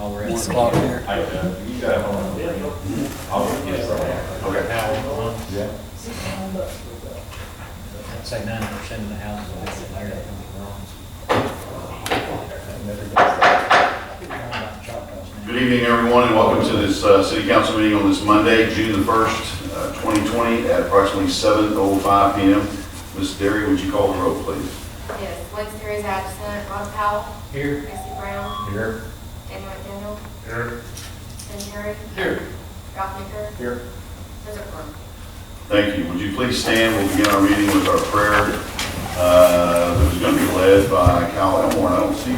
all we're at. 1 o'clock here. You got it on. I'll get it right now. Okay. Yeah. I'd say 90% of the houses are there. Good evening, everyone, and welcome to this City Council meeting on this Monday, June the 1st, 2020, at approximately 7:05 p.m. Ms. Derry, would you call the roll, please? Yes, Winston is absent. Ron Powell. Here. Chrissy Brown. Here. Daniel McDaniel. Here. Ben Terry. Here. Ralph Meeker. Here. Joseph Quinn. Thank you. Would you please stand? We'll begin our meeting with our prayer that was going to be led by Kyle Elmore. I don't see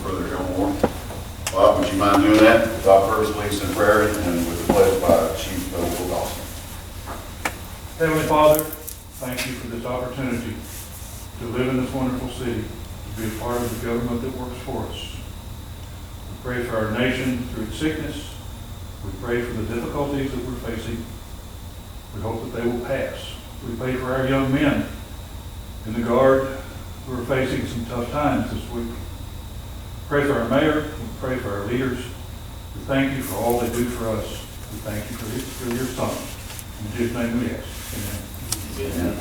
Brother Elmore. Bob, would you mind doing that? Bob first leads in prayer and with the pledge by Chief Will Dawson. Heavenly Father, thank you for this opportunity to live in this wonderful city, to be a part of the government that works for us. We pray for our nation through its sickness. We pray for the difficulties that we're facing. We hope that they will pass. We pray for our young men in the Guard who are facing some tough times this week. Pray for our mayor. We pray for our leaders. We thank you for all they do for us. We thank you for your son. In Jesus' name we ask. Amen. Amen.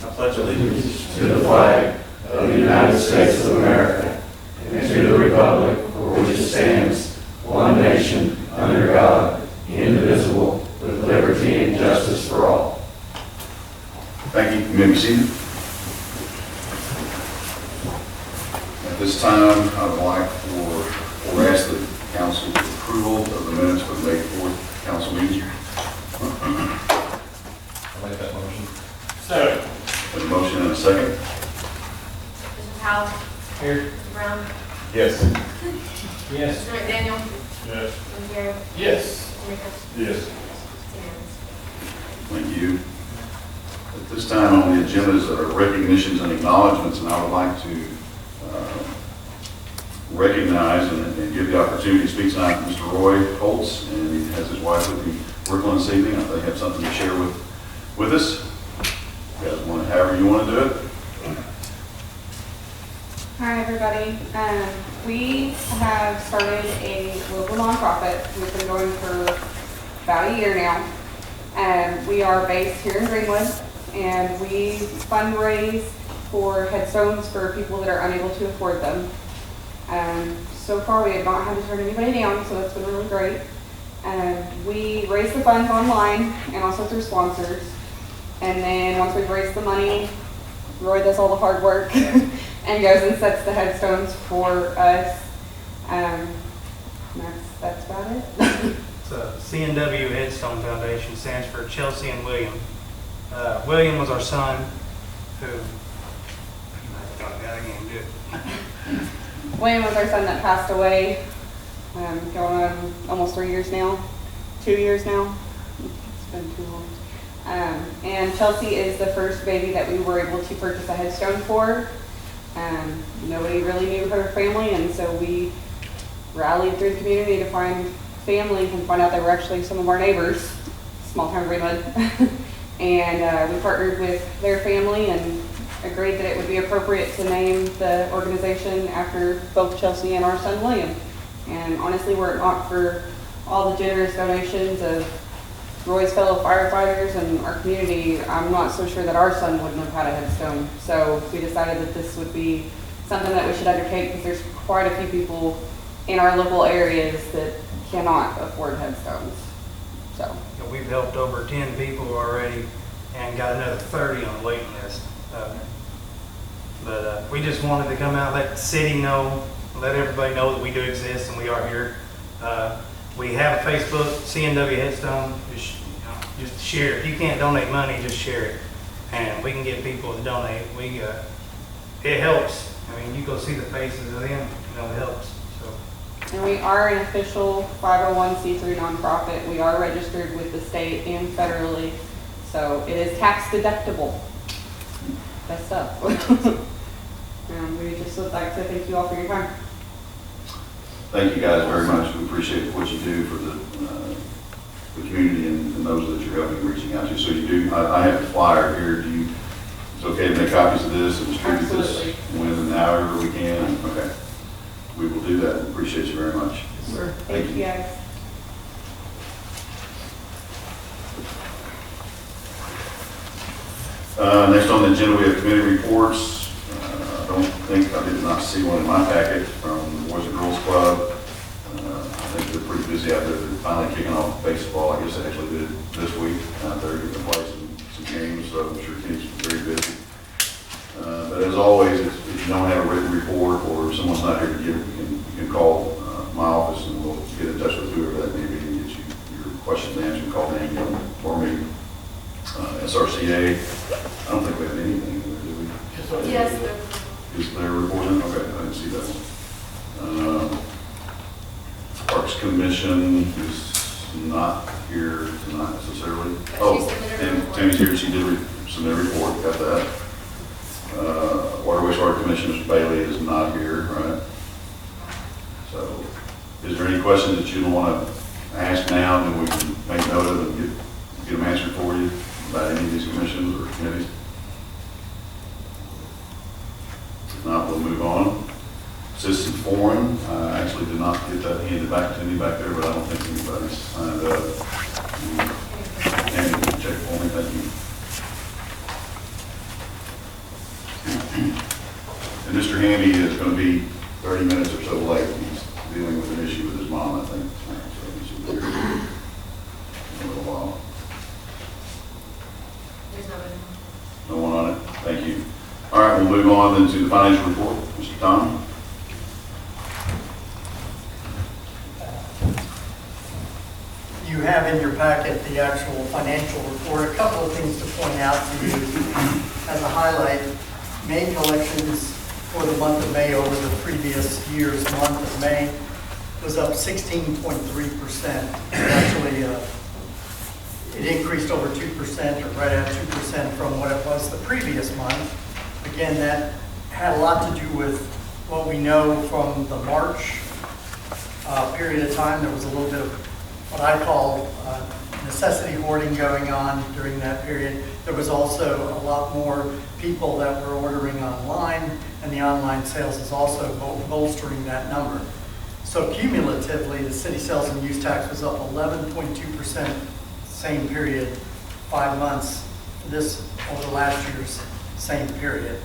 I pledge allegiance to the flag of the United States of America and to the republic for which it stands, one nation, under God, indivisible, with liberty and justice for all. Thank you. You may be seated. At this time, I would like or ask the council's approval of the minutes for the May 4th council meeting. I'll make that motion. Have a motion and a second. Mr. Powell. Here. Mr. Brown. Yes. Yes. Mr. McDaniel. Yes. Ben Terry. Yes. Mr. Meeker. Yes. Unanimous. Thank you. At this time on the agenda is recognitions and acknowledgements, and I would like to recognize and give the opportunity to speak tonight to Mr. Roy Holtz, and he has his wife with him working this evening. They have something to share with us. You guys want to, however you want to do it. Hi, everybody. We have started a local nonprofit. We've been going for about a year now. We are based here in Greenwood, and we fundraise for headstones for people that are unable to afford them. So far, we have not had to turn anybody down, so that's been really great. We raise the funds online and also through sponsors. And then once we've raised the money, Roy does all the hard work and goes and sets the headstones for us. That's about it. The CNW Headstone Foundation stands for Chelsea and William. William was our son who, William was our son that passed away, going on almost 3 years now, 2 years now. It's been too long. And Chelsea is the first baby that we were able to purchase a headstone for. Nobody really knew her family, and so we rallied through the community to find families and find out they were actually some of our neighbors, small town Greenwood. And we partnered with their family and agreed that it would be appropriate to name the organization after both Chelsea and our son William. And honestly, were it not for all the generous donations of Roy's fellow firefighters and our community, I'm not so sure that our son wouldn't have had a headstone. So we decided that this would be something that we should undertake because there's quite a few people in our local areas that cannot afford headstones. So we've helped over 10 people already and got another 30 on the waiting list. But we just wanted to come out, let the city know, let everybody know that we do exist and we are here. We have a Facebook, CNW Headstone. Just share it. If you can't donate money, just share it, and we can get people to donate. It helps. I mean, you go see the faces of them. It helps. So. And we are an official 501c3 nonprofit. We are registered with the state and federally, so it is tax deductible. That's up. And we just would like to thank you all for your time. Thank you guys very much. We appreciate what you do for the community and those that you're helping reaching out to. So you do, I have a flyer here. It's okay to make copies of this and distribute this when and however we can? Okay. we will do that. We appreciate you very much. Thank you guys. Next on the agenda, we have committee reports. I did not see one in my packet from the Boys and Girls Club. I think they're pretty busy out there. They're finally kicking off baseball. I guess they actually did it this week out there getting to play some games, so I'm sure Kenny's very busy. But as always, if you don't have a written report or someone's not here to give it, you can call my office and we'll get in touch with whoever that may be and get you your questions answered. Call me for me. SRCA, I don't think we have anything in there, do we? Yes, Is there reporting? Okay, I didn't see that one. Parks Commission is not here tonight necessarily. But she submitted a report. Tammy's here, she did submit a report, got that. Water Wastewater Commission, Mr. Bailey is not here, right? So, is there any questions that you don't want to ask now, and we can make note of and get them answered for you about any of these commissions or committees? If not, we'll move on. Citizen Forum, I actually did not get that handed back to me back there, but I don't think anybody's signed up. And you can check for me, thank you. And Mr. Handy is going to be 30 minutes or so late. He's dealing with an issue with his mom, I think. So he should be here in a little while. There's nobody. No one on it? Thank you. All right, we'll move on then to the financial report. Mr. Tom? You have in your packet the actual financial report. A couple of things to point out to you as a highlight. May collections for the month of May over the previous year's month of May was up 16.3%. Actually, it increased over 2% or right at 2% from what it was the previous month. Again, that had a lot to do with what we know from the March period of time. There was a little bit of what I call necessity hoarding going on during that period. There was also a lot more people that were ordering online, and the online sales is also bolstering that number. So cumulatively, the city sales and use tax was up 11.2%, same period, 5 months, this over last year's same period.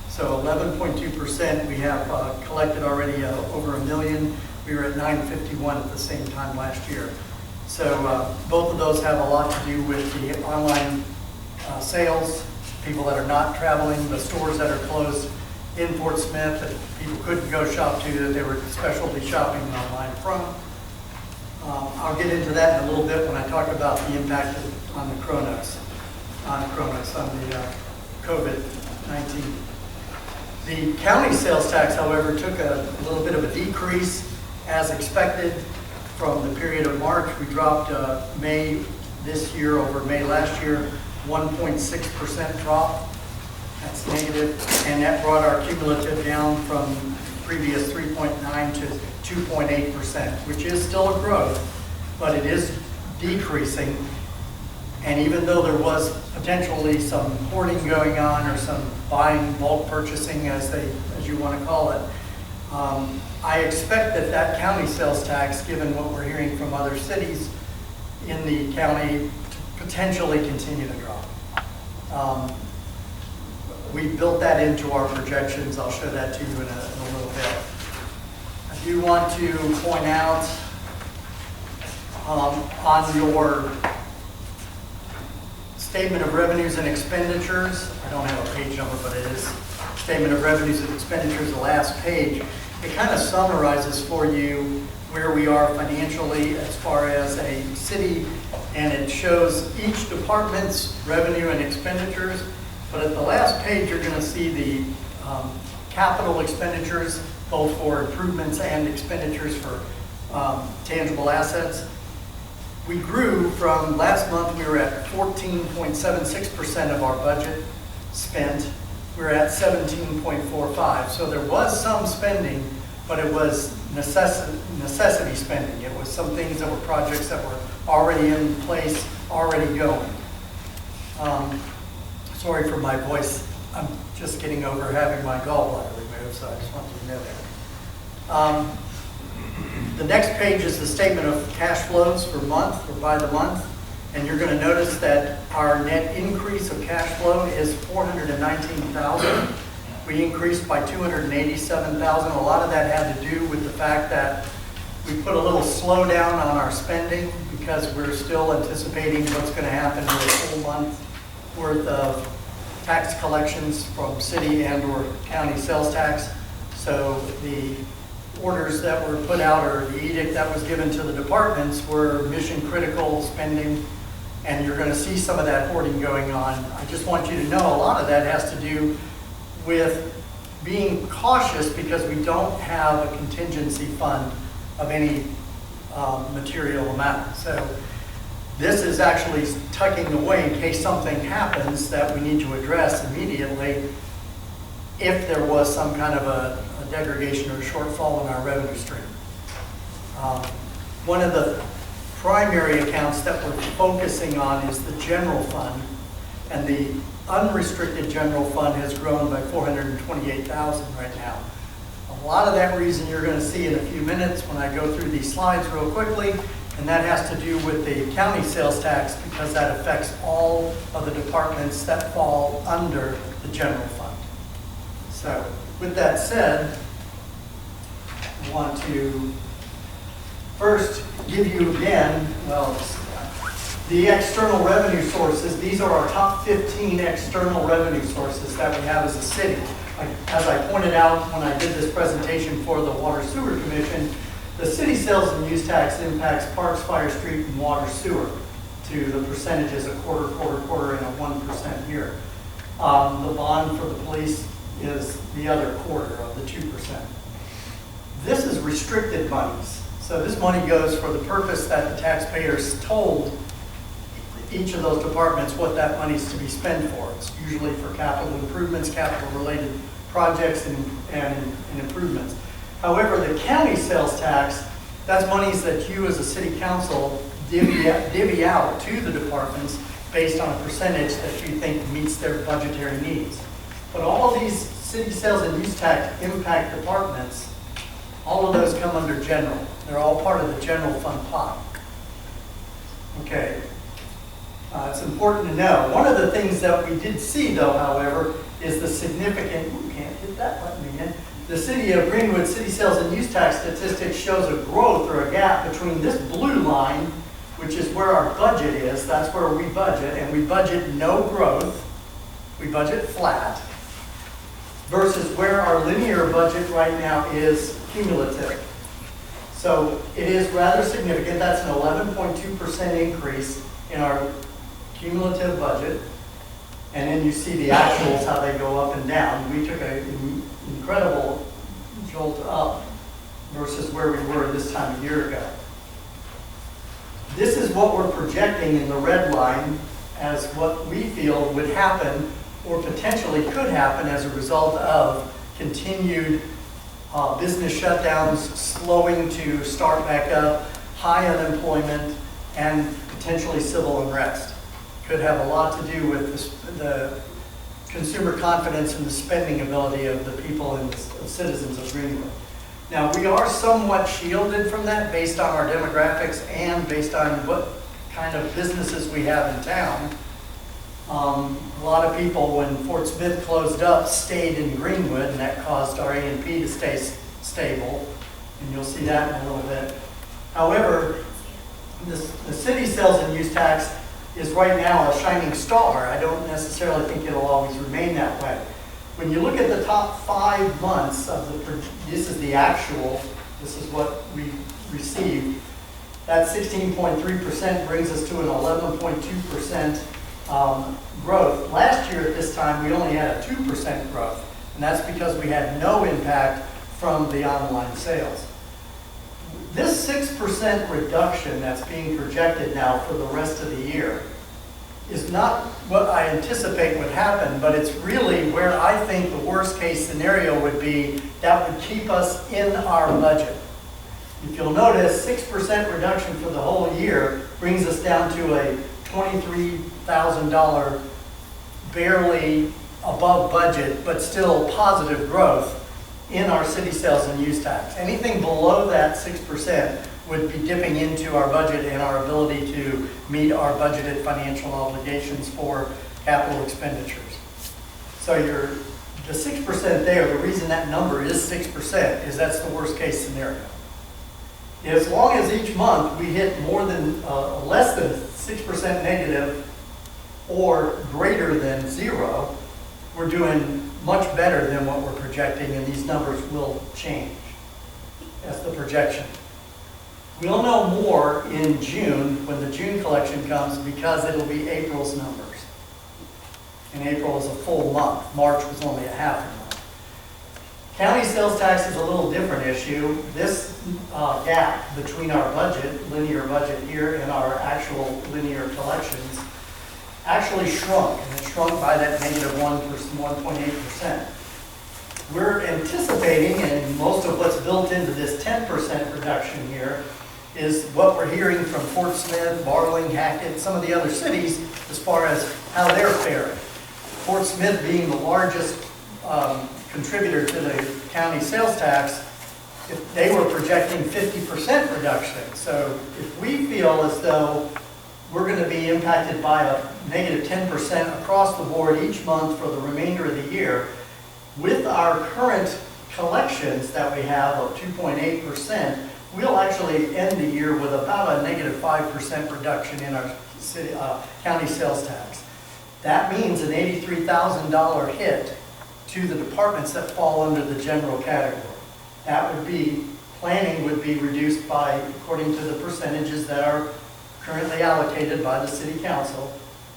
So 11.2%, we have collected already over $1 million. We were at 951 at the same time last year. So both of those have a lot to do with the online sales, people that are not traveling, the stores that are closed in Fort Smith that people couldn't go shop to, that they were specialty shopping online from. I'll get into that in a little bit when I talk about the impact on the on the COVID-19. The county sales tax, however, took a little bit of a decrease as expected. From the period of March, we dropped May this year over May last year, 1.6% drop. That's negative, and that brought our cumulative down from previous 3.9 to 2.8%, which is still a growth, but it is decreasing. And even though there was potentially some hoarding going on or some buying, bulk purchasing, as you want to call it, I expect that county sales tax, given what we're hearing from other cities in the county, to potentially continue to drop. We built that into our projections. I'll show that to you in a little bit. I do want to point out on your statement of revenues and expenditures, I don't have a page number, but it is statement of revenues and expenditures, the last page. It kind of summarizes for you where we are financially as far as a city, and it shows each department's revenue and expenditures. But at the last page, you're going to see the capital expenditures, both for improvements and expenditures for tangible assets. We grew from last month, we were at 14.76% of our budget spent. We're at 17.45. So there was some spending, but it was necessity spending. It was some things that were projects that were already in place, already going. Sorry for my voice. I'm just getting over having my gallbladder removed, so I just want you to know The next page is the statement of cash flows for month or by the month. And you're going to notice that our net increase of cash flow is $419,000. We increased by $287,000. A lot of that had to do with the fact that we put a little slowdown on our spending because we're still anticipating what's going to happen with a full month worth of tax collections from city and or county sales tax. So the orders that were put out or the edict that was given to the departments were mission critical spending, and you're going to see some of that hoarding going on. I just want you to know a lot of that has to do with being cautious because we don't have a contingency fund of any material amount. So this is actually tucking away in case something happens that we need to address immediately if there was some kind of a degradation or shortfall in our revenue stream. One of the primary accounts that we're focusing on is the general fund, and the unrestricted general fund has grown by $428,000 right now. A lot of that reason you're going to see in a few minutes when I go through these slides real quickly, and that has to do with the county sales tax because that affects all of the departments that fall under the general fund. So with that said, I want to first give you again, the external revenue sources. These are our top 15 external revenue sources that we have as a city. As I pointed out when I did this presentation for the Water Sewer Commission, the city sales and use tax impacts Parks, Fire, Street, and Water Sewer to the percentages of quarter, and a 1% year. The bond for the police is the other quarter of the 2%. This is restricted monies. So this money goes for the purpose that the taxpayers told each of those departments what that money is to be spent for. It's usually for capital improvements, capital related projects and improvements. However, the county sales tax, that's monies that you as a city council divvy out to the departments based on a percentage that you think meets their budgetary needs. But all of these city sales and use tax impact departments, all of those come under general. They're all part of the general fund pot. Okay. It's important to know. One of the things that we did see, though, however, is the significant, can't hit that button again. The city of Greenwood city sales and use tax statistics shows a growth or a gap between this blue line, which is where our budget is. That's where we budget, and we budget no growth. We budget flat, versus where our linear budget right now is cumulative. So it is rather significant. That's an 11.2% increase in our cumulative budget. And then you see the actuals, how they go up and down. We took an incredible jolt up versus where we were this time a year ago. This is what we're projecting in the red line as what we feel would happen or potentially could happen as a result of continued business shutdowns, slowing to start back up, high unemployment, and potentially civil unrest. Could have a lot to do with the consumer confidence and the spending ability of the people and citizens of Greenwood. Now, we are somewhat shielded from that based on our demographics and based on what kind of businesses we have in town. A lot of people, when Fort Smith closed up, stayed in Greenwood, and that caused our A&P to stay stable, and you'll see that in a little bit. However, the city sales and use tax is right now a shining star. I don't necessarily think it'll always remain that way. When you look at the top 5 months of this is the actual, this is what we received, that 16.3% brings us to an 11.2% growth. Last year at this time, we only had a 2% growth, and that's because we had no impact from the online sales. This 6% reduction that's being projected now for the rest of the year is not what I anticipate would happen, but it's really where I think the worst case scenario would be that would keep us in our budget. If you'll notice, 6% reduction for the whole year brings us down to a $23,000 barely above budget, but still positive growth in our city sales and use tax. Anything below that 6% would be dipping into our budget and our ability to meet our budgeted financial obligations for capital expenditures. So the 6% there, the reason that number is 6% is that's the worst case scenario. As long as each month we hit more than, less than 6% negative or greater than 0, we're doing much better than what we're projecting, and these numbers will change. That's the projection. We'll know more in June when the June collection comes because it'll be April's numbers. And April is a full month. March was only a half a month. County sales tax is a little different issue. This gap between our budget, linear budget here, and our actual linear collections actually shrunk, and it shrunk by that negative 1.8%. We're anticipating, and most of what's built into this 10% reduction here is what we're hearing from Fort Smith, Barling, Hackett, some of the other cities as far as how they're faring. Fort Smith being the largest contributor to the county sales tax, if they were projecting 50% reduction. So if we feel as though we're going to be impacted by a negative 10% across the board each month for the remainder of the year, with our current collections that we have of 2.8%, we'll actually end the year with about a negative 5% reduction in our city, county sales tax. That means an $83,000 hit to the departments that fall under the general category. That would be, planning would be reduced by, according to the percentages that are currently allocated by the city council,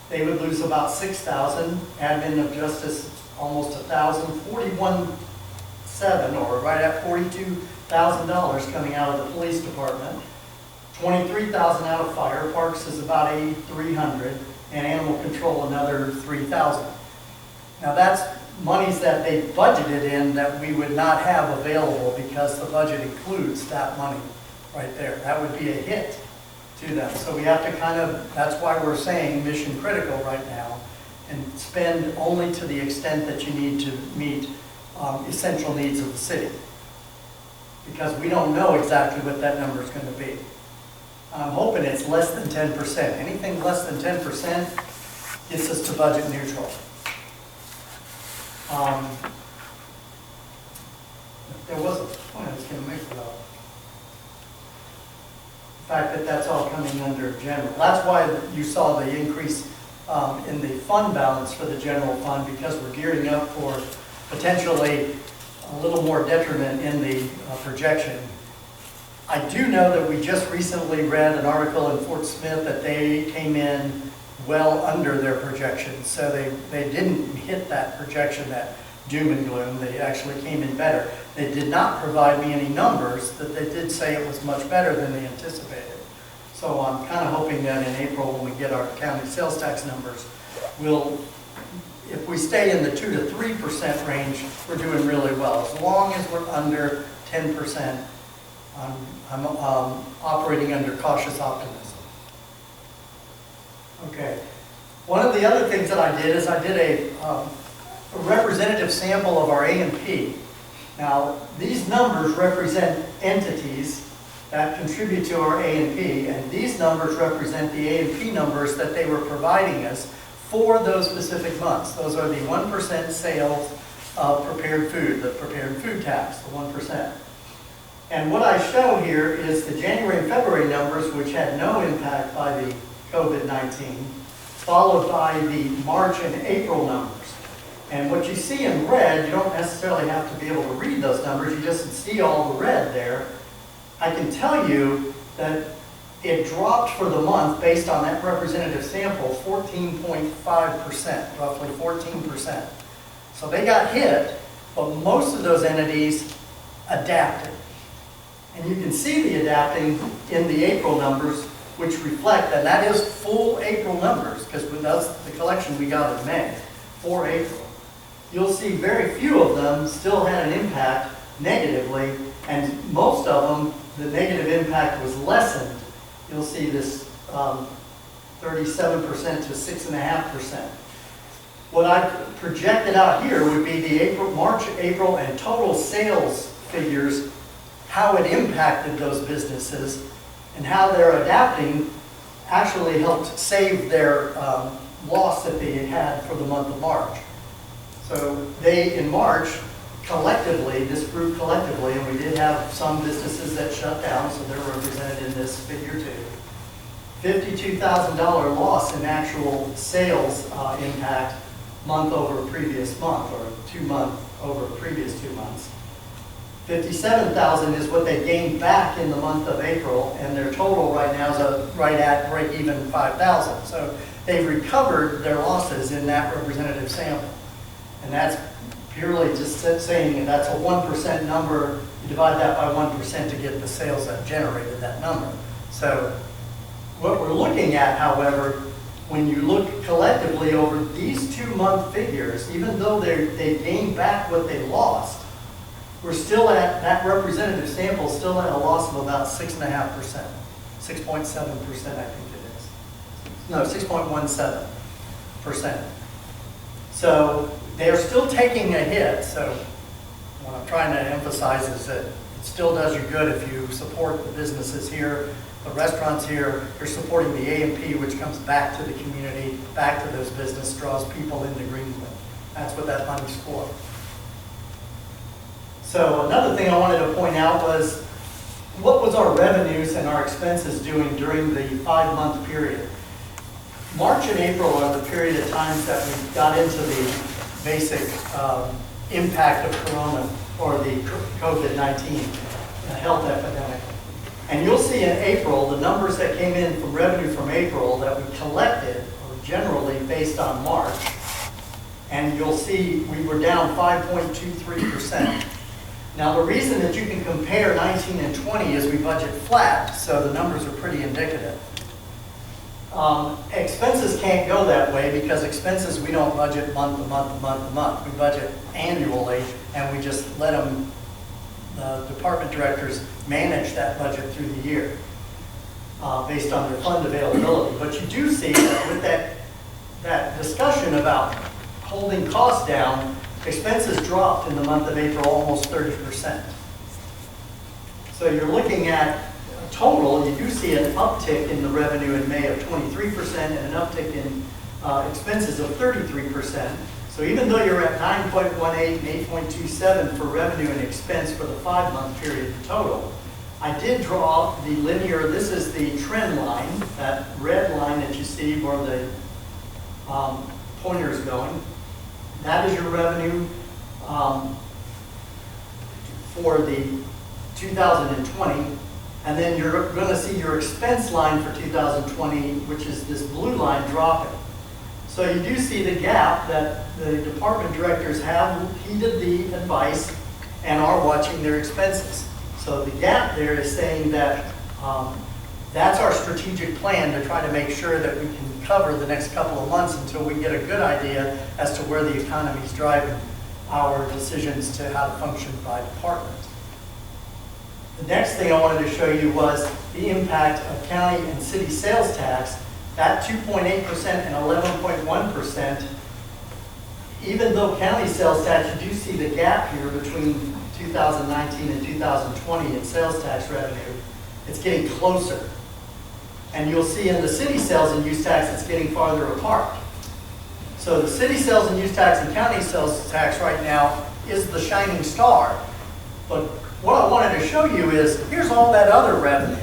they would lose about $6,000, admin of justice almost $1,000, $41,700 or right at $42,000 coming out of the police department, $23,000 out of fire, parks is about $8,300, and animal control another $3,000. Now that's monies that they budgeted in that we would not have available because the budget includes that money right there. That would be a hit to them. So we have to kind of, that's why we're saying mission critical right now, and spend only to the extent that you need to meet essential needs of the city. Because we don't know exactly what that number is going to be. I'm hoping it's less than 10%. Anything less than 10% gets us to budget neutral. There was a point I was going to make about the fact that that's all coming under general. That's why you saw the increase in the fund balance for the general fund, because we're gearing up for potentially a little more detriment in the projection. I do know that we just recently read an article in Fort Smith that they came in well under their projections. So they didn't hit that projection, that doom and gloom. They actually came in better. They did not provide me any numbers, that they did say it was much better than they anticipated. So I'm kind of hoping that in April, when we get our county sales tax numbers, if we stay in the 2 to 3% range, we're doing really well. As long as we're under 10%, I'm operating under cautious optimism. Okay. One of the other things that I did is I did a representative sample of our A&P. Now, these numbers represent entities that contribute to our A&P, and these numbers represent the A&P numbers that they were providing us for those specific months. Those are the 1% sales of prepared food, the prepared food tax, the 1%. And what I show here is the January and February numbers, which had no impact by the COVID-19, followed by the March and April numbers. And what you see in red, you don't necessarily have to be able to read those numbers, you just see all the red there. I can tell you that it dropped for the month based on that representative sample 14.5%, roughly 14%. So they got hit, but most of those entities adapted. And you can see the adapting in the April numbers, which reflect that that is full April numbers, because that's the collection we got in May for April. You'll see very few of them still had an impact negatively, and most of them, the negative impact was lessened. You'll see this 37% to 6.5%. What I projected out here would be the March, April, and total sales figures, how it impacted those businesses, and how they're adapting actually helped save their loss that they had for the month of March. So they, in March, collectively, this group collectively, and we did have some businesses that shut down, so they're represented in this figure too. $52,000 loss in actual sales impact month over previous month, or 2 month over previous 2 months. $57,000 is what they gained back in the month of April, and their total right now is right at break even $5,000. So they've recovered their losses in that representative sample. And that's purely just saying that's a 1% number. You divide that by 1% to get the sales that generated that number. So what we're looking at, however, when you look collectively over these 2 month figures, even though they gained back what they lost, we're still at, that representative sample still at a loss of about 6.5%, 6.7% I think it is. No, 6.17%. So they're still taking a hit. So what I'm trying to emphasize is that it still does you good if you support the businesses here, the restaurants here. You're supporting the A&P, which comes back to the community, back to those businesses, draws people into Greenwood. That's what that money's for. So another thing I wanted to point out was, what was our revenues and our expenses doing during the 5 month period? March and April are the period of times that we got into the basic impact of Corona, or the COVID-19 health epidemic. And you'll see in April, the numbers that came in from revenue from April that we collected are generally based on March. And you'll see we were down 5.23%. Now the reason that you can compare 19 and 20 is we budget flat, so the numbers are pretty indicative. Expenses can't go that way because expenses we don't budget month to month to month to month. We budget annually, and we just let them, the department directors, manage that budget through the year based on their fund availability. But you do see that with that discussion about holding costs down, expenses dropped in the month of April almost 30%. So you're looking at total, you do see an uptick in the revenue in May of 23% and an uptick in expenses of 33%. So even though you're at 9.18 and 8.27 for revenue and expense for the 5 month period total, I did draw the linear, this is the trend line, that red line that you see where the pointer is going. That is your revenue for the 2020. And then you're going to see your expense line for 2020, which is this blue line dropping. So you do see the gap that the department directors have heeded the advice and are watching their expenses. So the gap there is saying that that's our strategic plan to try to make sure that we can cover the next couple of months until we get a good idea as to where the economy is driving our decisions to how to function by department. The next thing I wanted to show you was the impact of county and city sales tax. That 2.8% and 11.1%, even though county sales tax, you do see the gap here between 2019 and 2020 in sales tax revenue. It's getting closer. And you'll see in the city sales and use tax, it's getting farther apart. So the city sales and use tax and county sales tax right now is the shining star. But what I wanted to show you is, here's all that other revenue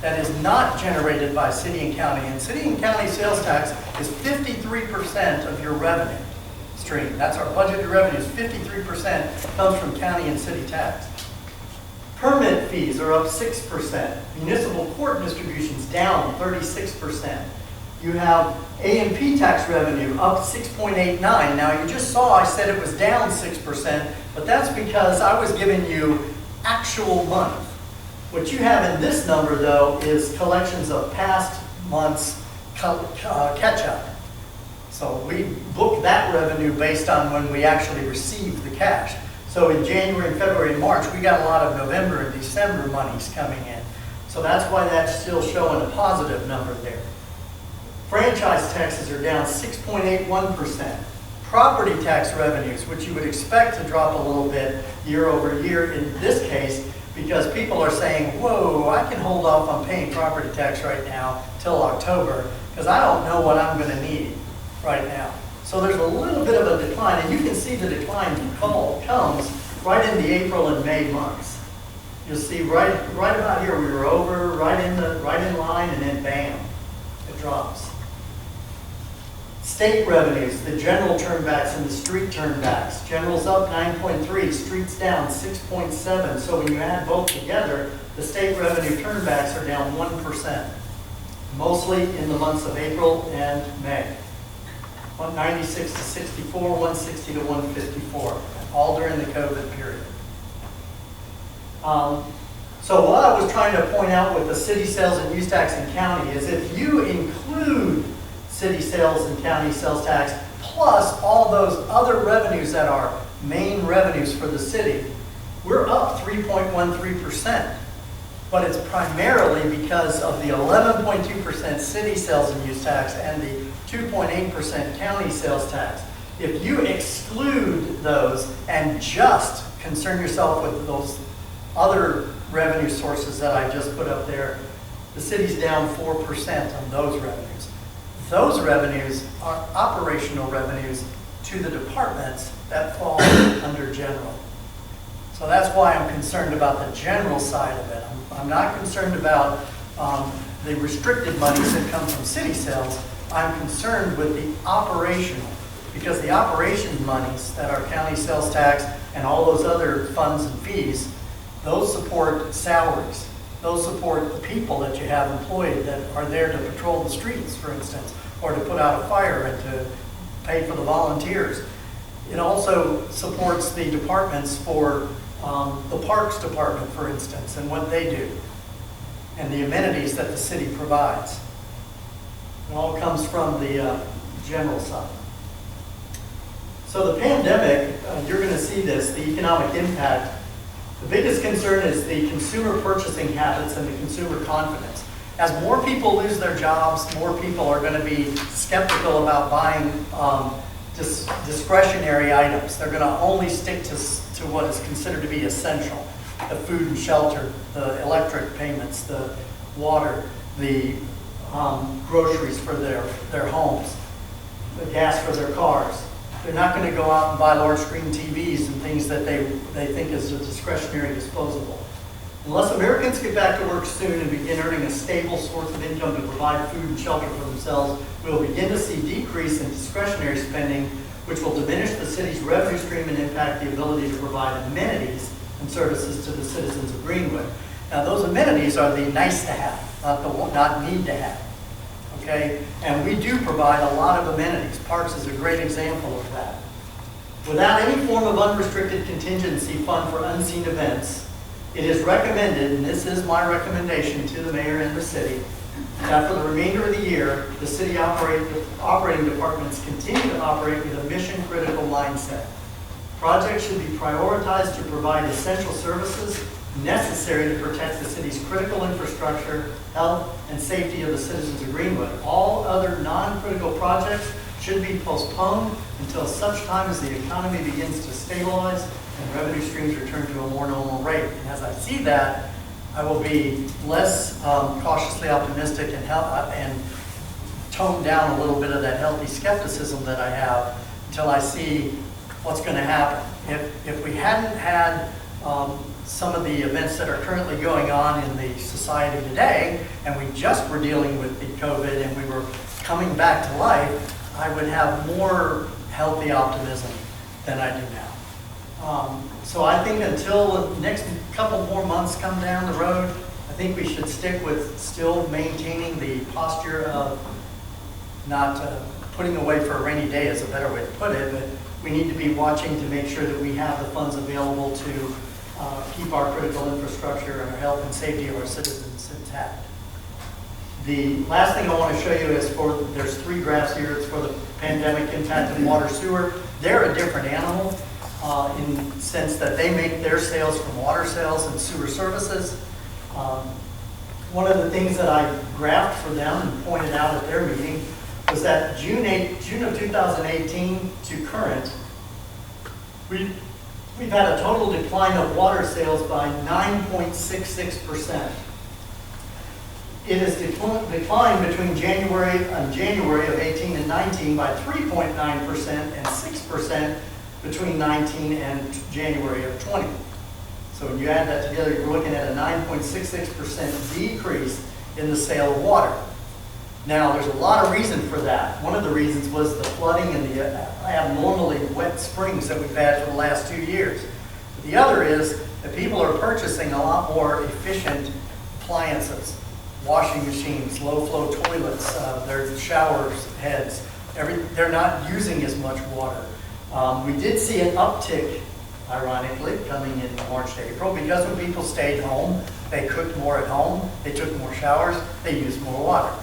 that is not generated by city and county. And city and county sales tax is 53% of your revenue stream. That's our budgeted revenues. 53% comes from county and city tax. Permit fees are up 6%. Municipal court distributions down 36%. You have A&P tax revenue up 6.89. Now you just saw I said it was down 6%, but that's because I was giving you actual month. What you have in this number, though, is collections of past months catch-up. So we book that revenue based on when we actually received the cash. So in January, February, and March, we got a lot of November and December monies coming in. So that's why that's still showing a positive number there. Franchise taxes are down 6.81%. Property tax revenues, which you would expect to drop a little bit year over year in this case, because people are saying, whoa, I can hold off on paying property tax right now till October, because I don't know what I'm going to need right now. So there's a little bit of a decline, and you can see the decline comes right in the April and May months. You'll see right about here, we were over, right in line, and then bam, it drops. State revenues, the general turnbacks and the street turnbacks. General's up 9.3, streets down 6.7. So when you add both together, the state revenue turnbacks are down 1%, mostly in the months of April and May. 196 to 64, 160 to 154, all during the COVID period. So what I was trying to point out with the city sales and use tax and county is if you include city sales and county sales tax, plus all those other revenues that are main revenues for the city, we're up 3.13%. But it's primarily because of the 11.2% city sales and use tax and the 2.8% county sales tax. If you exclude those and just concern yourself with those other revenue sources that I just put up there, the city's down 4% on those revenues. Those revenues are operational revenues to the departments that fall under general. So that's why I'm concerned about the general side of it. I'm not concerned about the restricted monies that come from city sales. I'm concerned with the operational, because the operation monies that are county sales tax and all those other funds and fees, those support salaries. Those support the people that you have employed that are there to patrol the streets, for instance, or to put out a fire and to pay for the volunteers. It also supports the departments for the Parks Department, for instance, and what they do, and the amenities that the city provides. It all comes from the general side. So the pandemic, you're going to see this, the economic impact. The biggest concern is the consumer purchasing habits and the consumer confidence. As more people lose their jobs, more people are going to be skeptical about buying discretionary items. They're going to only stick to what is considered to be essential. The food and shelter, the electric payments, the water, the groceries for their homes, the gas for their cars. They're not going to go out and buy large screen TVs and things that they think is a discretionary disposable. Unless Americans get back to work soon and begin earning a stable source of income to provide food and shelter for themselves, we will begin to see decrease in discretionary spending, which will diminish the city's revenue stream and impact the ability to provide amenities and services to the citizens of Greenwood. Now, those amenities are the nice to have, not need to have. Okay? And we do provide a lot of amenities. Parks is a great example of that. Without any form of unrestricted contingency fund for unseen events, it is recommended, and this is my recommendation to the mayor and the city, that for the remainder of the year, the city operating departments continue to operate with a mission-critical mindset. Projects should be prioritized to provide essential services necessary to protect the city's critical infrastructure, health, and safety of the citizens of Greenwood. All other non-critical projects should be postponed until such time as the economy begins to stabilize and revenue streams return to a more normal rate. And as I see that, I will be less cautiously optimistic and tone down a little bit of that healthy skepticism that I have until I see what's going to happen. If we hadn't had some of the events that are currently going on in the society today, and we just were dealing with the COVID and we were coming back to life, I would have more healthy optimism than I do now. So I think until the next couple more months come down the road, I think we should stick with still maintaining the posture of not putting away for a rainy day is a better way to put it, but we need to be watching to make sure that we have the funds available to keep our critical infrastructure and our health and safety of our citizens intact. The last thing I want to show you is there's 3 graphs here. It's for the pandemic impact of water sewer. They're a different animal in the sense that they make their sales from water sales and sewer services. One of the things that I graphed for them and pointed out at their meeting was that June of 2018 to current, we've had a total decline of water sales by 9.66%. It has declined between January of 18 and 19 by 3.9% and 6% between 19 and January of 20. So when you add that together, you're looking at a 9.66% decrease in the sale of water. Now, there's a lot of reason for that. One of the reasons was the flooding and the abnormally wet springs that we've had for the last 2 years. The other is that people are purchasing a lot more efficient appliances, washing machines, low-flow toilets, their shower heads. They're not using as much water. We did see an uptick, ironically, coming in March to April, because when people stayed home, they cooked more at home, they took more showers, they used more water.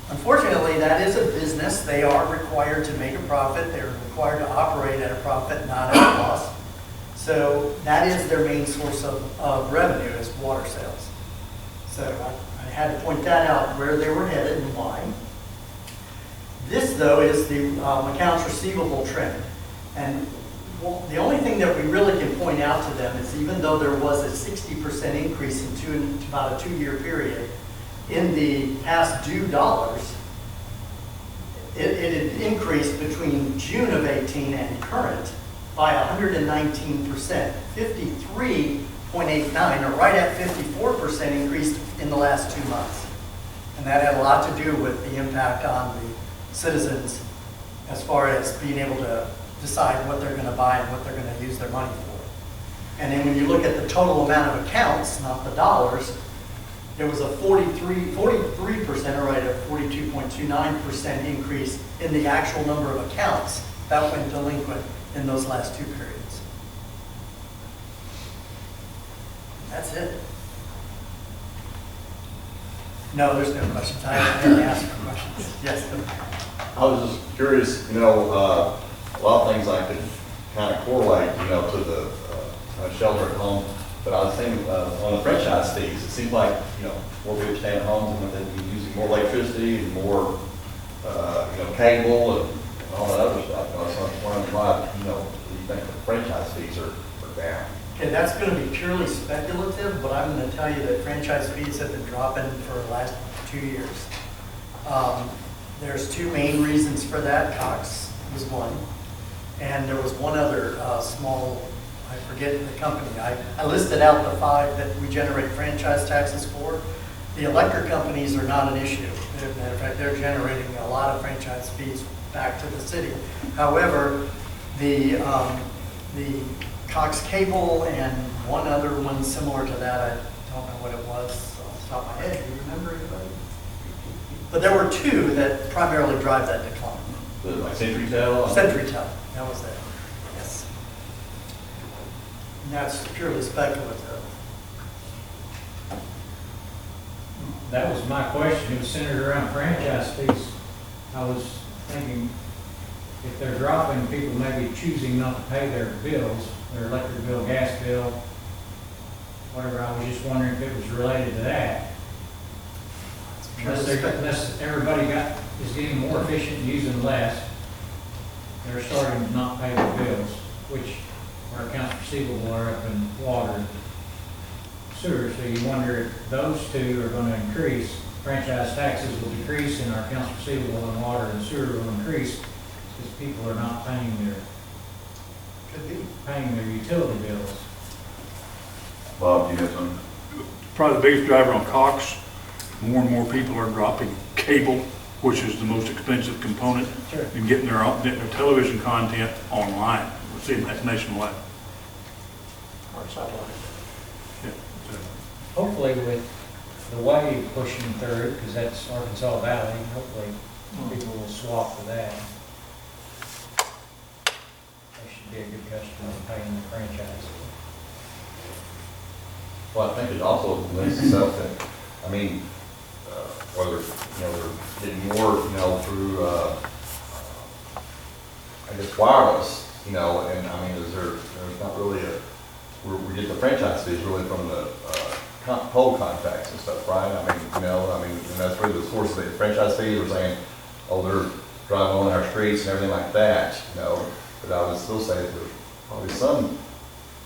Unfortunately, that is a business. They are required to make a profit. They're required to operate at a profit, not at a loss. So that is their main source of revenue, is water sales. So I had to point that out, where they were headed and why. This, though, is the accounts receivable trend. And the only thing that we really can point out to them is, even though there was a 60% increase in about a 2-year period in the past due dollars, it had increased between June of 18 and current by 119%, 53.89, or right at 54% increase in the last 2 months. And that had a lot to do with the impact on the citizens as far as being able to decide what they're going to buy and what they're going to use their money for. And then when you look at the total amount of accounts, not the dollars, there was a 43%, or right, a 42.29% increase in the actual number of accounts that went delinquent in those last 2 periods. That's it. No, there's no questions. I didn't ask for questions. Yes. I was just curious, a lot of things I could kind of correlate, to the shelter at home. But I was thinking on the franchise fees, it seems like, more people stay at home and they'd be using more electricity and more, cable and all that other stuff. So I was wondering why, do you think the franchise fees are down? Okay, that's going to be purely speculative, but I'm going to tell you that franchise fees have been dropping for the last 2 years. There's 2 main reasons for that. Cox was one, and there was one other small, I forget the company. I listed out the 5 that we generate franchise taxes for. The electric companies are not an issue. As a matter of fact, they're generating a lot of franchise fees back to the city. However, the Cox Cable and one other one similar to that, I don't know what it was off the top of my head. Do you remember anybody? But there were 2 that primarily drive that decline. Like CenturyTel? CenturyTel, that was it. Yes. And that's purely speculative. That was my question. It was centered around franchise fees. I was thinking, if they're dropping, people may be choosing not to pay their bills, their electric bill, gas bill, whatever. I was just wondering if it was related to that. Unless everybody is getting more efficient and using less, they're starting to not pay their bills, which our accounts receivable are up in water and sewer. So you wonder if those 2 are going to increase. Franchise taxes will decrease, and our accounts receivable and water and sewer will increase because people are not paying their utility bills. Bob, do you have something? Probably the biggest driver on Cox, more and more people are dropping cable, which is the most expensive component, Sure. and getting their television content online. We're seeing that nationwide. Yeah. Hopefully with the wave pushing through, because that's Arkansas Valley, hopefully people will swap to that. They should be a good customer paying the franchise. Well, I think it also lends itself to, whether, they're getting more, through, wireless, and there's not really we get the franchise fees really from the pole contracts and stuff, right? And that's really the source of the franchise fee. We're saying, oh, driving on our streets and everything like that, you know. But I would still say that there's probably some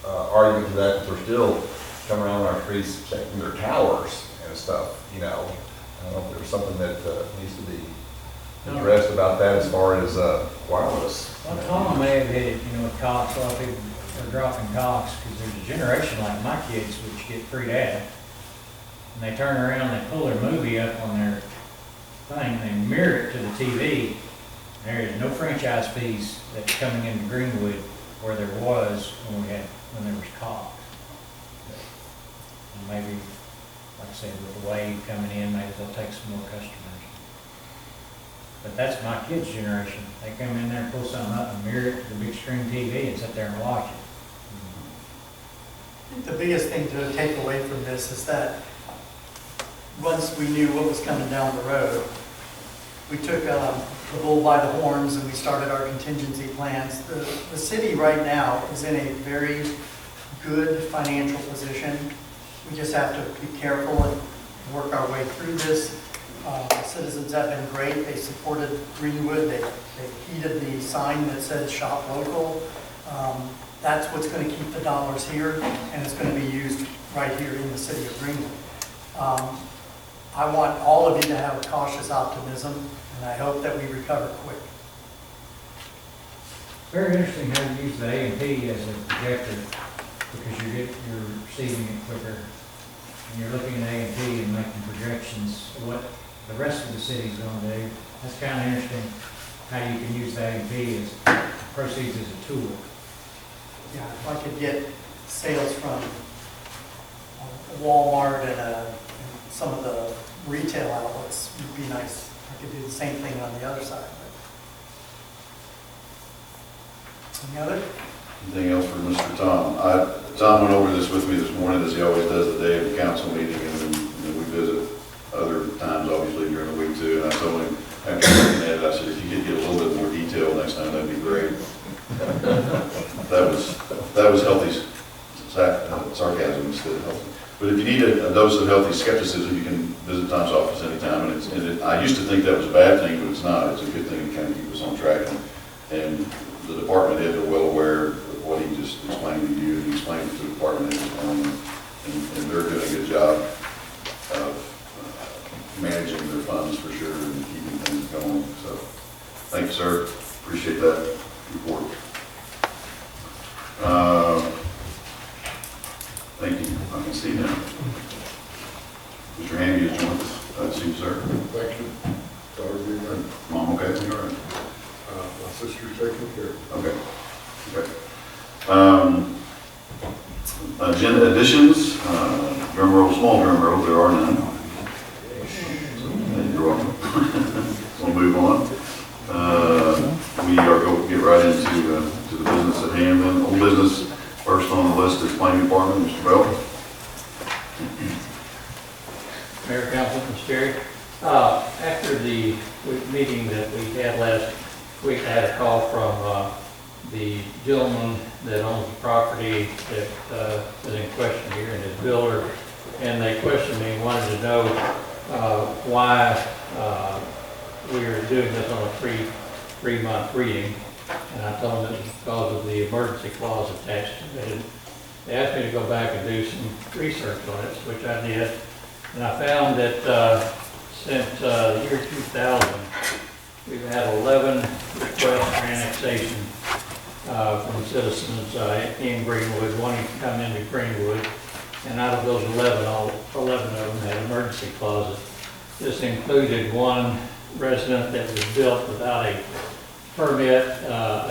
argument to that they're still coming around our streets checking their towers and stuff, you know. I don't know if there's something that needs to be addressed about that as far as wireless. Well, Tom may have hit it, you know, with Cox, a lot of people are dropping Cox, because there's a generation like my kids which get free data. And they turn around, they pull their movie up on their thing, and they mirror it to the TV. There is no franchise fees that's coming into Greenwood where there was when there was Cox. And maybe, like I said, with the wave coming in, maybe they'll take some more customers. But that's my kids' generation. They come in there, pull something up and mirror it to the big screen TV and sit there and watch it. I think the biggest thing to take away from this is that once we knew what was coming down the road, we took the bull by the horns and we started our contingency plans. The city right now is in a very good financial position. We just have to be careful and work our way through this. Citizens have been great. They supported Greenwood. They heeded the sign that says shop local. That's what's going to keep the dollars here, and it's going to be used right here in the city of Greenwood. I want all of you to have cautious optimism, and I hope that we recover quick. Very interesting how you use the A&P as a projector, because you're receiving it quicker. And you're looking at A&P and making projections of what the rest of the city's going to do. That's kind of interesting how you can use the A&P as proceeds as a tool. Yeah, if I could get sales from Walmart and some of the retail outlets, would be nice. I could do the same thing on the other side. Any other? Anything else for Mr. Tom? Tom went over this with me this morning, as he always does the day of the council meeting, and then we visit other times, obviously, during the week too. And I told him, after looking at it, I said, if you could get a little bit more detail next time, that'd be great. That was healthy sarcasm instead of healthy. But if you need a dose of healthy skepticism, you can visit Tom's office anytime. And I used to think that was a bad thing, but it's not. It's a good thing to kind of keep us on track. And the department heads are well aware of what he just explained to you, and he explained it to the department heads, and they're doing a good job of managing their funds for sure and keeping things going. So, thank you, sir. Appreciate that report. Thank you. I can see now. Mr. Hamby has joined us. I see you, sir. Thank you. Daughter being right. Mom, okay? You all right? My sister's taking care of Okay. Okay. Agenda additions, drum roll, small drum roll, there are none. You're welcome. We'll move on. We are going to get right into to the business at hand then. Old business, first on the list is planning department, Mr. Bell. Mayor, Council, Mr. Terry. After the meeting that we had last week, I had a call from the gentleman that owns the property that is in question here, and his builder, and they questioned me and wanted to know why we are doing this on a three-month reading. And I told them it was because of the emergency clause attached to it. They asked me to go back and do some research on it, which I did. And I found that since the year 2000, we've had 11 requests for annexation from citizens in Greenwood wanting to come into Greenwood. And out of those 11, all 11 of them had emergency clauses. This included one resident that was built without a permit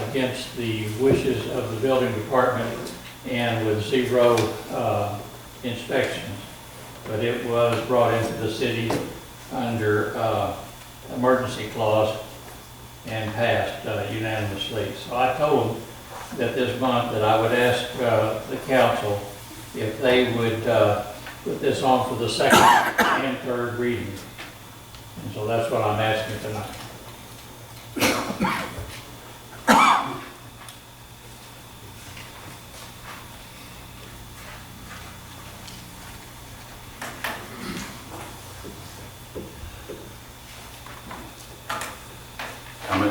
against the wishes of the building department and with zero inspections. But it was brought into the city under emergency clause and passed unanimously. So I told them that this month that I would ask the council if they would put this on for the second and third reading. And so that's what I'm asking tonight. Comments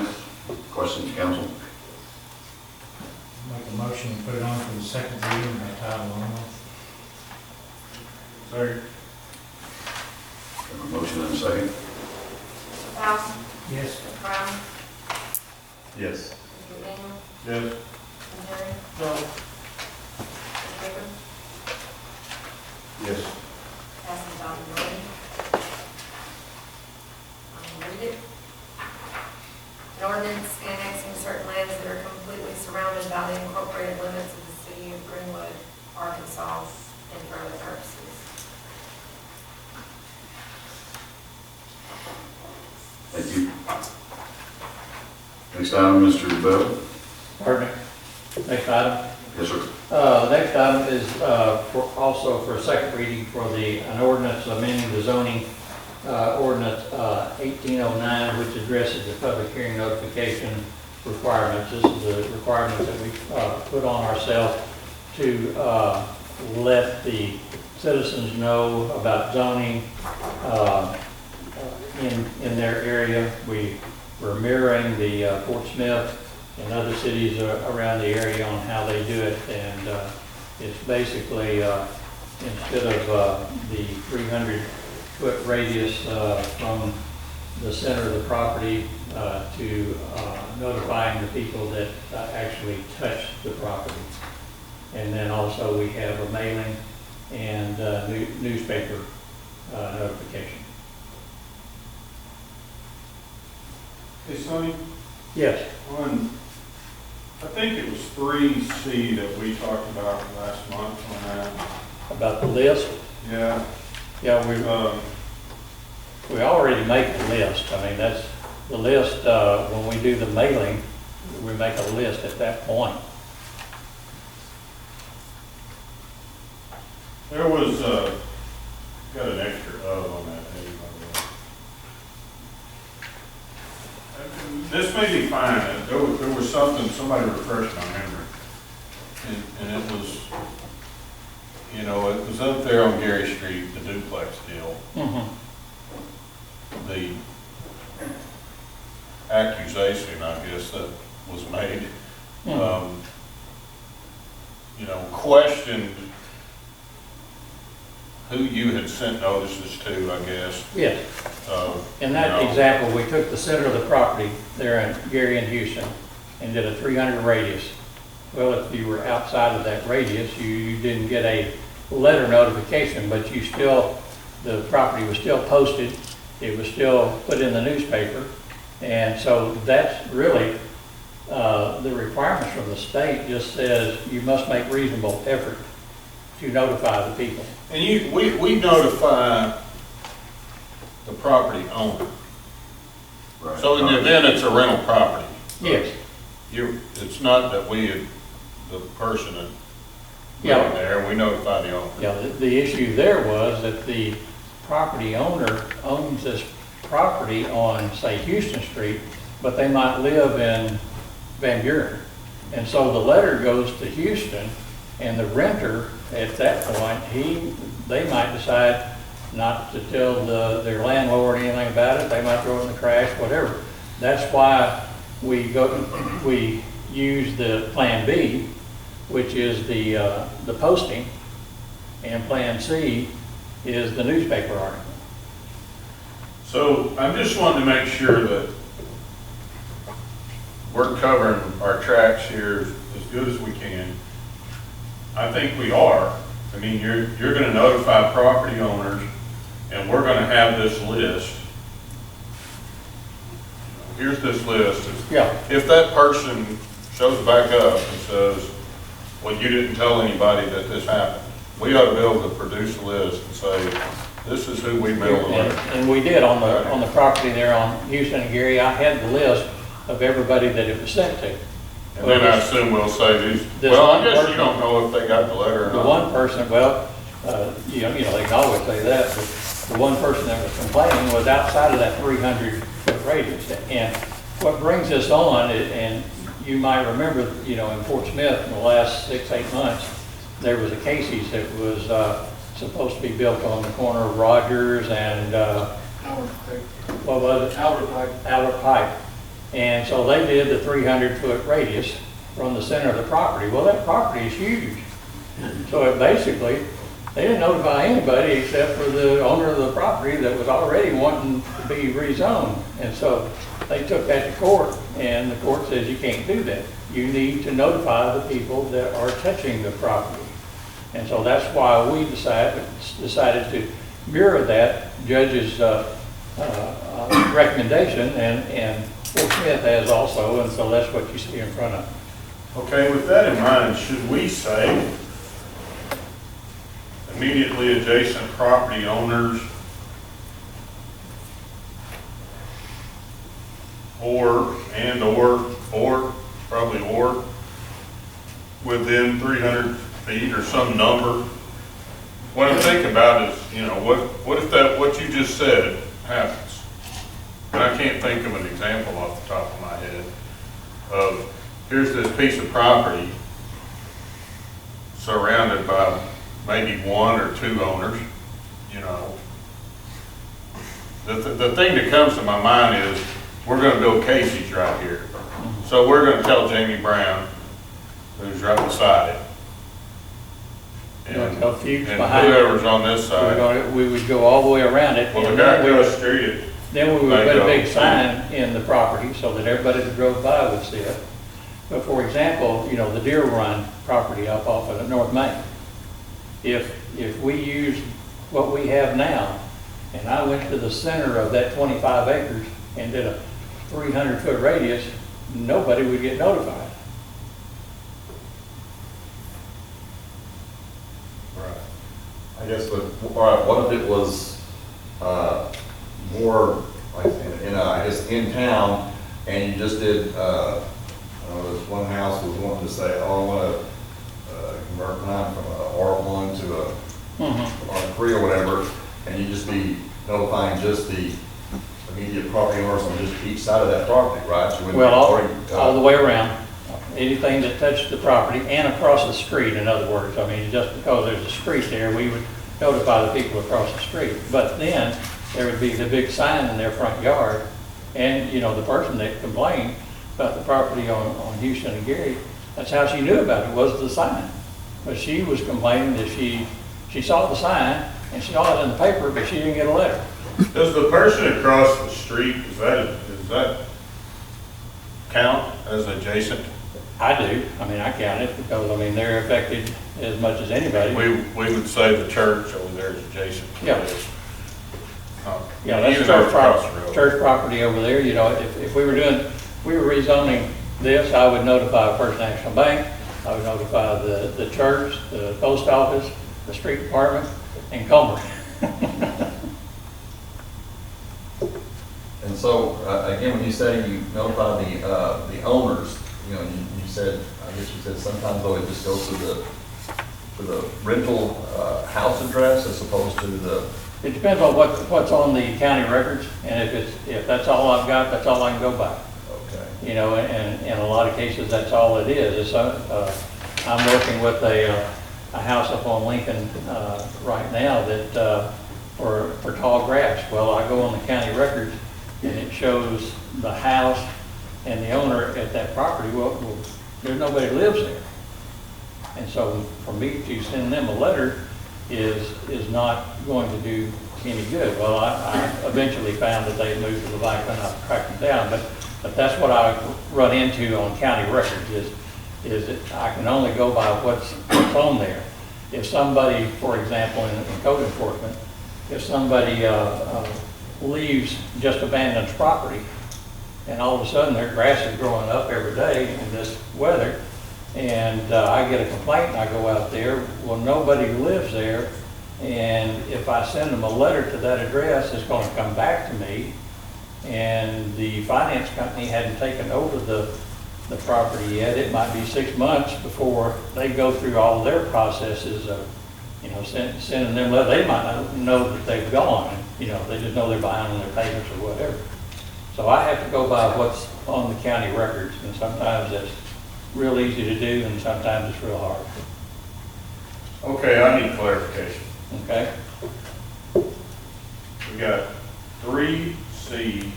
Motion and a second. Mr. Powell? Yes. Mr. Brown? Yes. Mr. Daniel? Yes. Mr. Terry? No. Mr. Baker? Yes. Passes by majority. Read it. An ordinance annexing certain lands that are completely surrounded by the incorporated limits of the city of Greenwood, Arkansas, and for other purposes. Thank you. Next item, Mr. Bell. Pardon me. Next item. Yes, sir. The next item is also for a second reading for an ordinance amending the zoning ordinance 1809, which addresses the public hearing notification requirements. This is the requirements that we put on ourselves to let the citizens know about zoning in their area. We're mirroring the Fort Smith and other cities around the area on how they do it, and it's basically instead of the 300-foot radius from the center of the property to notifying the people that actually touch the property. And then also we have a mailing and newspaper notification. Hey, Sonny, Yes. on, I think it was 3C that we talked about last month on that. About the list? Yeah. Yeah, we already make the list. I mean, that's the list, when we do the mailing, we make a list at that point. There was, got an extra O on that page, by the way. This may be fine. There was something, somebody refreshed my memory. And it was, you know, it was up there on Gary Street, the duplex deal. Mm-hmm. The accusation, I guess, that was made, you know, questioned who you had sent notices to, I guess. Yes. In that example, we took the center of the property there in Gary and Houston and did a 300 radius. Well, if you were outside of that radius, you didn't get a letter notification, but you still, the property was still posted. It was still put in the newspaper. And so that's really, the requirements from the state just says you must make reasonable effort to notify the people. And we notify the property owner. Right. So in the event it's a rental property. Yes. It's not that the person that Yeah. lived there, we notify the owner. Yeah, the issue there was that the property owner owns this property on, say, Houston Street, but they might live in Van Buren. And so the letter goes to Houston, and the renter, at that point, they might decide not to tell their landlord anything about it. They might throw it in the trash, whatever. That's why we use the Plan B, which is the posting, and Plan C is the newspaper article. So I'm just wanting to make sure that we're covering our tracks here as good as we can. I think we are. I mean, you're gonna notify property owners, and we're gonna have this list. Here's this list. Yeah. If that person shows back up and says, well, you didn't tell anybody that this happened, we ought to be able to produce a list and say, this is who we mailed the letter. And we did on the property there on Houston and Gary. I had the list of everybody that it was sent to. And then I assume we'll say these, well, I guess you don't know if they got the letter or The not. one person, well, you know, they can always say that, but the one person that was complaining was outside of that 300-foot radius. And what brings us on, and you might remember, you know, in Fort Smith in the last 6-8 months, there was a Casey's that was supposed to be built on the corner of Rogers and, what was it? Albert Pike. And so they did the 300-foot radius from the center of the property. Well, that property is huge. So it basically, They didn't notify anybody except for the owner of the property that was already wanting to be rezoned. And so they took that to court, and the court says you can't do that. You need to notify the people that are touching the property. And so that's why we decided to mirror that judge's recommendation, and Fort Smith has also, and so that's what you see in front of. Okay, with that in mind, should we say immediately adjacent property owners or within 300 feet or some number? What I'm thinking about is, you know, what if what you just said happens? And I can't think of an example off the top of my head of, here's this piece of property surrounded by maybe one or two owners, you know. The thing that comes to my mind is, we're gonna build Casey's right here. So we're gonna tell Jamie Brown, who's right beside it, and whoever's on this side. We would go all the way around it. Well, the guy across the street. Then we would put a big sign in the property so that everybody that drove by would see it. But for example, you know, the Deer Run property up off of North Main. If we used what we have now, and I went to the center of that 25 acres and did a 300-foot radius, nobody would get notified. Right. I guess, but, all right, what if it was more, like, I guess, in town, and you just did, this one house was wanting to say, oh, I want to convert mine from a R1 to a R3 or whatever, and you just be notifying just the immediate property owners on just each side of that property, right? You wouldn't Well, all the way around. Anything that touched the property and across the street, in other words. I mean, just because there's a street there, we would notify the people across the street. But then there would be the big sign in their front yard, and, you know, the person that complained about the property on Houston and Gary, that's how she knew about it, was the sign. But she was complaining that she saw the sign and she saw it in the paper, but she didn't get a letter. Does the person across the street, does that count as adjacent? I do. I mean, I count it because, I mean, they're affected as much as anybody. We would say the church over there is adjacent to Yeah. this. Yeah, that's church property over there. You know, if we were rezoning this, I would notify First National Bank, I would notify the church, the post office, the street department, and Comer. And so, again, when you say you notify the owners, you know, you said, I guess you said sometimes though it just goes to the rental house address as opposed to the. It depends on what's on the county records, and if that's all I've got, that's all I can go by. Okay. You know, and in a lot of cases, that's all it is. I'm working with a house up on Lincoln right now that for tall grass. Well, I go on the county records, and it shows the house and the owner at that property. Well, there's nobody that lives there. And so for me to send them a letter is not going to do any good. Well, I eventually found that they moved to the bank and I tracked them down, but that's what I run into on county records is that I can only go by what's on there. If somebody, for example, in code enforcement, if somebody leaves just abandons property, and all of a sudden their grass is growing up every day in this weather, and I get a complaint and I go out there, well, nobody lives there, and if I send them a letter to that address, it's going to come back to me, and the finance company hadn't taken over the property yet. It might be 6 months before they go through all their processes of, you know, sending them letters. They might not know that they've gone, you know, they just know they're behind on their payments or whatever. So I have to go by what's on the county records, and sometimes that's real easy to do, and sometimes it's real hard. Okay, I need clarification. Okay? We got 3C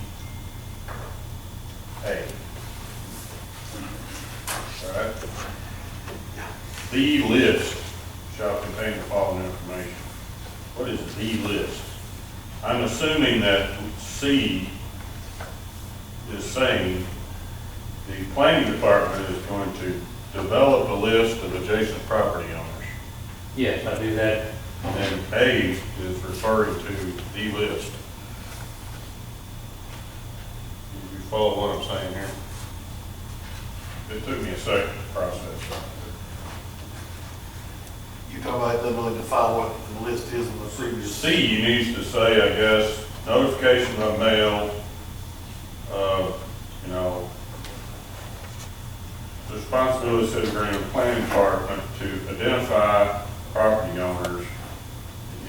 A. All right. The list shall contain the following information. What is the list? I'm assuming that C is saying the planning department is going to develop a list of adjacent property owners. Yes, I do that. And then A is referring to the list. You follow what I'm saying here? It took me a second to process that. You talking about it doesn't really define what the list is in the previous. C needs to say, I guess, notification by mail, you know, the responsibility of the city Greenwood Planning Department to identify property owners.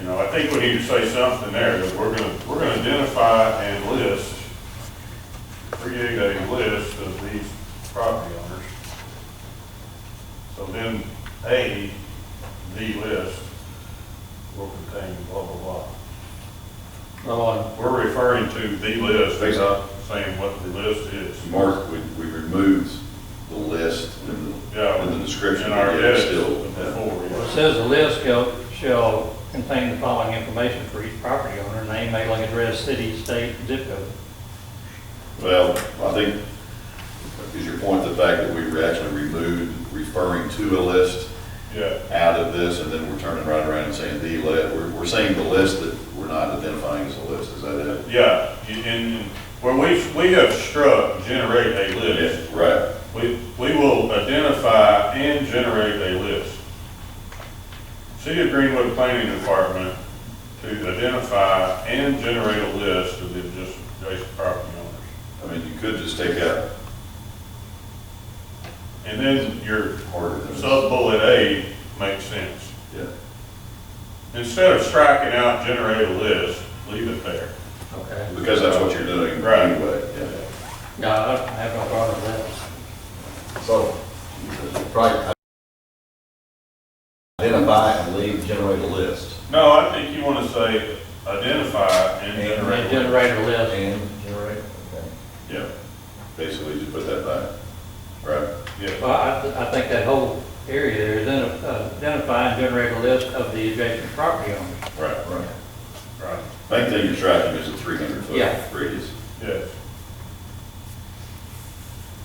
You know, I think we need to say something there, that we're gonna identify and list, create a list of these property owners. So then A, the list, will contain blah, blah, blah. Well, We're referring to the list, we're not saying what the list is. Mark, we removed the list in Yeah, the description. in our but edit still, before, it yeah. says the list shall contain the following information for each property owner: name, mailing address, city, state, zip code. Well, I think, is your point the fact that we were actually removed referring to a list Yeah, out of this, and then we're turning right around and saying the list, we're saying the list that we're not identifying as a list, is that it? yeah, and where we have struck generate a list. Yeah, right. We will identify and generate a list. City of Greenwood Planning Department to identify and generate a list of the adjacent property owners. I mean, you could just take out And then your part of this. sub-bullet A makes sense. Yeah. Instead of striking out generate a list, leave it there. Okay. Because that's what you're doing Right. anyway, yeah. No, I have no problem with that. So, right, identify and leave, generate a list. No, I think you want to say identify and And generate. generate a list. And generate, okay. Yeah, Basically, just put that back, right? yeah. Well, I think that whole area there is identify and generate a list of the adjacent property owners. Right. Right. Right, Main thing you're tracking is a 300-foot Yeah. radius. yes.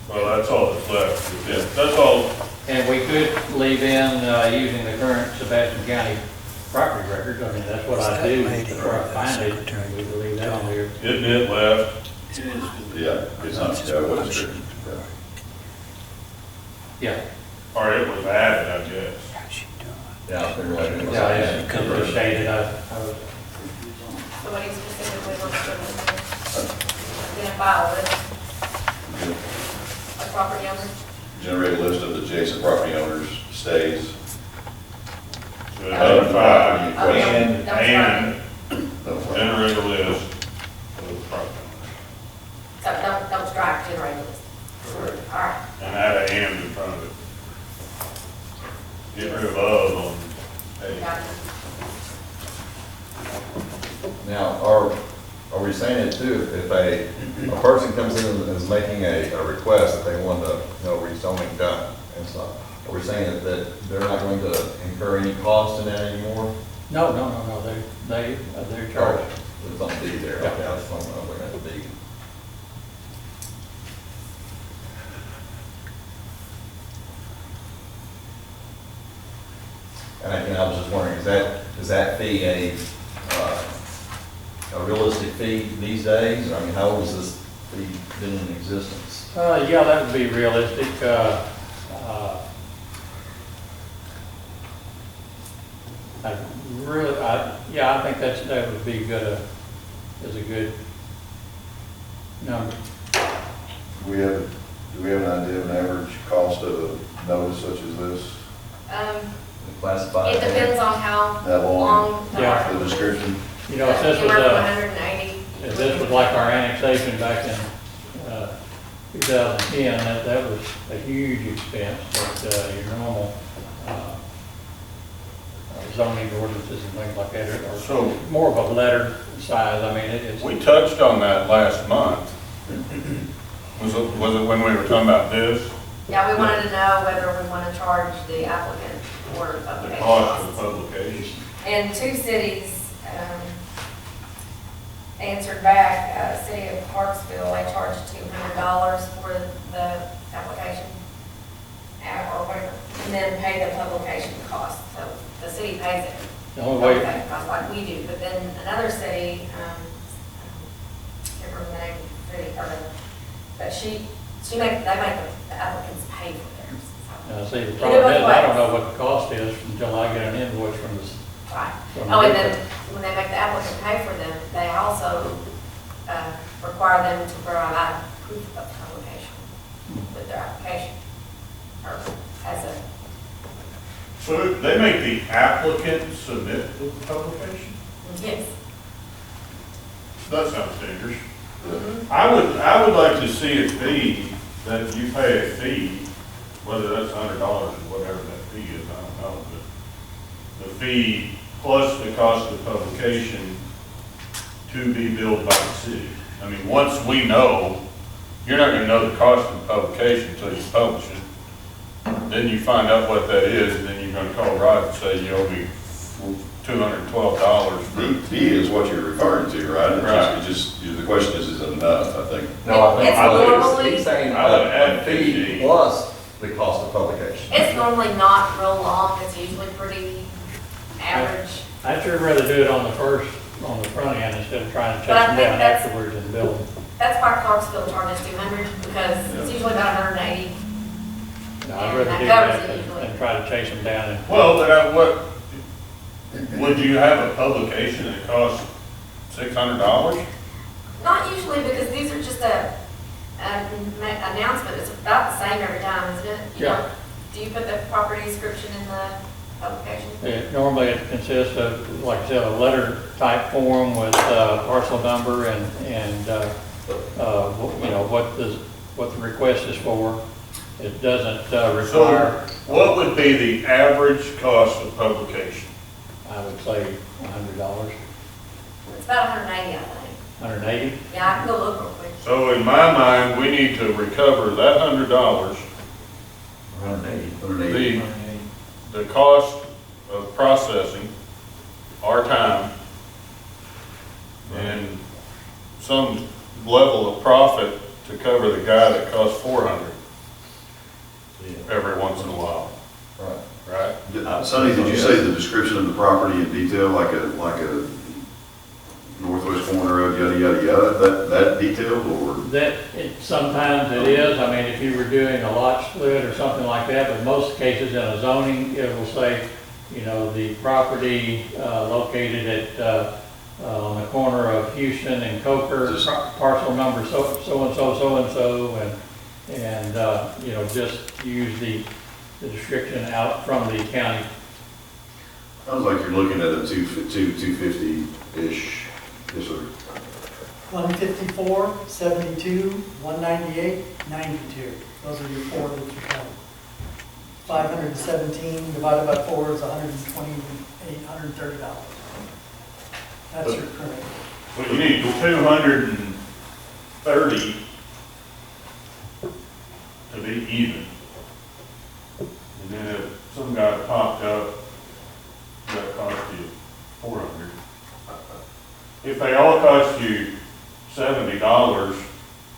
Well, that's all that's left. Yeah, that's all. And we could leave in using the current Sebastian County property records. I mean, that's what I do before I find it. We can leave that in there. Isn't it left? Yeah, it's not, yeah, it wasn't strict. Yeah. Or it was added, I guess. Yeah, I figured like it was. Yeah, it's just shaded. I was, So what do you specifically want to put in there? Identify a list of property owners? Generate a list of the adjacent property owners, stays. To identify Okay. and No, generate a list of the property owners. So don't strike generate a list. All right. And add an and in front of it. Get rid of on A. Got it. Now, are we saying it too, if a person comes in and is making a request that they want to, rezoning done and stuff, are we saying that they're not going to incur any cost in that anymore? no, they're charged. It's on D there, okay, I was looking at the D. And I was just wondering, is that fee a realistic fee these days? I mean, how old has this fee been in existence? Yeah, that would be realistic. I think that would be good, is a good number. Do we have an idea of an average cost of a notice such as this? Classified? It depends on how How long? long the Yeah. article The is. description? You know, if this was Anywhere from 180. if this was like our annexation back in 2010, that was a huge expense, but your normal zoning ordinances and things like that are So- more of a letter size. I mean, it's. We touched on that last month. Was it when we were talking about this? Yeah, we wanted to know whether we want to charge the applicant for The publication cost of costs. publication. And two cities answered back, city of Clarksville, they charged $200 for the application, or whatever, and then pay the publication cost. So the city pays it. The only way, Publication cost like we do, but then another city, can't remember the name of the city, but they make the applicants pay for theirs. So- see, the Either problem is, I way. don't know what the cost is until I get an invoice from the, Right. from Oh, and the, then when they make the applicant pay for them, they also require them to provide proof of publication with their application. Or as a, So they make the applicant submit the publication? yes. That sounds dangerous. Mhm. I would like to see a fee, that you pay a fee, whether that's $100 or whatever that fee is, I don't know, but the fee plus the cost of publication to be billed by the city. I mean, once we know, you're not gonna know the cost of publication until you publish it. Then you find out what that is, and then you're gonna call Rod and say, you owe me $212 for Fee is what you're referring to, right? Right. It just, the question is it enough, I think. No, I think, It's I think normally- he's saying I would add a fee 50. plus the cost of publication. It's normally not real long, it's usually pretty average. I'd sure rather do it on the front end instead of trying to chase But I them think down that's- afterwards and bill them. That's why Clarksville charges 200, because it's usually about 180. No, I'd And rather that do covers that it than usually. than try to chase them down and. Well, but would you have a publication that costs $600? Not usually, because these are just an announcement, it's about the same every time, isn't it? You Yeah. don't- Do you put the property description in the publication? Normally it consists of, like I said, a letter type form with parcel number and you know, what the request is for. It doesn't require, So what would be the average cost of publication? I would say $100, It's about 180, I think. 180. Yeah, I can go look real quick. So in my mind, we need to recover that $100, 180. the cost of processing, our time, and some level of profit to cover the guy that costs 400 every once in a while, Right. right? Sonny, did you say the description of the property in detail, like a northwest corner of yada, yada, yada, that detailed, or? Sometimes it is, I mean, if you were doing a lot split or something like that, but most cases in a zoning, it will say, you know, the property located at, on the corner of Houston and Coker, parcel number so-and-so, and, you know, just use the description out from the county. Sounds like you're looking at a 250-ish, yes, sir. 154, 72, 198, 92. Those are your four that you have. 517 divided by 4 is $128, $130. That's your current. So you need 230 to be even. And then if some guy popped up, that cost you 400. If they all cost you $70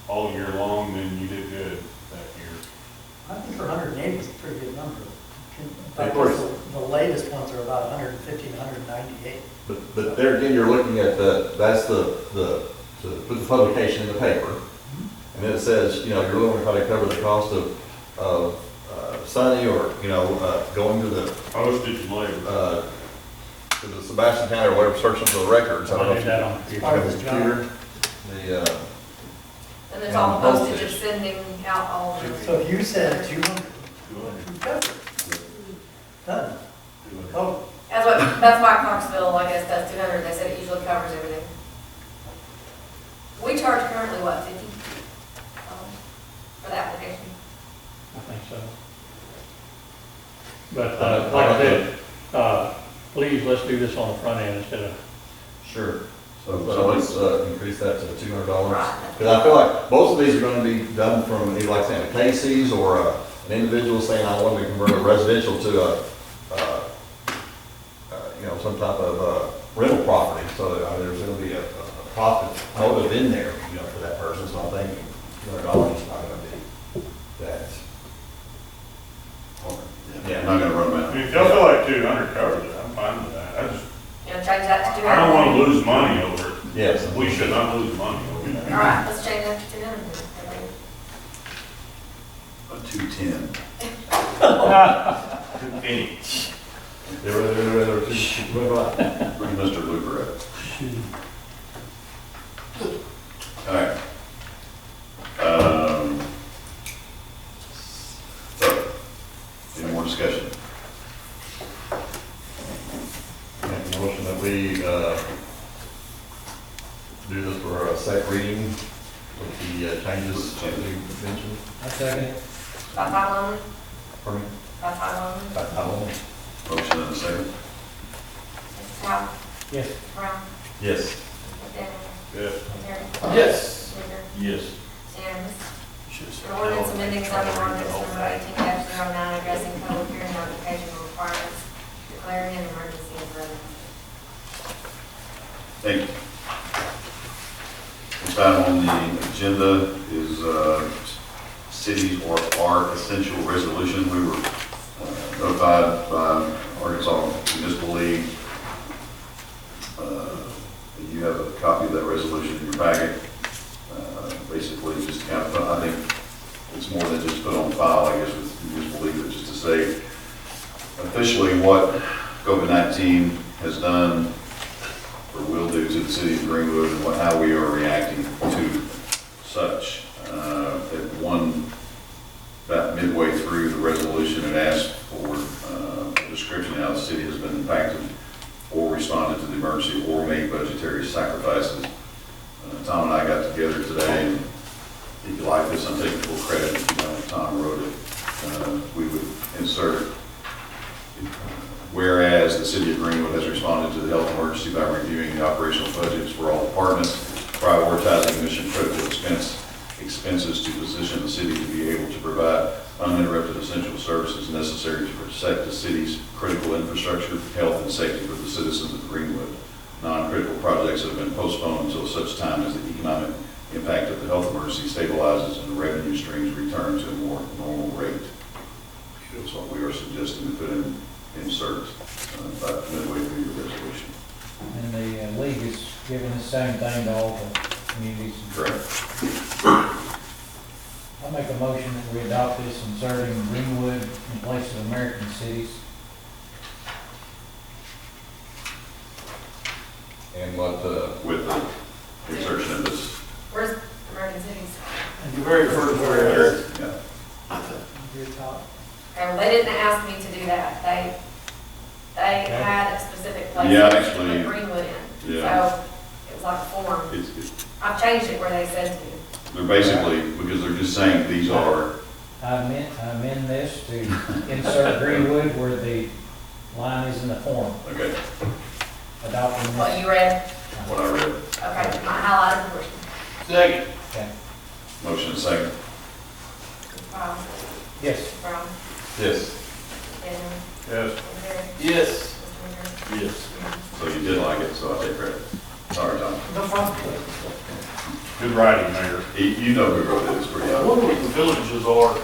all year long, then you did good that year. I think for 180 is a pretty good number. Of course. The latest ones are about 150 and 198. But there again, you're looking at that's to put the publication in the paper. And then it says, you know, you're looking to try to cover the cost of Sunny or, you know, going to the, Postage and labor. to the Sebastian County or whatever, searching for the records. I don't know I if did that on you the have computer. a computer. And there's all the postage of sending out all the. So if you said 200, done. Oh, That's why Clarksville, I guess, does 200, they said it usually covers everything. We charge currently, what, 50? For the application? I think so. But like I said, please, let's do this on the front end instead of, Sure. So So let's increase that to $200. Right. Because I feel like most of these are going to be done from either like saying a Casey's or an individual saying, I want to convert a residential to a some type of rental property. So I mean, there's going to be a profit motive in there, for that person. So I think $200 is not going to be that. Yeah, I'm not gonna run them out. If y'all feel like 200 covers it, I'm fine with that. Change that to 200. I don't want to lose money over it. Yes. We should not lose money over it. All right, let's change that to 200. A 210. 2penny. Bring Mr. Luker up. All right. So, any more discussion? Make a motion that we do this for a second reading with the changes that you mentioned. I second it. By title only? Pardon me? By title only? By title only? Motion and a second. Mr. Powell? Yes. Brown? Yes. McDaniel? Yes. Terry? Yes. Luker? Yes. Unanimous. An ordinance amending zoning ordinance number 18-09 addressing public hearing notification requirements, declaring an emergency and further. Thank you. Next item on the agenda is cities or our essential resolution. We were notified by Arkansas Municipal League. You have a copy of that resolution in your packet. Basically, just kind of, I think it's more than just put on file, I guess, with the Municipal League, but just to say officially what COVID-19 has done or will do to the city of Greenwood and how we are reacting to such. About midway through the resolution, it asked for a description of how the city has been impacted or responded to the emergency or made budgetary sacrifices. Tom and I got together today, and if you like this, I'm taking full credit. Tom wrote it. We would insert, whereas the city of Greenwood has responded to the health emergency by reviewing the operational budgets for all departments, prioritizing mission-critical expenses to position the city to be able to provide uninterrupted essential services necessary to protect the city's critical infrastructure, health, and safety for the citizens of Greenwood. Non-critical projects have been postponed until such time as the economic impact of the health emergency stabilizes and the revenue streams return to a more normal rate. That's what we are suggesting to put in insert about midway through your resolution. And the league is giving the same thing to all the communities. Correct. I'll make a motion that we adopt this, inserting Greenwood in place of American cities. And what, With the insertion of this. Where's American Cities? The very first word. Yeah. Okay, well, they didn't ask me to do that. They had a specific place Yeah, to actually, put Greenwood in. yeah. So it was like a form. It's, I've changed it where they said to. they're basically, because they're just saying these are, I amend this to insert Greenwood where the line is in the form, okay, adopting What this. you read? what I read. Okay, my highlighted portion. Second. Okay. Motion and second. Yes. Brown. yes. Daniel. Yes. Terry. Yes. Mr. Luker. Yes. So you did like it, so I take credit. Sorry, Tom. No problem. Good writing, Mayor. You know who wrote it, it's pretty I obvious. wonder what the villages are.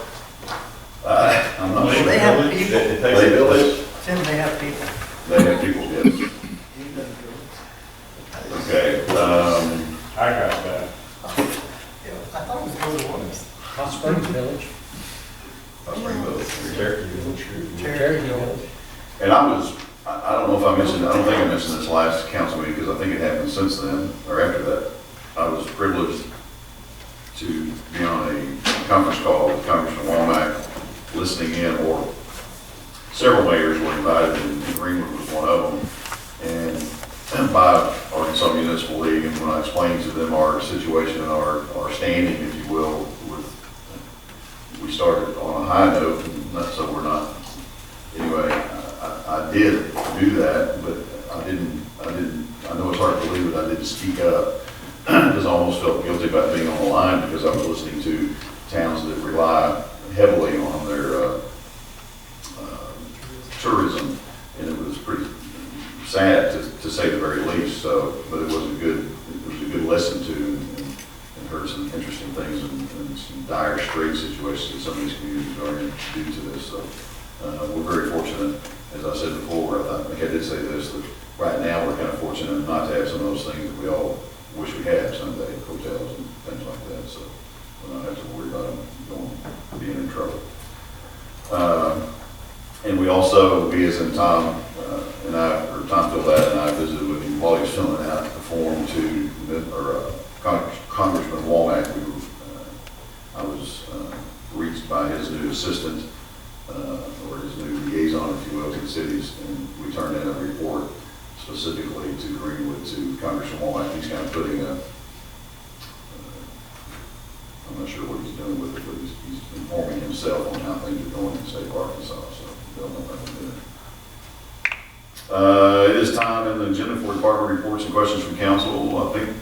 I'm not sure. They have people. It takes a village. Tim, they have people. They have people, yes. Okay, I got that. Yeah, I thought it was Golden Ones. Hot Springs Village, I'll bring those. Cherokee Village. Cherokee Village. And I don't know if I mentioned, I don't think I mentioned this last council meeting, because I think it happened since then, or after that. I was privileged to be on a conference call with Congressman Womack, listening in, or several mayors were invited, and Greenwood was one of them, and by Arkansas Municipal League, and when I explained to them our situation and our standing, if you will, we started on a high note, and not, so we're not, anyway, I did do that, but I know it's hard to believe that I didn't speak up, because I almost felt guilty about being on the line, because I was listening to towns that rely heavily on their tourism, and it was pretty sad to say the very least. So, but it was a good lesson to, and heard some interesting things and some dire strait situations that some of these communities are in due to this. So we're very fortunate, as I said before. I think I did say this, that right now we're kind of fortunate not to have some of those things that we all wish we had someday, hotels and things like that. So we don't have to worry about them being in trouble. And we also, we as in Tom and I, or Tom filled out and I visited with him while he was filling out the form to, Congressman Womack. I was reached by his new assistant, or his new liaison, if you will, to the cities, and we turned in a report specifically to Greenwood, to Congressman Womack. He's kind of putting a, I'm not sure what he's doing with it, but he's informing himself on how things are going in the state of Arkansas, so they'll know what to do. It is time in the agenda for department reports and questions from council. I think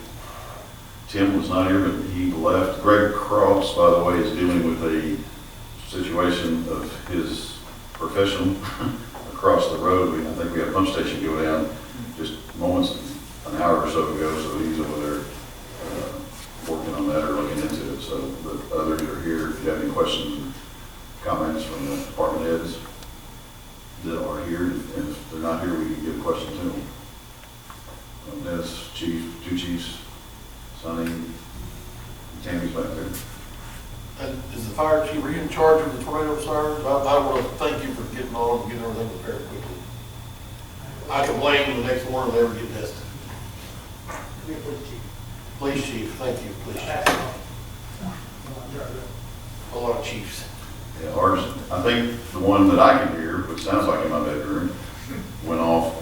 Tim was not here, but he left. Greg Cross, by the way, is dealing with a situation of his profession across the road. I think we had a pump station go down just moments, an hour or so ago, so he's over there working on that or looking into it. So the others are here. If you have any questions or comments from the department heads that are here, and if they're not here, we can give a question to them. Dennis, chief, two chiefs, Sonny, Tammy's back there. And is the fire chief, were you in charge of the tornado sirens? I want to thank you for getting on and getting everything repaired quickly. I can blame the next one if they ever get tested. Police chief, thank you, police chief. A lot of chiefs. Yeah, ours, I think the one that I can hear, which sounds like in my bedroom, went off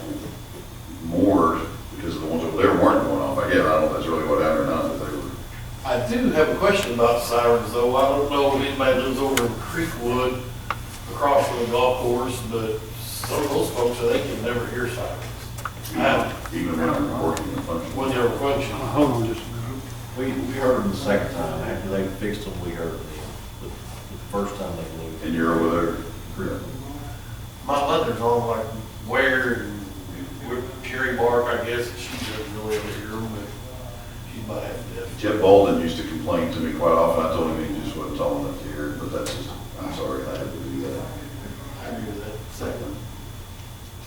more because the ones over there weren't going off. Again, I don't know if that's really what happened or not, but they were. I do have a question about sirens, though. I don't know if anybody lives over in Greenwood across from the golf course, but some of those folks, they can never hear sirens. Even when they're working and functioning. When they're functioning. Hold on just a minute. We heard them the second time. After they fixed them, we heard them the first time they blew. And you're over there? My mother's on like Ware and Cherry Bark, I guess, and she doesn't really ever hear them, but she's about half deaf. Jeff Bolden used to complain to me quite often. I told him he just wasn't tall enough to hear it, but that's just, I'm sorry, I had to do that. I agree with that. Second.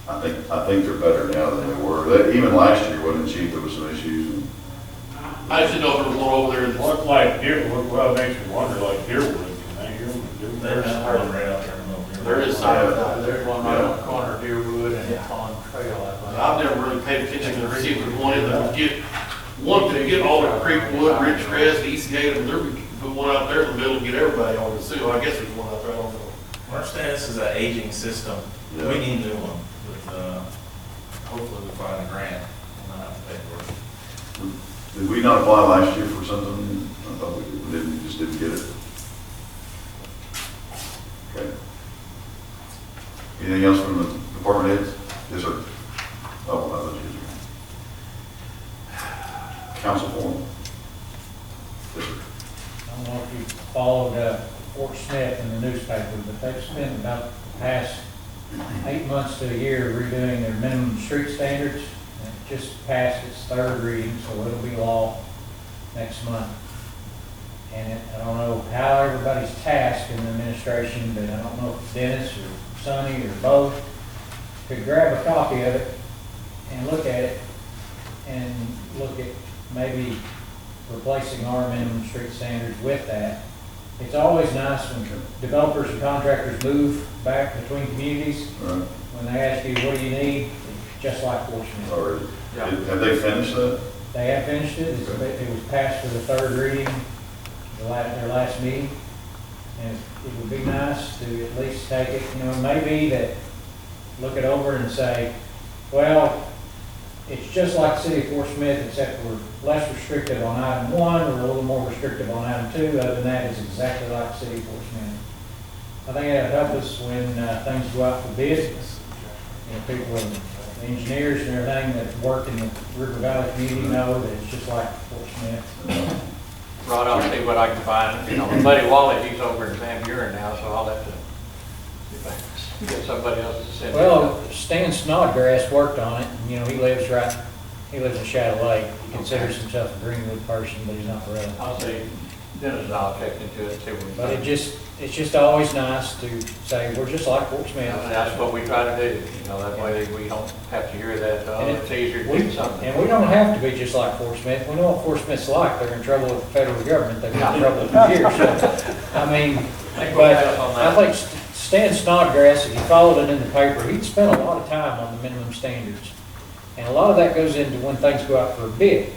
I think they're better now than they were. Even last year, wasn't it, Chief, there was some issues? I just didn't know if there was one over there that's. What, like Deerwood, well, it makes me wonder, like Deerwood, can they hear them? There's one right out there in the middle. There is sirens out there. There's one right on the corner of Deerwood and Pond Trail, I think. I've never really paid attention to see if there's one in there. One could get all the Creekwood, Ridgecrest, Eastgate, and there we could put one out there in the middle and get everybody on it. So I guess there's one out there, I don't know. I understand this is an aging system. Yeah. We need a new one, but hopefully we'll find a grant and not have to pay for it. Did we not apply last year for something? I thought we did. We just didn't get it. Okay. Anything else from the department heads? Yes, sir. Oh, I thought you. Council forum. Yes, sir. I don't know if you followed Fort Smith in the newspaper, but they've spent about the past 8 months to a year redoing their minimum street standards. And it just passed its third reading, so it'll be law next month. And I don't know how everybody's tasked in the administration, but I don't know if Dennis or Sonny or both could grab a copy of it and look at it and look at maybe replacing our minimum street standards with that. It's always nice when developers and contractors move back between communities. Right. When they ask you, what do you need? Just like Fort Smith. Already. Have they finished that? They have finished it. It was passed for the third reading, their last meeting. And it would be nice to at least take it, maybe that, look it over and say, well, it's just like the city of Fort Smith, except we're less restrictive on item 1, we're a little more restrictive on item 2. Other than that, it's exactly like the city of Fort Smith. I think that'll help us when things go out for bid. People, engineers and everything that work in the River Valley community know that it's just like Fort Smith. Rod, I'll see what I can find. My buddy Wally, he's over in Van Buren now, so I'll have to You got somebody else to send it Well, to. Stan Snodgrass worked on it, and, you know, he lives in Shadow Lake. He considers himself a Greenwood person, but he's not really. I'll say, Dennis and I'll check into it, see what we But can. it's just always nice to say, we're just like Fort Smith. That's what we try to do, you know, that way we don't have to hear that, oh, And it's easier to do something. And we don't have to be just like Fort Smith. We know what Fort Smith's like. They're in trouble with the federal government. They've been in trouble for years. So, I mean, but I think Stan Snodgrass, if you followed it in the paper, he'd spent a lot of time on the minimum standards. And a lot of that goes into when things go out for a bid.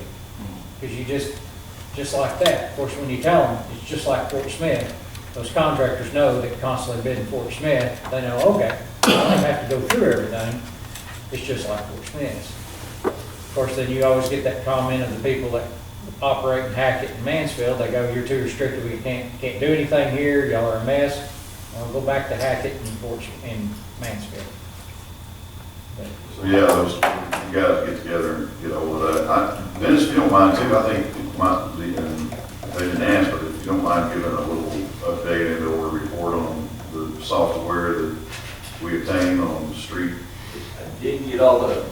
Because you just like that. Of course, when you tell them, it's just like Fort Smith, those contractors know that constantly bidding Fort Smith, they know, okay, I don't have to go through everything. It's just like Fort Smith's. Of course, then you always get that comment of the people that operate in Hackett and Mansfield. They go, you're too restricted, we can't do anything here, y'all are a mess. I'll go back to Hackett and Mansfield. But, So yeah, those, you guys get together and get hold of that. Dennis, if you don't mind too, I think it might be, and they didn't ask, but if you don't mind giving a little update and/or report on the software that we obtained on the street. I did get all the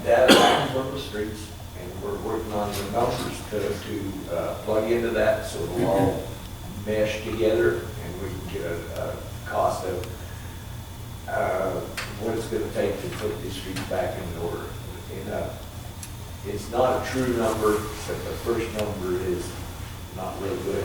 data from the streets, and we're working on the numbers to plug into that, so it'll all mesh together, and we can get a cost of what it's gonna take to put these streets back in order. It's not a true number, but the first number is not real good.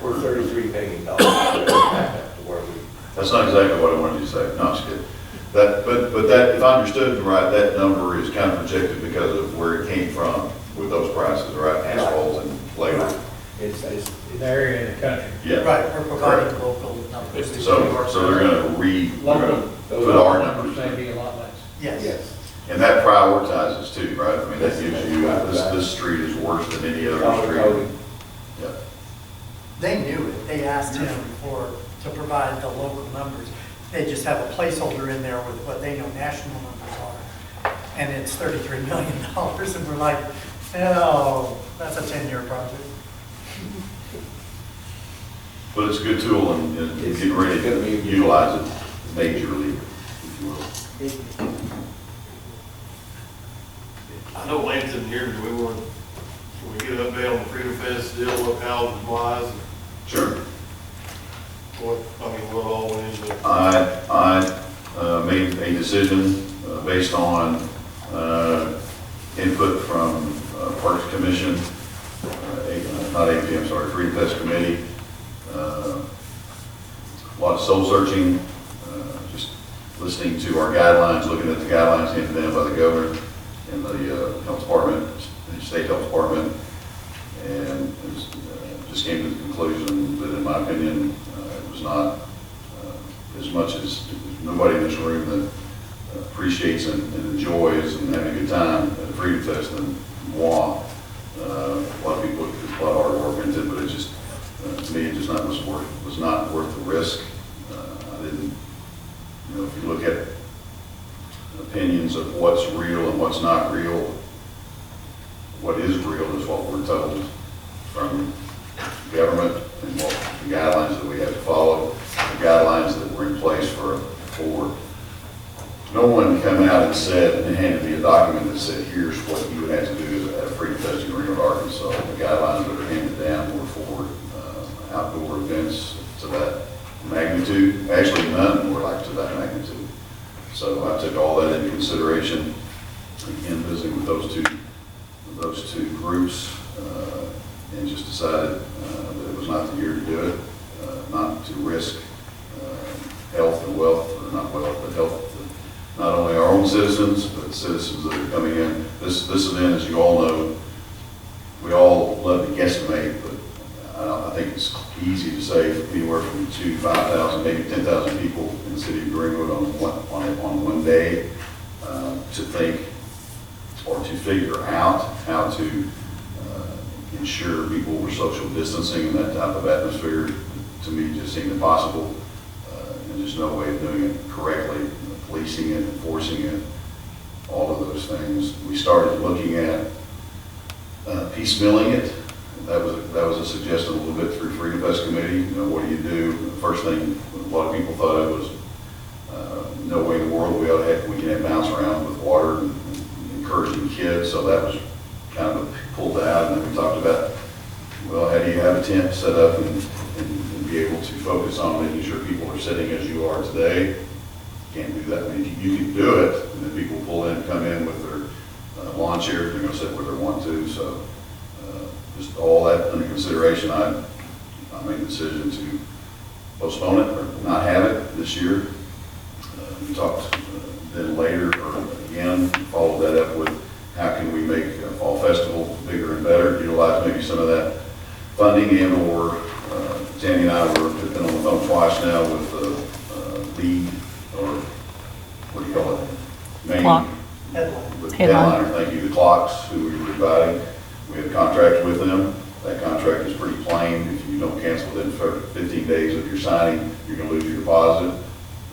We're $33 million back up to where we. That's not exactly what I wanted you to say. No, I'm just kidding. That, but that, if I understood right, that number is kind of projected because of where it came from with those prices, right? Asphalt and labor. It's the area of the country. Yeah. Right, we're providing local numbers. So they're gonna Local, put our numbers. maybe a lot less. Yes. And that prioritizes too, right? I mean, that gives you, this street is worse than any other street. Yeah. They knew it. They asked him to provide the local numbers. They just have a placeholder in there with what they know national numbers are. And it's $33 million. And we're like, oh, that's a 10-year project. But it's a good tool and getting ready to utilize it majorly, if you will. I know Langston here, do we want, can we get an update on the Freedom Fest deal, what housing wise? Sure. What all went into it? I made a decision based on input from Parks Commission, not AP, I'm sorry, Freedom Fest Committee. A lot of soul searching, just listening to our guidelines, looking at the guidelines handed down by the governor and the health department, the state health department, and just came to the conclusion that, in my opinion, it was not as much as nobody in this room that appreciates and enjoys and having a good time at the Freedom Fest than moi. A lot of people put a lot of hard work into it, but it just, to me, it just was not worth the risk. I didn't, you know, if you look at opinions of what's real and what's not real, what is real is what we're told from government and what the guidelines that we have to follow, the guidelines that were in place for no one came out and said and handed me a document that said, here's what you would have to do at a Freedom Fest in Greenwood, Arkansas. The guidelines that were handed down were for outdoor events to that magnitude. Actually, none were like to that magnitude. So I took all that into consideration. Again, visiting with those two groups, and just decided that it was not the year to do it, not to risk health and wealth, or not wealth, but health, not only our own citizens, but citizens that are coming in. This event, as you all know, we all love to guesstimate, but I think it's easy to say anywhere from 2,000, 5,000, maybe 10,000 people in the city of Greenwood on one day, to think or to figure out how to ensure people were social distancing in that type of atmosphere, to me just seemed impossible. And there's no way of doing it correctly, policing it, enforcing it, all of those things. We started looking at piecemealing it. That was a suggestion a little bit through Freedom Fest Committee. You know, what do you do? The first thing, a lot of people thought it was no way in the world we can have bounce around with water and encouraging kids, so that was kind of pulled out. And then we talked about, well, how do you have a tent set up and be able to focus on making sure people are sitting as you are today? Can't do that. I mean, you can do it, and then people come in with their lawn chairs, they're going to sit where they want to. So just all that under consideration, I made the decision to postpone it or not have it this year. We talked then later, or again, followed that up with how can we make a fall festival bigger and better, utilize maybe some of that funding, and or Tammy and I have been on the phone twice now with the lead, or what do you call it? Main Clock. headliner, thank you, the Clocks, who we were inviting. We have a contract with them. That contract is pretty plain. If you don't cancel within 15 days of your signing, you're going to lose your deposit.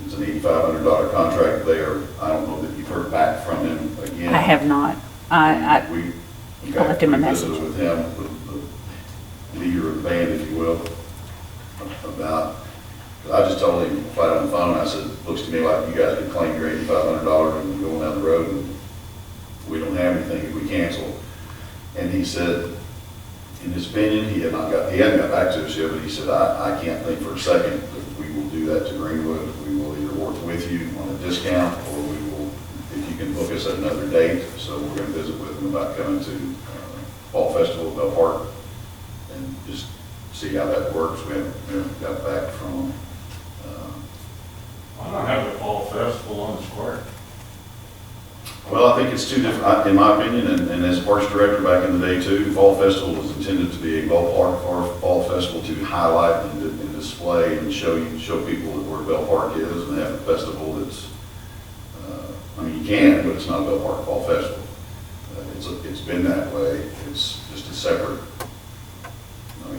It's an $8,500 contract there. I don't know that you've heard back from him again. I have not. I left him a message. We visited with him, the leader of the band, if you will, about, I just told him flat on the phone, I said, looks to me like you guys could claim your $8,500 and going down the road, and we don't have anything if we cancel. And he said, in his opinion, he hadn't got back to us yet, but he said, I can't think for a second that we will do that to Greenwood. We will either work with you on a discount, or we will, if you can book us at another date. So we're going to visit with him about coming to Fall Festival at Bell Park and just see how that works. We haven't got back from him. Why not have a fall festival on the square? Well, I think it's two different, in my opinion, and as Parks Director back in the day too, Fall Festival was intended to be a ballpark or Fall Festival to highlight and display and show people where Bell Park is, and have a festival that's, I mean, you can, but it's not a Bell Park Fall Festival. It's been that way. It's just a separate,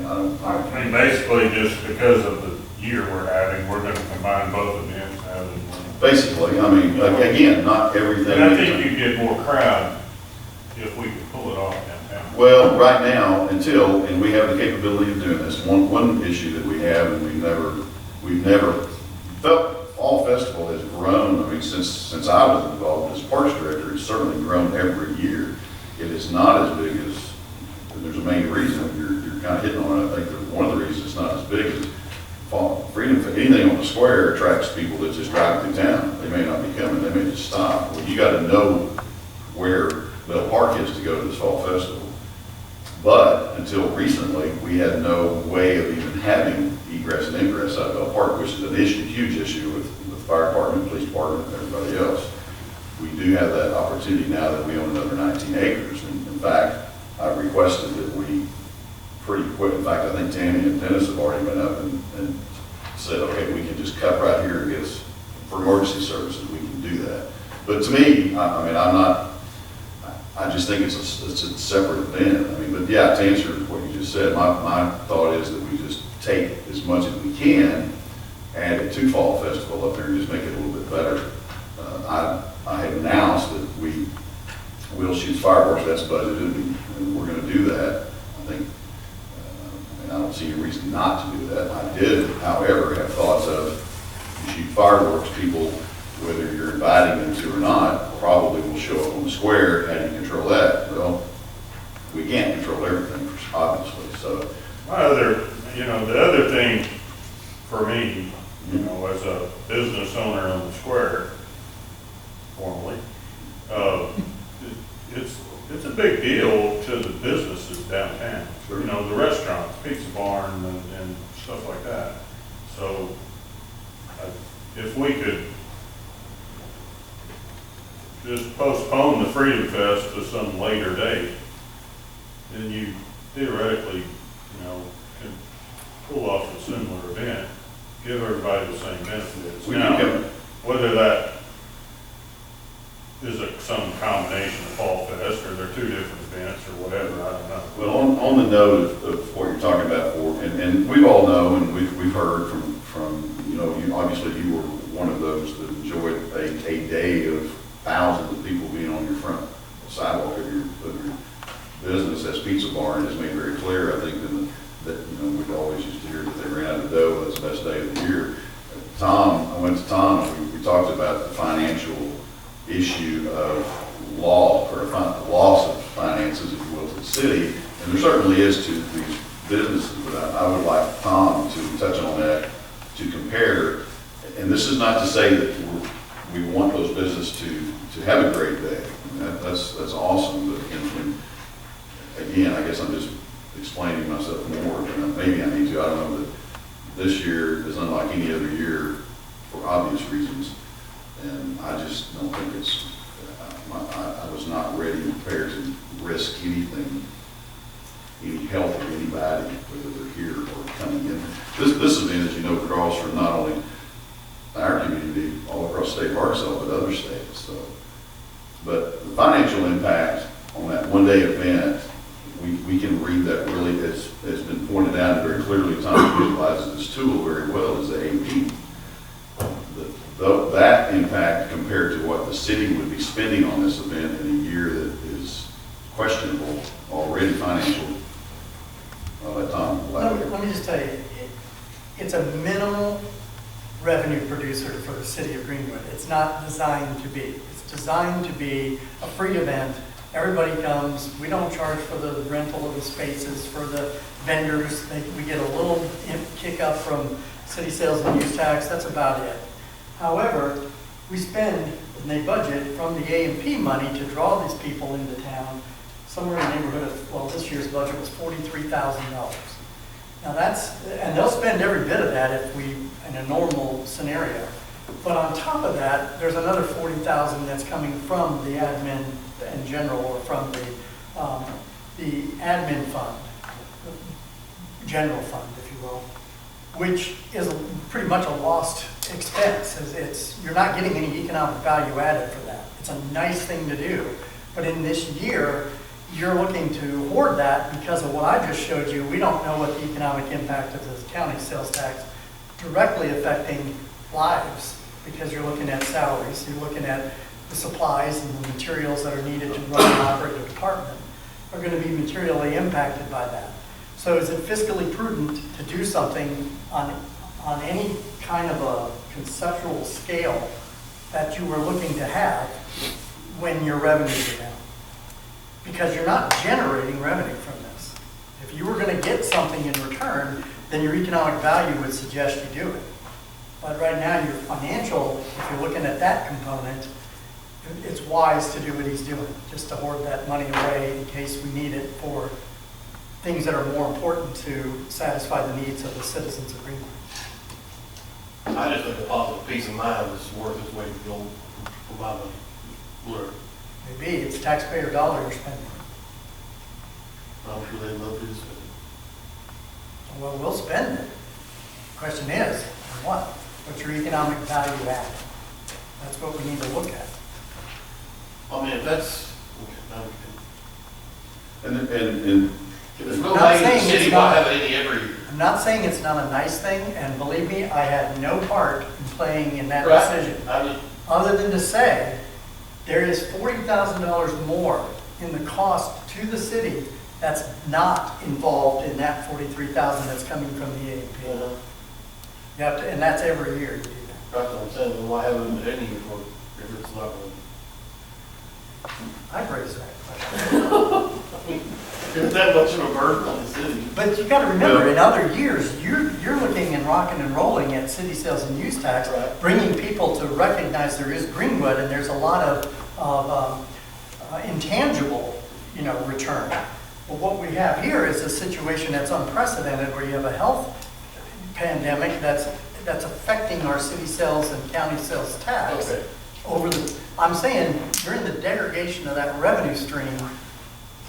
I mean, basically, just because of the year we're having, we're going to combine both events and have it in one. Basically, I mean, again, not everything. And I think you'd get more crowd if we could pull it off downtown. Well, right now, and we have the capability of doing this, one issue that we have, and we've never felt Fall Festival has grown. I mean, since I was involved as Parks Director, it's certainly grown every year. It is not as big as, and there's a main reason you're kind of hitting on it. I think that one of the reasons it's not as big is Freedom, anything on the square attracts people that just drive through town. They may not be coming, they may just stop. Well, you got to know where Bell Park is to go to this Fall Festival. But until recently, we had no way of even having egress and ingress out of Bell Park, which is an issue, huge issue with the fire department, police department, and everybody else. We do have that opportunity now that we own another 19 acres. And in fact, I requested that we pretty quick. In fact, I think Tammy and Dennis have already been up and said, okay, we can just cut right here and get us, for emergency services, we can do that. But to me, I just think it's a separate event. I mean, but yeah, to answer what you just said, my thought is that we just take as much as we can, add it to Fall Festival up there and just make it a little bit better. I have announced that we will shoot fireworks, that's budgeted, and we're going to do that. I think, I don't see any reason not to do that. I did, however, have thoughts of, you shoot fireworks, people, whether you're inviting them to or not, probably will show up on the square. How do you control that? Well, we can't control everything, obviously, so. The other thing for me, as a business owner on the square, formally, it's a big deal to the businesses downtown. Sure. The restaurants, Pizza Barn and stuff like that. So if we could just postpone the Freedom Fest to some later date, then you theoretically, can pull off a similar event, give everybody the same benefits. Now, whether that is some combination of Fall Fest, or they're two different events, or whatever, I don't know. Well, on the note of what you're talking about, and we all know, and we've heard from obviously you were one of those that enjoyed a day of thousands of people being on your front sidewalk of your business. As Pizza Barn has made very clear, I think that we always used to hear that they ran out of dough. That's the best day of the year. I went to Tom, and we talked talked about the financial issue of loss of finances, if you will, to the city, and there certainly is to these businesses, but I would like Tom to touch on that, to compare. And this is not to say that we want those businesses to have a great day. That's awesome, but again, I guess I'm just explaining myself more, and maybe I need to, I don't know, that this year is unlike any other year for obvious reasons, and I just don't think it's, I was not ready and prepared to risk anything, any health of anybody, whether they're here or coming in. This event, as you know, draws from not only our community, all across state of Arkansas, but other states. So, but the financial impact on that one-day event, we can read that really, as has been pointed out very clearly. Tom utilizes this tool very well as the AP. That impact compared to what the city would be spending on this event in a year that is questionable already financially. I'll let Tom elaborate. Let me just tell you, it's a minimal revenue producer for the city of Greenwood. It's not designed to be. It's designed to be a free event. Everybody comes. We don't charge for the rental of the spaces, for the vendors. We get a little kick up from city sales and use tax. That's about it. However, we spend, and they budget from the A&P money to draw these people into town somewhere in the neighborhood of, well, this year's budget was $43,000. Now and they'll spend every bit of that if we, in a normal scenario. But on top of that, there's another $40,000 that's coming from the admin in general, or from the admin fund, general fund, if you will, which is pretty much a lost expense. You're not getting any economic value added for that. It's a nice thing to do. But in this year, you're looking to hoard that because of what I just showed you. We don't know what the economic impact of the county sales tax directly affecting lives, because you're looking at salaries, you're looking at the supplies and the materials that are needed to run and operate a department are going to be materially impacted by that. So is it fiscally prudent to do something on any kind of a conceptual scale that you were looking to have when your revenues are down? Because you're not generating revenue from this. If you were going to get something in return, then your economic value would suggest you do it. But right now, your financial, if you're looking at that component, it's wise to do what he's doing, just to hoard that money away in case we need it for things that are more important to satisfy the needs of the citizens of Greenwood. I just think a positive peace of mind is worth its weight in gold for my money. Blur. Maybe it's taxpayer dollar you're spending. I'm sure they'd love to spend it. Well, we'll spend it. Question is, what? What's your economic value add? That's what we need to look at. I mean, if that's, And if there's no I'm not value in the saying city, it's why not- have any every year? I'm not saying it's not a nice thing, and believe me, I had no part in playing in that Right. decision. I just, Other than to say, there is $40,000 more in the cost to the city that's not involved in that $43,000 that's coming from the AAP. You have to, and that's every year you do that. that's what I'm saying, then why have any if it's not really? I'd raise that question. It's that much of a burden on the city. But you gotta remember, in other years, you're looking and rocking and rolling at city sales and use tax, Right. bringing people to recognize there is Greenwood, and there's a lot of intangible, return. But what we have here is a situation that's unprecedented, where you have a health pandemic that's affecting our city sales and county sales tax. Okay. I'm saying, during the degradation of that revenue stream,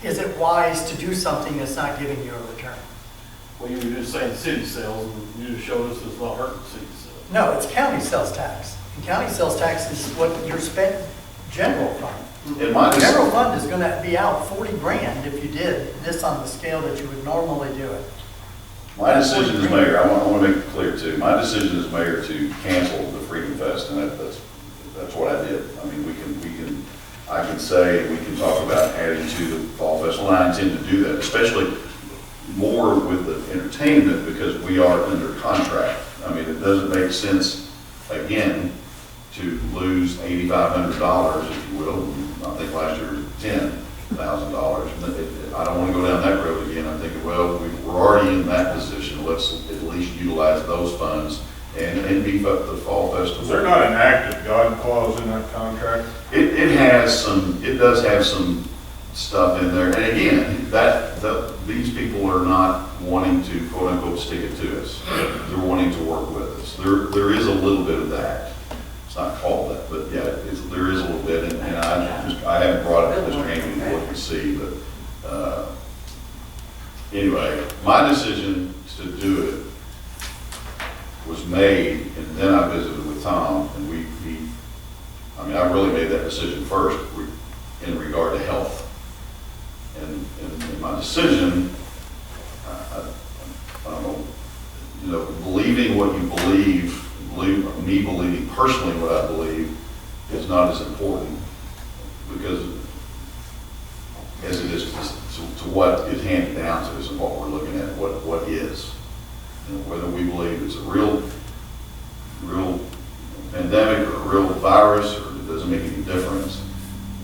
is it wise to do something that's not giving you a return? Well, you were just saying city sales, and you just showed us it's not hurting city sales. No, it's county sales tax. And county sales tax is what you're spent, general fund. in my General fund is gonna be out 40 grand if you did this on the scale that you would normally do it. My decision as mayor, I want to make it clear too, my decision as mayor to cancel the Freedom Fest, and that's what I did. I mean, I can say, we can talk about adding to the Fall Festival, and I intend to do that, especially more with the entertainment, because we are under contract. I mean, it doesn't make sense, again, to lose $8,500, if you will. I think last year was $10,000. I don't want to go down that road again. I'm thinking, well, we're already in that position. Let's at least utilize those funds and beef up the fall festival. Is there not an active God clause in that contract? It has some, it does have some stuff in there. And again, these people are not wanting to quote unquote stick it to us. They're wanting to work with us. There is a little bit of that. It's not called that, but yeah, there is a little bit. And I haven't brought it to Mr. Amy to look and see, but anyway, my decision to do it was made, and then I visited with Tom, and I really made that decision first in regard to health. And my decision, I don't know, believing what you believe, me believing personally what I believe is not as important, because as it is to what is handed down to us and what we're looking at, what is. And whether we believe it's a real pandemic or a real virus, or it doesn't make any difference.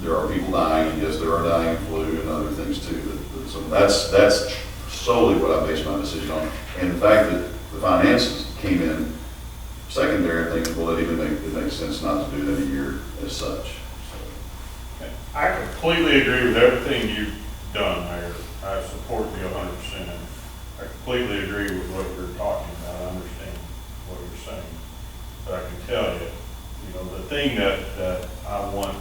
There are people dying, and yes, there are dying of flu and other things too. So that's solely what I based my decision on. And the fact that the finances came in secondary, I think, well, it makes sense not to do that a year as such. So. I completely agree with everything you've done, Mayor. I support you 100%. I completely agree with what you're talking about. I understand what you're saying. But I can tell you, the thing that I want to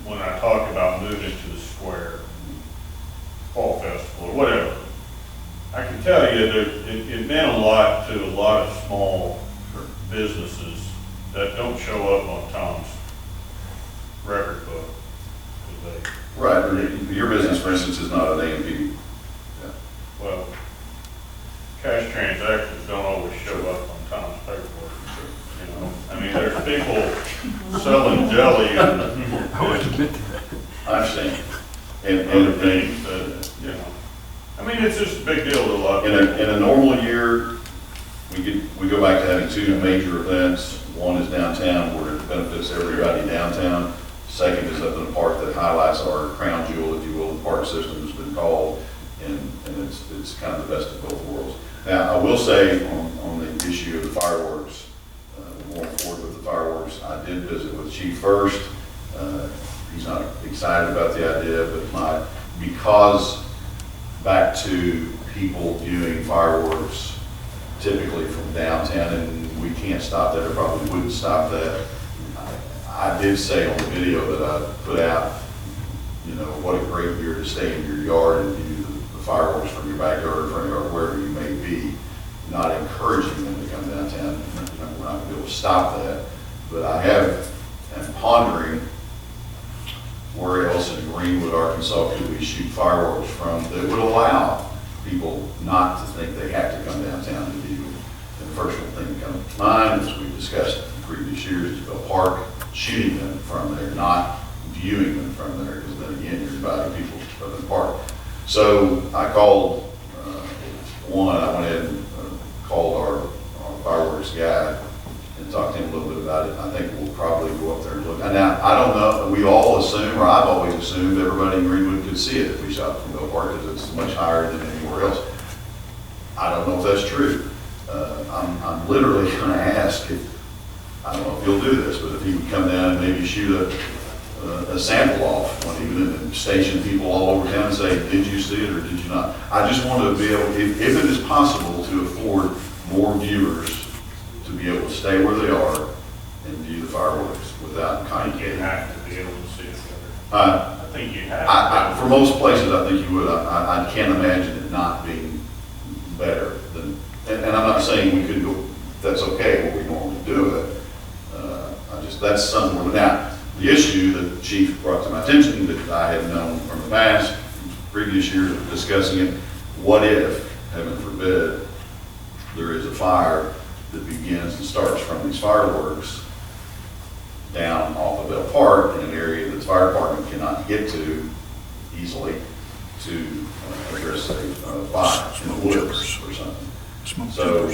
when I talk about moving to the square, fall festival, or whatever, I can tell you that it meant a lot to a lot of small businesses that don't show up on Tom's record book. Right. Your business, for instance, is not an A&P. Yeah. Well, cash transactions don't always show up on Tom's paperwork. I mean, there's people selling jelly and I understand. And other things that, I mean, it's just a big deal to a lot of people. In a normal year, we go back to having two major events. One is downtown, where it benefits everybody downtown. Second is up in a park that highlights our crown jewel, if you will. The park system has been called, and it's kind of the best of both worlds. Now, I will say on the issue of the fireworks, going forward with the fireworks, I did visit with Chief first. He's not excited about the idea, but because back to people viewing fireworks typically from downtown, and we can't stop that, or probably wouldn't stop that. I did say on the video that I put out, what a great year to stay in your yard and view the fireworks from your backyard or front yard, wherever you may be, not encouraging them to come downtown. We're not going to be able to stop that, but I am pondering where else in Greenwood, Arkansas, could we shoot fireworks from that would allow people not to think they have to come downtown to view. And the first thing that comes to mind, as we discussed in previous years, is Bell Park, shooting them from there, not viewing them from there, because then again, you're inviting people from the park. So I called, I went ahead and called our fireworks guy and talked to him a little bit about it. I think we'll probably go up there and look. Now, I don't know, we all assume, or I've always assumed, everybody in Greenwood could see it if we shot from Bell Park, because it's much higher than anywhere else. I don't know if that's true. I'm literally going to ask I don't know if he'll do this, but if he would come down and maybe shoot a sample off, and station people all over town and say, did you see it or did you not? I just want to be able, if it is possible to afford more viewers to be able to stay where they are and view the fireworks without complicating. You have to be able to see it I think you have to. For most places, I think you would. I can't imagine it not being better than, and I'm not saying we couldn't go, that's okay, what we normally do it. That's something we're, now, the issue that the chief brought to my attention that I had known from the past, previous years of discussing it, what if, heaven forbid, there is a fire that begins and starts from these fireworks down off of Bell Park in an area that the fire department cannot get to easily to address a fire in the woods or something. So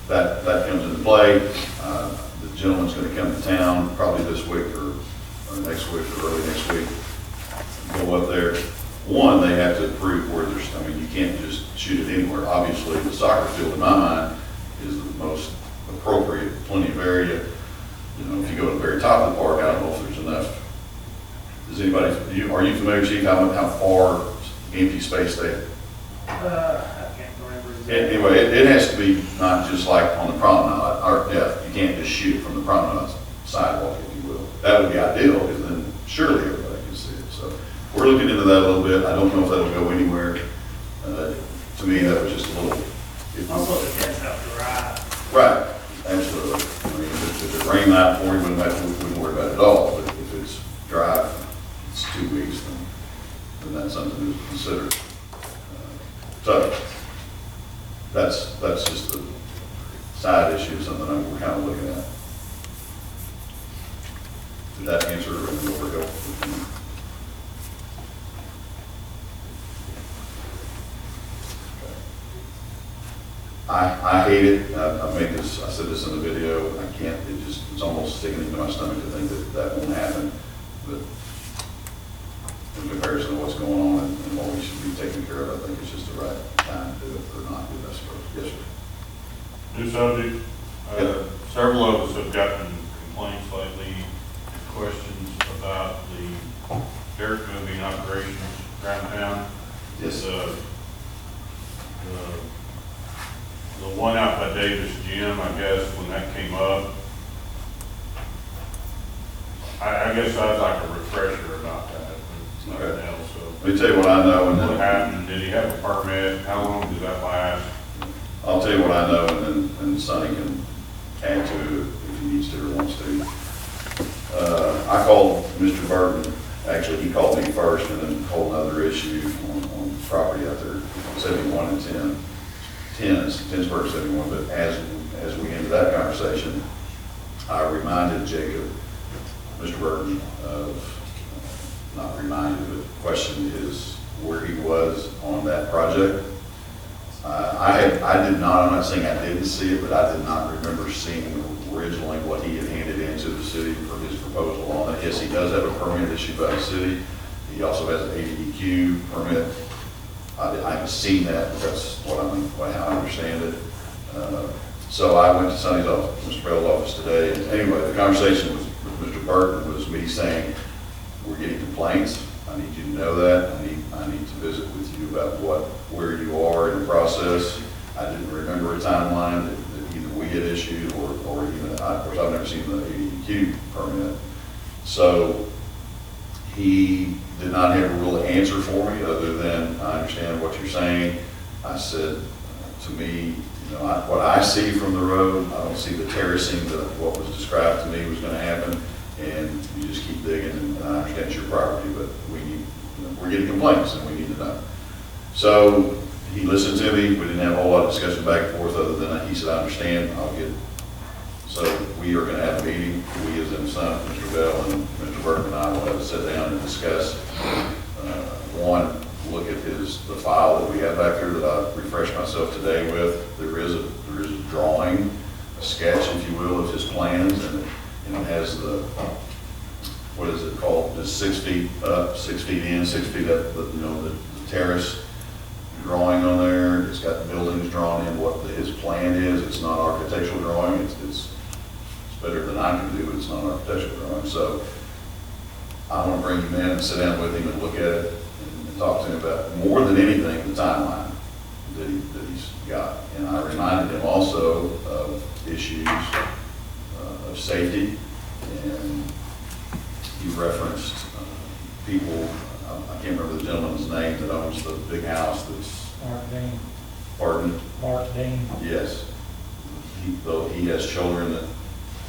that comes into play. The gentleman's going to come to town probably this week or next week or early next week. Go up there. One, they have to approve where there's, I mean, you can't just shoot it anywhere. Obviously, the soccer field, in my mind, is the most appropriate, plenty of area. You know, if you go to the very top of the park, I don't know if there's enough. Does anybody, are you familiar, Chief, how far empty space they have? I can't remember exactly. Anyway, it has to be not just like on the promenade, or, yeah, you can't just shoot it from the promenade sidewalk, if you will. That would be ideal, because then surely everybody can see it. So we're looking into that a little bit. I don't know if that'll go anywhere. To me, that was just a little. Also depends how dry. Right, absolutely. I mean, if it rained out for you, we wouldn't worry about it at all. But if it's dry, it's 2 weeks, then that's something to consider. So that's just the side issue, something we're kind of looking at. Did that answer or help? I hate it. I made this. I said this in the video. I can't. It's almost sickening to my stomach to think that won't happen. But in comparison to what's going on and what we should be taking care of, I think it's just the right time to do it or not do it, I suppose. Yes, sir. New subject. Several of us have gotten complaints lately, questions about the dirt moving operations around town. Yes. The one out by Davis Gym, I guess, when that came up, I guess I'd like a refresher about that. Okay. Else, so. Let me tell you what I know. And What then happened? Did he have a permit? How long did that last? I'll tell you what I know, and then Sonny can add to it if he needs to or wants to. I called Mr. Burton. Actually, he called me first, and then a whole other issue on property out there, 71 and 10. 10's 71, but as we ended that conversation, I reminded Jacob, Mr. Burton, of, not reminded, but questioned where he was on that project. I did not, I'm not saying I didn't see it, but I did not remember seeing originally what he had handed into the city for his proposal on it. Yes, he does have a permit issued by the city. He also has an ADQ permit. I haven't seen that, but that's how I understand it. So I went to Sonny's office, Mr. Bell's office today. And anyway, the conversation with Mr. Burton was me saying, we're getting complaints. I need you to know that. I need to visit with you about where you are in the process. I didn't remember a timeline that either we had issued or even, of course, I've never seen the ADQ permit. So he did not have a real answer for me other than, I understand what you're saying. I said, to me, what I see from the road, I don't see the terracing that what was described to me was going to happen. And you just keep digging, and I understand it's your property, but we're getting complaints and we need to know. So he listened to me. We didn't have a whole lot of discussion back and forth other than he said, I understand, so we are going to have a meeting, we as in son, Mr. Bell and Mr. Burton and I will have to sit down and discuss, one, look at the file that we have back there that I refreshed myself today with. There is a drawing, a sketch, if you will, of his plans, and it has the, what is it called, just 6 feet up, 6 feet in, 6 feet up, the terrace drawing on there. It's got buildings drawn in, what his plan is. It's not architectural drawing. It's better than I can do, but it's not architectural drawing. So I want to bring him in and sit down with him and look at it and talk to him about, more than anything, the timeline that he's got. And I reminded him also of issues of safety, and he referenced people, I can't remember the gentleman's name that owns the big house that's. Mark Dean. Pardon? Mark Dean. Yes. He has children that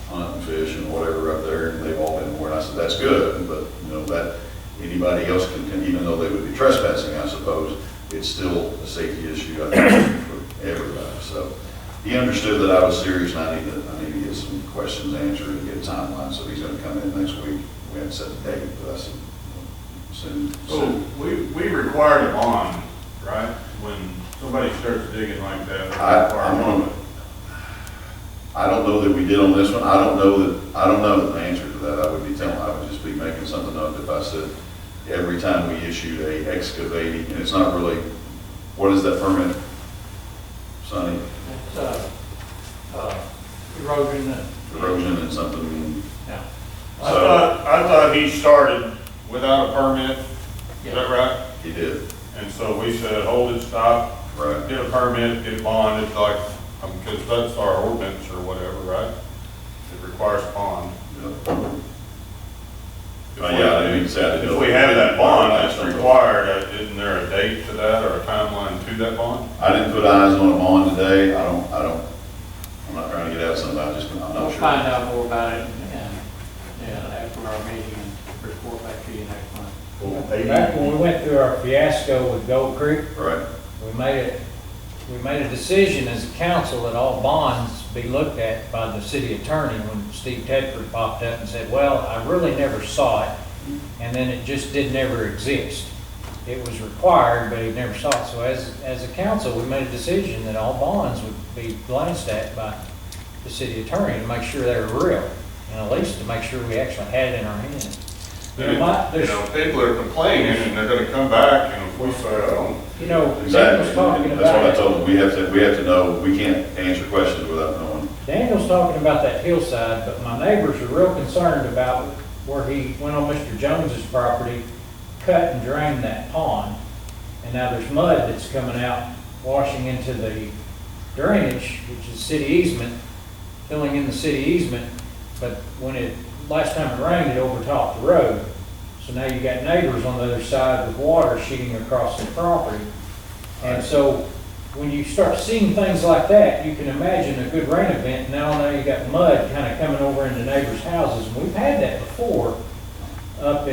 hunt and fish and whatever up there, and they've all been born. I said, that's good, but that anybody else can, even though they would be trespassing, I suppose, it's still a safety issue, I think, for everybody. So he understood that I was serious, and I need to get some questions answered and get a timeline. So he's going to come in next week. We haven't set a date, but I said soon. So we required a bond, right? When somebody starts digging like that, we require a bond. know that we did on this one. I don't know the answer to that. I would just be making something up if I said every time we issued a excavating, and it's not really, what is that permit, Sonny? It's, erosion and. Erosion and something. Yeah. I thought he started without a permit, is that right? He did. And so we said, hold it, stop, Right. get a permit, get a bond, it's like, because that's our ordinance or whatever, right? It requires a bond. Yeah, I didn't even say I didn't know. If we have that bond, that's required, isn't there a date to that or a timeline to that bond? I didn't put eyes on a bond today. I'm not trying to get at something. I'm We'll not sure. find out more about it and after our meeting and report back to you next month. Back when we went through our fiasco with Gold Creek, Right. we made a decision as a council that all bonds be looked at by the city attorney when Steve Tedford popped up and said, well, I really never saw it, and then it just did never exist. It was required, but he never saw it. So as a council, we made a decision that all bonds would be glanced at by the city attorney to make sure they were real, and at least to make sure we actually had it in our hands. People are complaining and they're gonna come back and if we say, oh. Exactly. Daniel's talking That's what I about, told them. We have to know. We can't answer questions without knowing. Daniel's talking about that hillside, but my neighbors are real concerned about where he went on Mr. Jones's property, cut and drained that pond. And now there's mud that's coming out, washing into the drainage, which is city easement, filling in the city easement. But last time it rained, it overtopped the road. So now you got neighbors on the other side with water sheeting across the property. And so when you start seeing things like that, you can imagine a good rain event. Now you got mud kind of coming over into neighbors' houses. And we've had that before up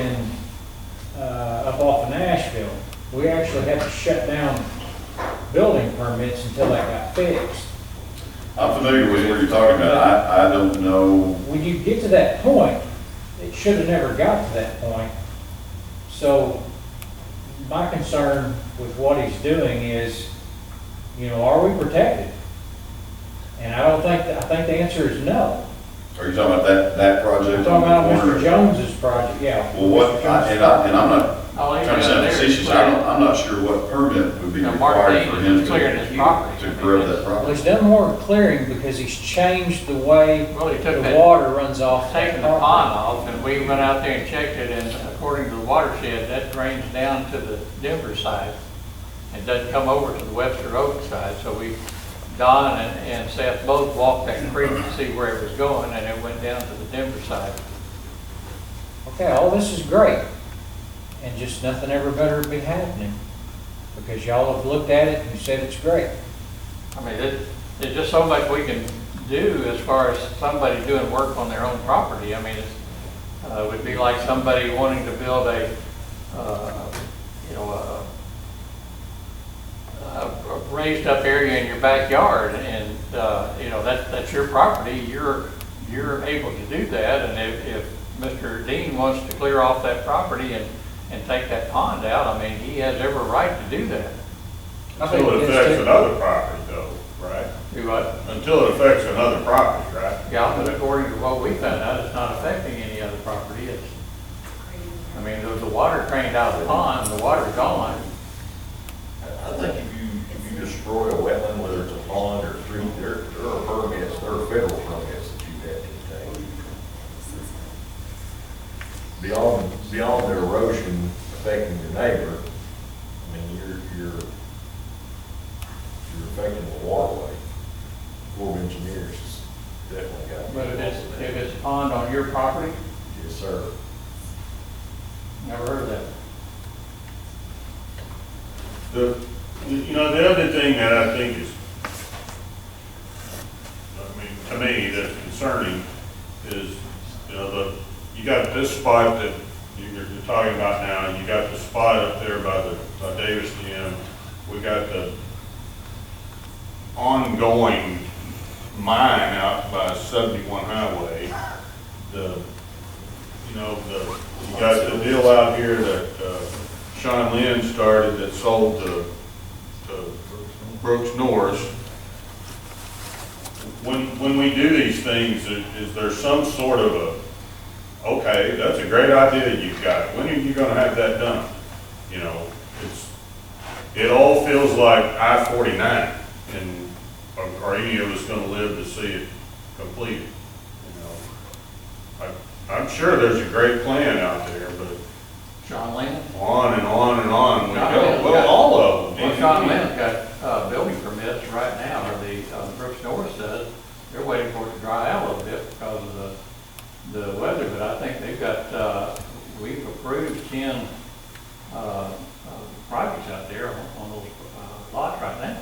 off of Nashville. We actually had to shut down building permits until that got fixed. I'm familiar with what you're talking about. I don't know. When you get to that point, it should have never got to that point. So my concern with what he's doing is, are we protected? And I think the answer is no. Are you talking about that project? I'm talking about Mr. Jones's project, yeah. Well, I'm not trying to sound facetious. I'm not sure what permit would be required for him to clearing his property. grab that Well, property. he's done more clearing because he's changed the way Well, he took the that- water runs off. Taking the pond off, and we went out there and checked it, and according to the watershed, that drains down to the Denver side. It doesn't come over to the Webster Oak side, so Don and Seth both walked that creek to see where it was going, and it went down to the Denver side. Okay, all this is great, and just nothing ever better be happening, because y'all have looked at it and you said it's great. I mean, there's just so much we can do as far as somebody doing work on their own property. I mean, it would be like somebody wanting to build a raised up area in your backyard, and that's your property. You're able to do that, and if Mr. Dean wants to clear off that property and take that pond out, I mean, he has every right to do that. Until it affects another property though, right? Do what? Until it affects another property, right? Yeah, but according to what we found out, it's not affecting any other property. I mean, the water drained out of the pond, the water's gone. I think if you destroy a wetland, whether it's a pond or a stream, there are permits, there are federal permits that you have to obtain. Beyond the erosion affecting your neighbor, I mean, you're affecting the waterway. Corps of Engineers has definitely got. But if it's a pond on your property, Yes, sir. never heard of that. The other thing that I think is, to me, that's concerning is, you got this spot that you're talking about now, and you got the spot up there by Davis Gym. We got the ongoing mine out by 71 Highway. You got the deal out here that Sean Lynn started that sold to Brooks Norris. when we do these things, is there some sort of okay, that's a great idea you've got. When are you gonna have that done? You know, it all feels like I-49, and are any of us gonna live to see it completed? You know, I'm sure there's a great plan out there, but Sean Lennon? on and on and on we Sean go. Lennon's Well, got- all of them. Well, Sean Lennon's got building permits right now, or the Brooks Norris does. They're waiting for it to dry out a little bit because of the weather, but I think they've got, we've approved 10 projects out there on those lots right now.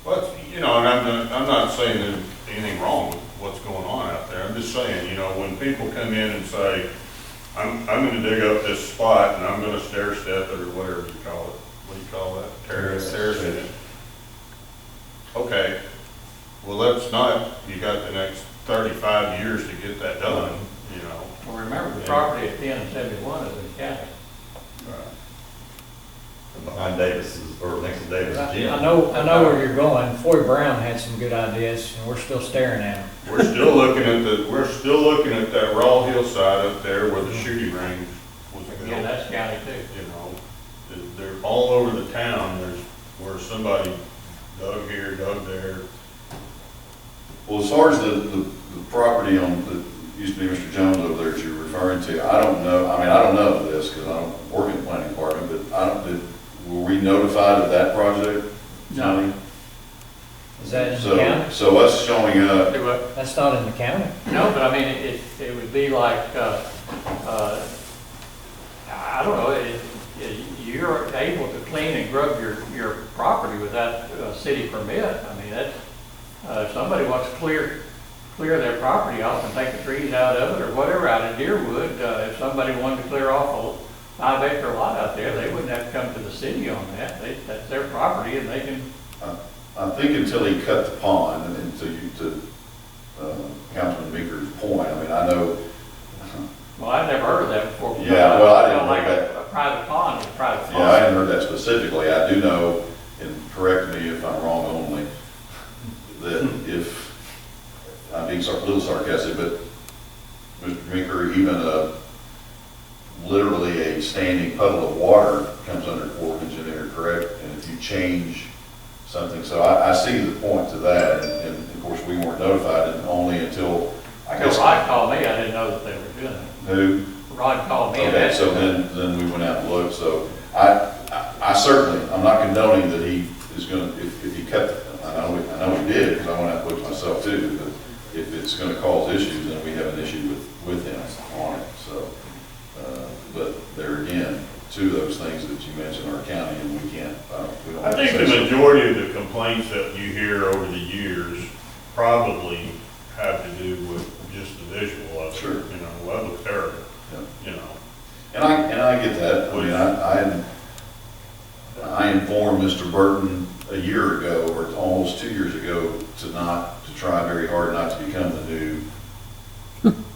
But, you know, and I'm not saying there's anything wrong with what's going on out there. I'm just saying, you know, when people come in and say, I'm gonna dig up this spot and I'm gonna stair step it or whatever you call it. What do you call that? Terrace it. Okay, well, that's not, you got the next 35 years to get that done, you know. Well, remember, the property at 10 and 71 is in county. Behind Davis's, or next to Davis Gym. I know where you're going. Floyd Brown had some good ideas, and we're still staring at them. We're still looking at that raw hillside up there where the shooting range was built. Yeah, that's county too. You know, they're all over the town. There's where somebody dug here, dug there. Well, as far as the property on, that used to be Mr. Jones over there that you're referring to, I don't know, I mean, I don't know this because I don't work in the planning department, but were we notified of that project? No. Is that in the county? So us showing up, Do what? That's not in the county. No, but I mean, it would be like, I don't know, you're able to clean and grub your property without a city permit. I mean, that's, if somebody wants to clear their property off and take the trees out of it or whatever out of Deerwood, if somebody wanted to clear off a 5-acre lot out there, they wouldn't have to come to the city on that. That's their property and they can. I think until he cut the pond, and to Councilman Meeker's point, I mean, I know. Well, I've never heard of that before. Yeah, well, I didn't know like that. a private pond is a private pond. Yeah, I hadn't heard that specifically. I do know, and correct me if I'm wrong only, that if, I'm being a little sarcastic, but Mr. Meeker, even literally a standing puddle of water comes under Corps of Engineer, correct? And if you change something, so I see the point to that, and of course, we weren't notified, and only until, I guess. Rod called me, I didn't know that they were doing it. Who? Rod called me. Okay, so then we went out and looked, so I certainly, I'm not condoning that he is gonna, if he cut, I know he did, because I went out and looked myself too, but if it's gonna cause issues, then we have an issue with him on it, so. But there again, two of those things that you mentioned are county, and we can't, we don't. I think the majority of the complaints that you hear over the years probably have to do with just the visual of it. Sure. You know, well, that looks terrible, Yeah. you know. And I get that. I mean, I informed Mr. Burton a year ago, or almost 2 years ago, to try very hard not to become the new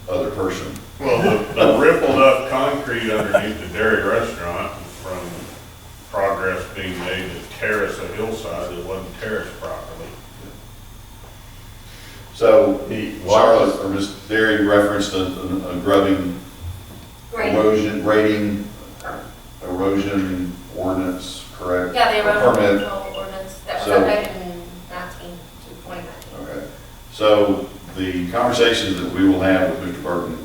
other person. Well, the rippled up concrete underneath the dairy restaurant from progress being made to terrace a hillside that wasn't terraced properly. So, Charlotte, or Ms. Derry referenced a grubbing erosion, rating, erosion ordinance, correct? Yeah, the A erosion permit. control ordinance that was So- updated in 2019. Okay, so the conversations that we will have with Mr. Burton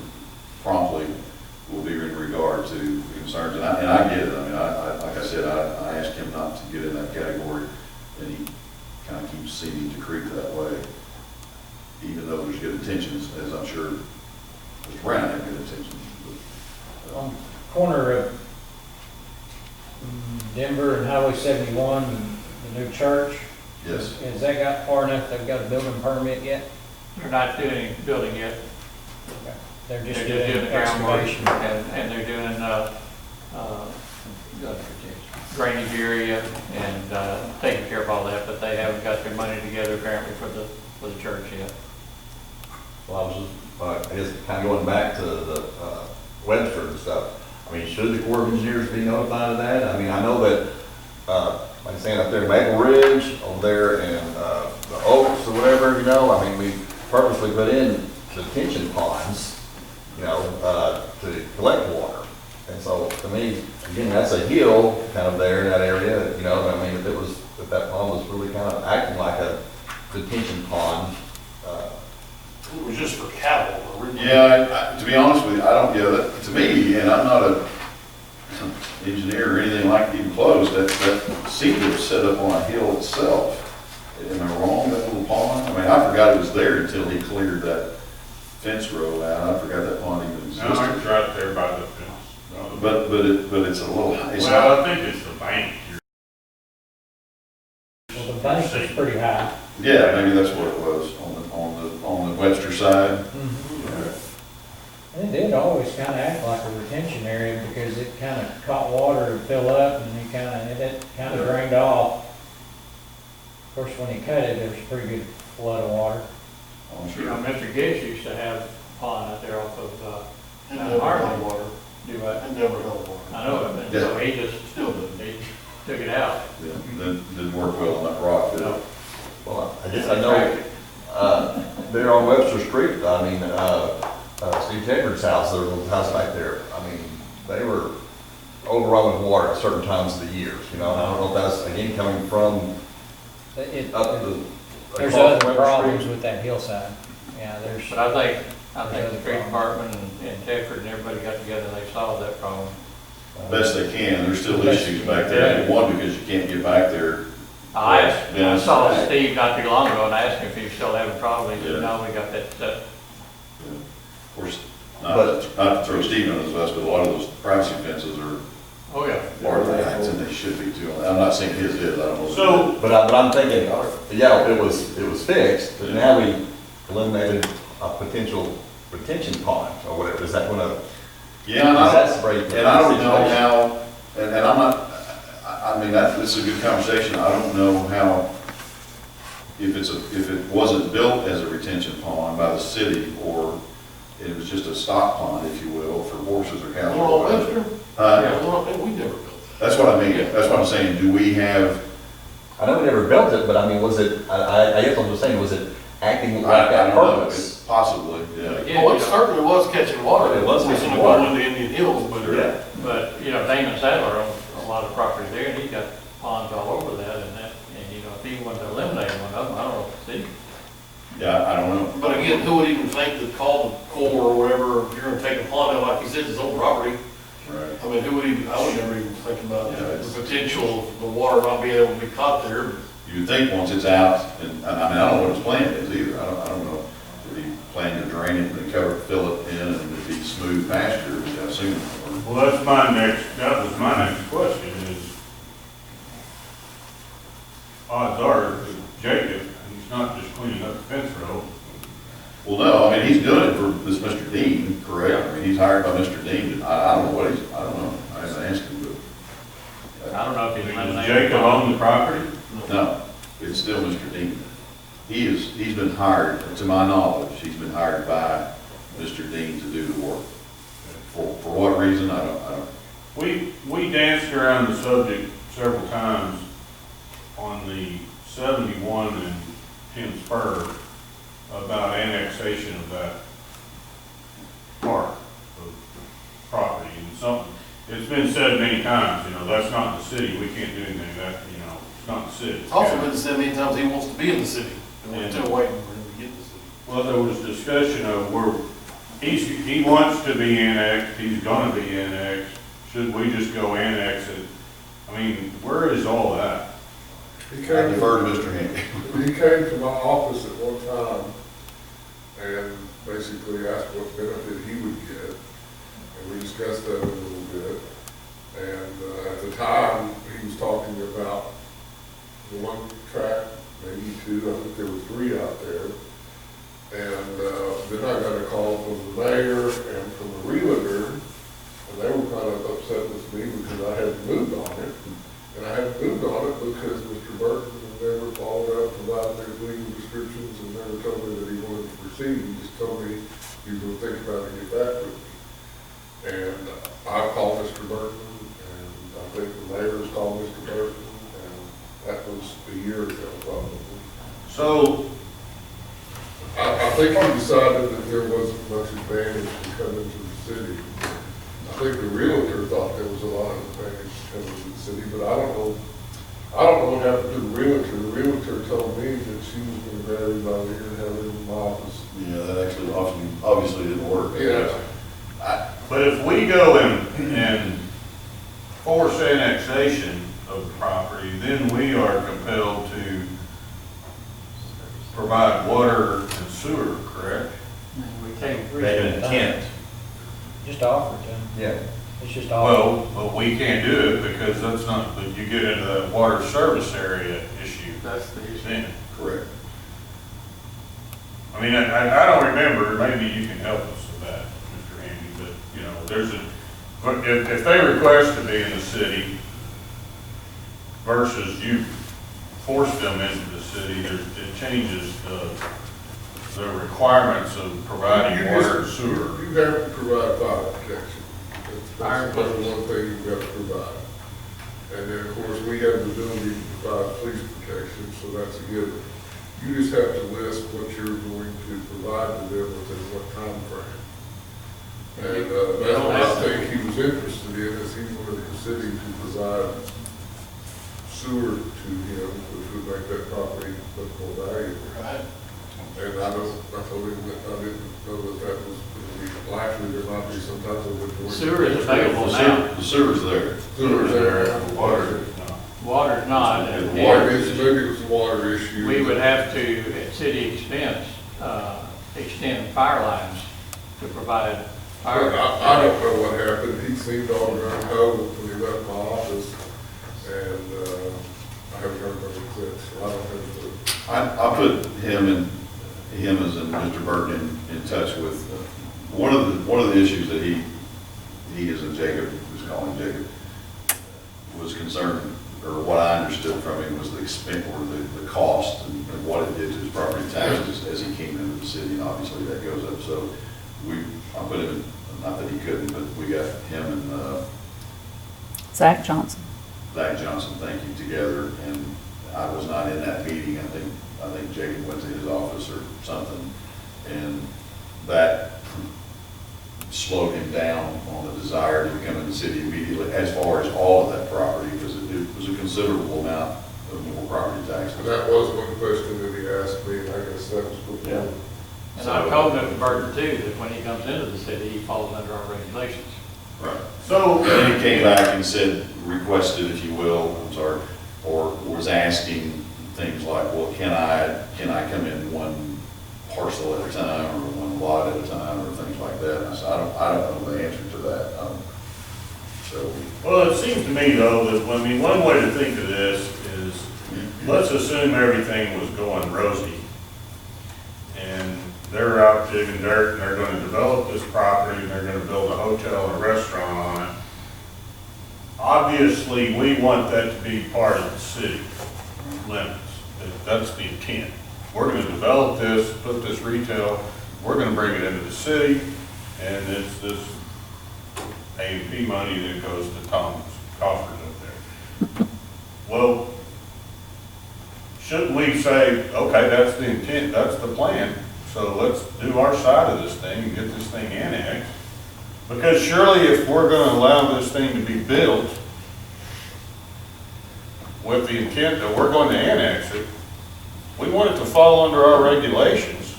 promptly will be in regard to the concerns, and I get it. I mean, like I said, I asked him not to get in that category, and he kind of keeps seeming to creep that way, even though there's good intentions, as I'm sure Mr. Brown had good intentions. But, On the corner of Denver and Highway 71, the new church, yes. has that got far enough they've got a building permit yet? They're not doing any building yet. They're just They're doing the groundwork, excavation. and they're doing, drainage area and, taking care of all that, but they haven't got their money together apparently for the church yet. Well, I was just, I guess, kind of going back to the Webster and stuff. I mean, should the Corps of Engineers be notified of that? I mean, I know that, like I'm saying, up there, Maple Ridge, over there, and the whatever, you know, I mean, we purposely put in detention ponds, you know, to collect water. And so, to me, again, that's a hill kind of there in that area, you know, I mean, if that pond was really kind of acting like a detention pond, It was just for cattle originally. Yeah, to be honest with you, I don't, yeah, that, to me, and I'm not a engineer or anything like even close, that seemed to have set up on a hill itself. Am I wrong, that little pond? I mean, I forgot it was there until he cleared that fence row out. I forgot that pond even existed. No, it's right there by the fence. But it's a little, it's Well, not, I think it's the bank. Well, the bank is pretty high. yeah, maybe that's what it was on the Webster side. And it did always kind of act like a retention area because it kind of caught water and fill up and it kind of drained off. Of course, when he cut it, there was a pretty good flood of water. I'm You know, sure. Mr. Gibbs used to have a pond out there off of, It never Harley. held water. do what? It never held water. I know it, but so he just, Still doesn't. he took it out. Yeah, didn't work well on that rock, did it? well, I guess I know, there on Webster Street, I mean, Steve Tedford's house, there was a little house back there, I mean, they were overrun with water at certain times of the years, you know, and I don't know if that's, again, coming from up the. There's across other Webster problems Street. with that hillside. Yeah, there's. But I think the street department and Tedford and everybody got together and they solved that problem. Best they can, there's still issues back there. One, because you can't get back there. I saw Steve not too long ago and I asked him if he was still having problems. He Yeah. said, no, we got that stuff. Of course, not to throw Steve under the bus, but a lot of those privacy fences are Oh, yeah. part of that, and they should be too. I'm not saying his is, I don't know. So, But I'm thinking, yeah, it was fixed, but now we eliminated a potential retention pond or whatever, is that gonna Yeah, and I exacerbate the and I don't know situation? how, and I'm not, I mean, this is a good conversation, I don't know how, if it wasn't built as a retention pond by the city, or it was just a stock pond, if you will, for horses or cattle. Well, or whatever. Webster? We never built that. That's what I mean, that's what I'm saying, do we have, I know we never built it, but I mean, was it, I guess I'm just saying, was it acting I like that don't know, purpose? possibly, yeah. Yeah, Well, it you know, certainly was catching water. It was It catching wasn't water. going into Indian Hills, but. Yeah. But, you know, Damon Sadler owns a lot of property there and he's got ponds all over that and, you know, if he wanted to eliminate one of them, I don't know if Steve. Yeah, I don't know. But again, who would even think to call the Corps or whatever, if you're gonna take a pond out, like you said, it's his own property. Right. I mean, who would even, I would never even think about Yeah, it's- the potential of the water not being able to be caught there. You would think once it's out, and I mean, I don't know what his plan is either, I don't know. Did he plan to drain it and then fill it in and it'd be smooth pasture, which I assume, or well, that was my next question is, odds are that Jacob, he's not just cleaning up the fence row. well, no, I mean, he's doing it for this Mr. Dean, correct? I mean, he's hired by Mr. Dean, I don't know what I don't know, I haven't asked him, I don't know if he's Does eliminated. Jacob own the property? but, no, it's still Mr. Dean. He's been hired, to my knowledge, he's been hired by Mr. Dean to do the work. For what reason, I don't. We danced around the subject several times on the 71 and 10 Spur about annexation of that part of property and something. It's been said many times, you know, that's not the city, we can't do anything, that, you know, it's not the city. It's also been said many times he wants to be in the city, and we're still waiting for him to get in the city. Well, there was discussion of where he wants to be annexed, he's gonna be annexed, should we just go annex it? I mean, where is all that? I defer to Mr. Henry. He came to my office at one time and basically asked what benefit he would get. And we discussed that a little bit. And at the time, he was talking about the one track, maybe two, I think there were three out there. And then I got a call from the mayor and from the realtor, and they were kind of upset with me because I hadn't moved on it. And I hadn't moved on it because Mr. Burton never followed up, provided their legal descriptions, and never told me that he wanted to proceed. He just told me he was going to think about it and get back with me. And I called Mr. Burton, and I think the mayor's called Mr. Burton, and that was a year ago probably. So, think he decided that there wasn't much advantage to coming to the city. I think the realtor thought there was a lot of advantage to coming to the city, but I don't know what happened to the realtor. The realtor told me that she was going to grab everybody here and have it in my office. Yeah, that actually obviously didn't work. Yeah. But if we go and force annexation of the property, then we are compelled to provide water and sewer, correct? We can't. They have an intent. Just offer it to them. Yeah. It's just offer. Well, but we can't do it because that's not, but you get into that water service area issue. That's the issue. Then. Correct. I mean, I don't remember, maybe you can help us with that, Mr. Handy, but, you know, there's if they request to be in the city versus you force them into the city, it changes the requirements of providing water and sewer. You have to provide fire protection. Fire That's the one thing you've got to provide. And then, of course, we have the ability to provide police protection, so that's a given. You just have to list what you're going to provide to them within what time frame. And that's what I think he was interested in, is he wanted the city to provide sewer to him, which would make that property much more valuable. Right. And I told him that I didn't know that was going to be likely. There might be sometimes a would. Sewer is available now. The sewer's there. Sewer's there. Water. Water's not. and Maybe it was a water issue. We would have to, at city expense, extend fire lines to provide fire. I don't know what happened. He seemed all around home when he left my office, and I haven't heard from him since. So I don't have a clue. I put him as in Mr. Burton in touch with, one of the issues that he is in Jacob, who's calling Jacob, was concerned, or what I understood from him was the expense or the cost and what it did to his property taxes as he came into the city, and obviously that goes up. So I put him in, not that he couldn't, but we got him and Zach Johnson. Zach Johnson, thank you, together, and I was not in that meeting. I think Jacob went to his office or something, and that slowed him down on the desire to become in the city immediately as far as all of that property, because it was a considerable amount of more property taxes. And that was one question that he asked me, and I guess that was before. Yeah. And I told Mr. Burton too, that when he comes into the city, he falls under our regulations. Right. So, Then he came back and said, requested, if you will, I'm sorry, or was asking things like, well, can I come in one parcel at a time, or one lot at a time, or things like that? And I said, I don't know the answer to that. well, it seems to me though that, I mean, one way to think of this is, let's assume everything was going rosy. And they're out digging dirt and they're gonna develop this property and they're gonna build a hotel and a restaurant on it. Obviously, we want that to be part of the city limits. That's the intent. We're gonna develop this, put this retail, we're gonna bring it into the city, and it's this A&P money that goes to Tom's coffers up there. Well, shouldn't we say, okay, that's the intent, that's the plan, so let's do our side of this thing and get this thing annexed? Because surely if we're gonna allow this thing to be built with the intent that we're going to annex it, we want it to fall under our regulations.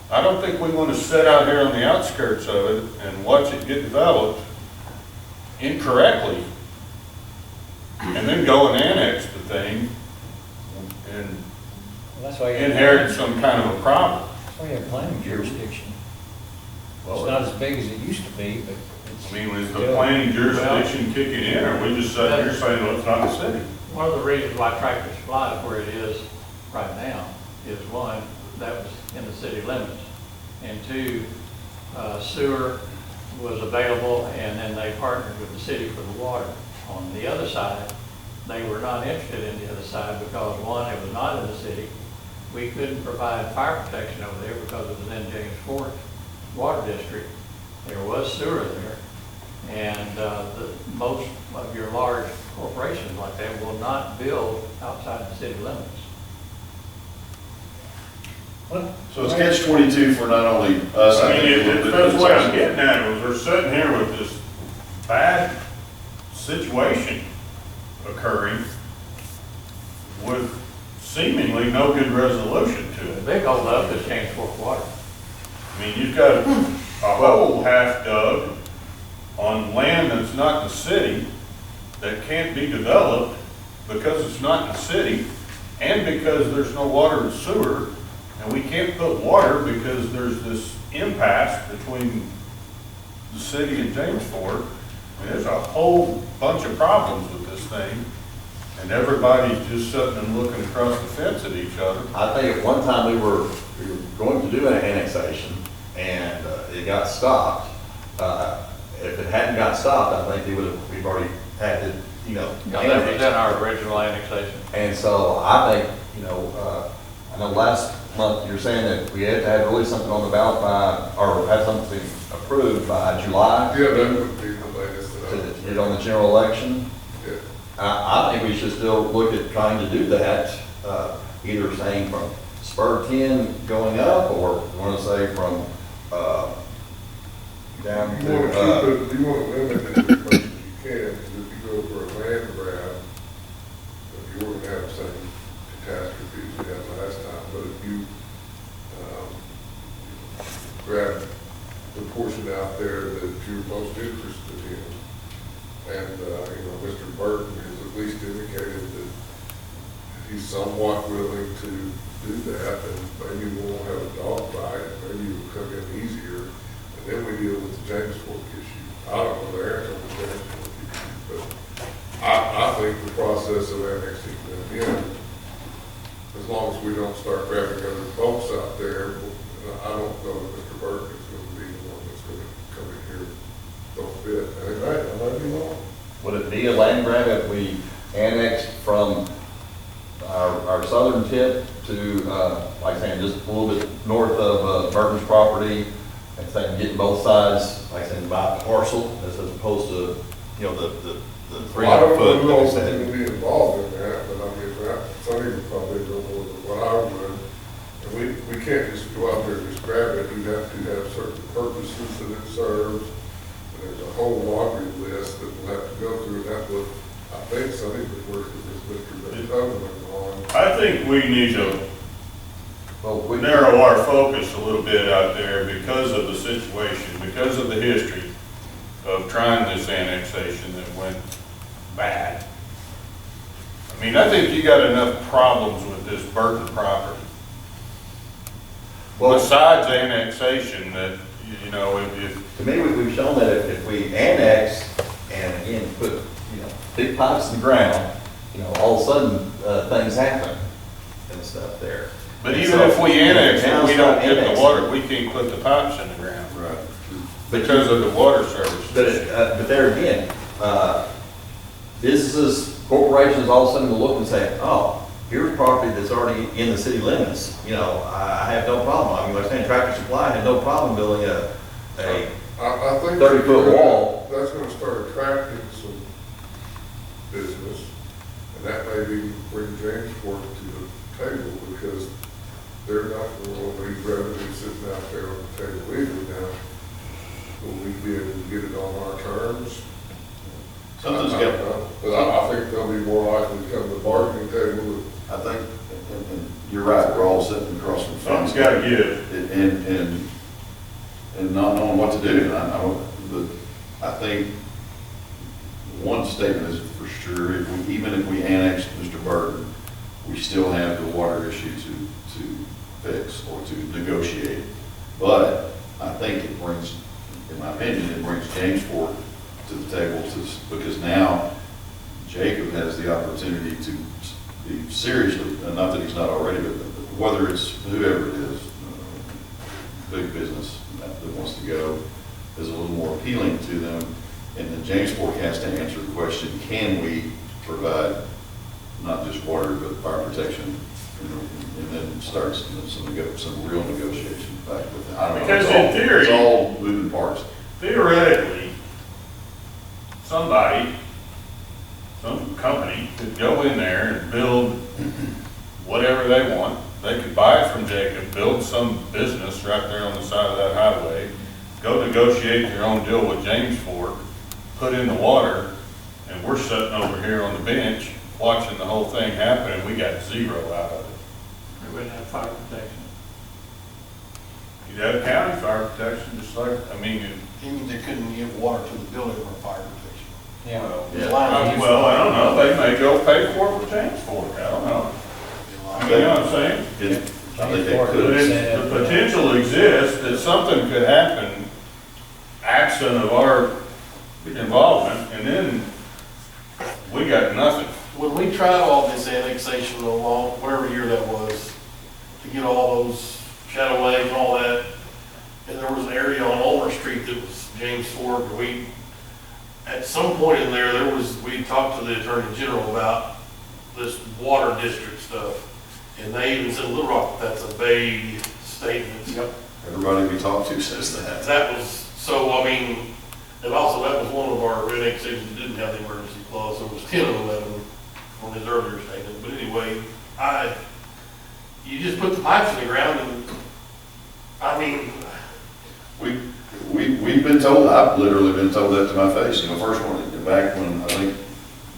I don't think we want to sit out here on the outskirts of it and watch it get developed incorrectly and then go and annex the thing and That's why you inherit some kind of a problem. That's why you have planning jurisdiction. Well, It's not as big as it used to be, but it's. I mean, is the planning jurisdiction kicking in, or we just sitting here saying, well, it's not the city? One of the reasons why Tractor Supply is where it is right now is, one, that was in the city limits, and two, sewer was available, and then they partnered with the city for the water. On the other side, they were not interested in the other side because, one, it was not in the city. We couldn't provide fire protection over there because it was in James Fork Water District. There was sewer there, and most of your large corporations like that will not build outside the city limits. What? So it's catch 22 for not only us, I think, a little bit, but That's it's what I'm also- getting at, was we're sitting here with this bad situation occurring with seemingly no good resolution to The it. big hold up is James Fork Water. I mean, you've got a hole half dug on land that's not in the city, that can't be developed because it's not in the city, and because there's no water and sewer, and we can't put water because there's this impasse between the city and James Fork. I mean, there's a whole bunch of problems with this thing, and everybody's just sitting and looking across the fence at each other. I think at one time we were going to do an annexation, and it got stopped. If it hadn't got stopped, I think we've already had it, That was in our original annexation. And so I think, I know last month you were saying that we had to have really something on the ballot by, or have something approved by July Yeah, that would be the latest that I to would. get on the general election. Yeah. I think we should still look at trying to do that, either saying from spur 10 going up, or want to say from, down You want to to, keep it, you want to limit it as much as you can, because if you go for a land grab, you're going to have the same catastrophes we had last time, but if you, grab the portion out there that you're most interested in, and, Mr. Burton has at least indicated that he's somewhat willing to do that, and maybe we won't have a dog fight, maybe it'll come in easier, and then we deal with the James Fork issue. I don't know the answer on the James Fork issue, but I think the process of annexing them in, as long as we don't start grabbing other folks out there, I don't know that Mr. Burton is going to be the one that's going to come in here don't fit. I might be wrong. would it be a land grab if we annexed from our southern tip to, like saying, just a little bit north of Burton's property, and saying getting both sides, like saying by parcel, as opposed to, the Well, I don't 300 foot. know that we who's said. going to be involved in that, but I mean, Sonny would probably know more than what I would. And we can't just go out there and just grab it, you have to have certain purposes that it serves. And there's a whole laundry list that we'll have to go through, and that's what I think Sonny was working with Mr. Beethoven on. I think we need to Well, we narrow our focus a little bit out there because of the situation, because of the history of trying this annexation that went bad. I mean, I think you got enough problems with this Burton property. Well, Besides annexation, that, if to me, we've shown that if we annex and again, put, big pipes in the ground, all of a sudden, things happen and stuff there. But And even so, if we annex it, towns we don't start get the annexing. water, we can't put the pipes in the ground Right. because of the water service. But there again, businesses, corporations, all of a sudden will look and say, oh, here's property that's already in the city limits. I have no problem. I mean, like saying Tractor Supply had no problem building a I think 30-foot wall. that's going to start attracting some business, and that may be bring James Fork to the table, because they're not going to want to leave revenue sitting out there on the table either. Now, will we be able to get it on our terms? Something's I don't got, know. But I think they'll be more likely to come to the bargaining table. I think, and you're right, we're all sitting across from. Something's got to give. And not knowing what to do. And I think one statement is for sure, even if we annex Mr. Burton, we still have the water issue to fix or to negotiate. But I think it brings, in my opinion, it brings James Fork to the table because now Jacob has the opportunity to be seriously, and not that he's not already, but whether it's whoever it is, big business that wants to go, is a little more appealing to them. And then James Fork has to answer the question, can we provide not just water, but fire protection? And then starts some real negotiation back with them. I don't know, Because it's all- in theory- it's all moving parts. Theoretically, somebody, some company could go in there and build whatever they want they could buy it from Jacob, build some business right there on the side of that highway, go negotiate their own deal with James Fork, put in the water, and we're sitting over here on the bench watching the whole thing happen, and we got zero out of it. We wouldn't have fire protection. You'd have county fire protection, just like, I mean, You mean they couldn't give water to the building for fire protection? Yeah. well, I don't know, they may go pay for it with James Fork, I don't know. You know what I'm saying? I think they But could. the potential exists that something could happen absent of our involvement, and then we got nothing. When we tried all this annexation along, whatever year that was, to get all those shadow legs and all that, and there was an area on Ulmer Street that was James Fork, and we, at some point in there we talked to the Attorney General about this water district stuff, and they even said Little Rock, that's a vague statement. Yep. Everybody we talk to says that. That was, so, I mean, and also that was one of our annexations that didn't have the emergency clause, so it was 10 of 11 on his earlier statement. But anyway, you just put the pipes in the ground and, I mean. We've been told, I've literally been told that to my face, first one, back when I think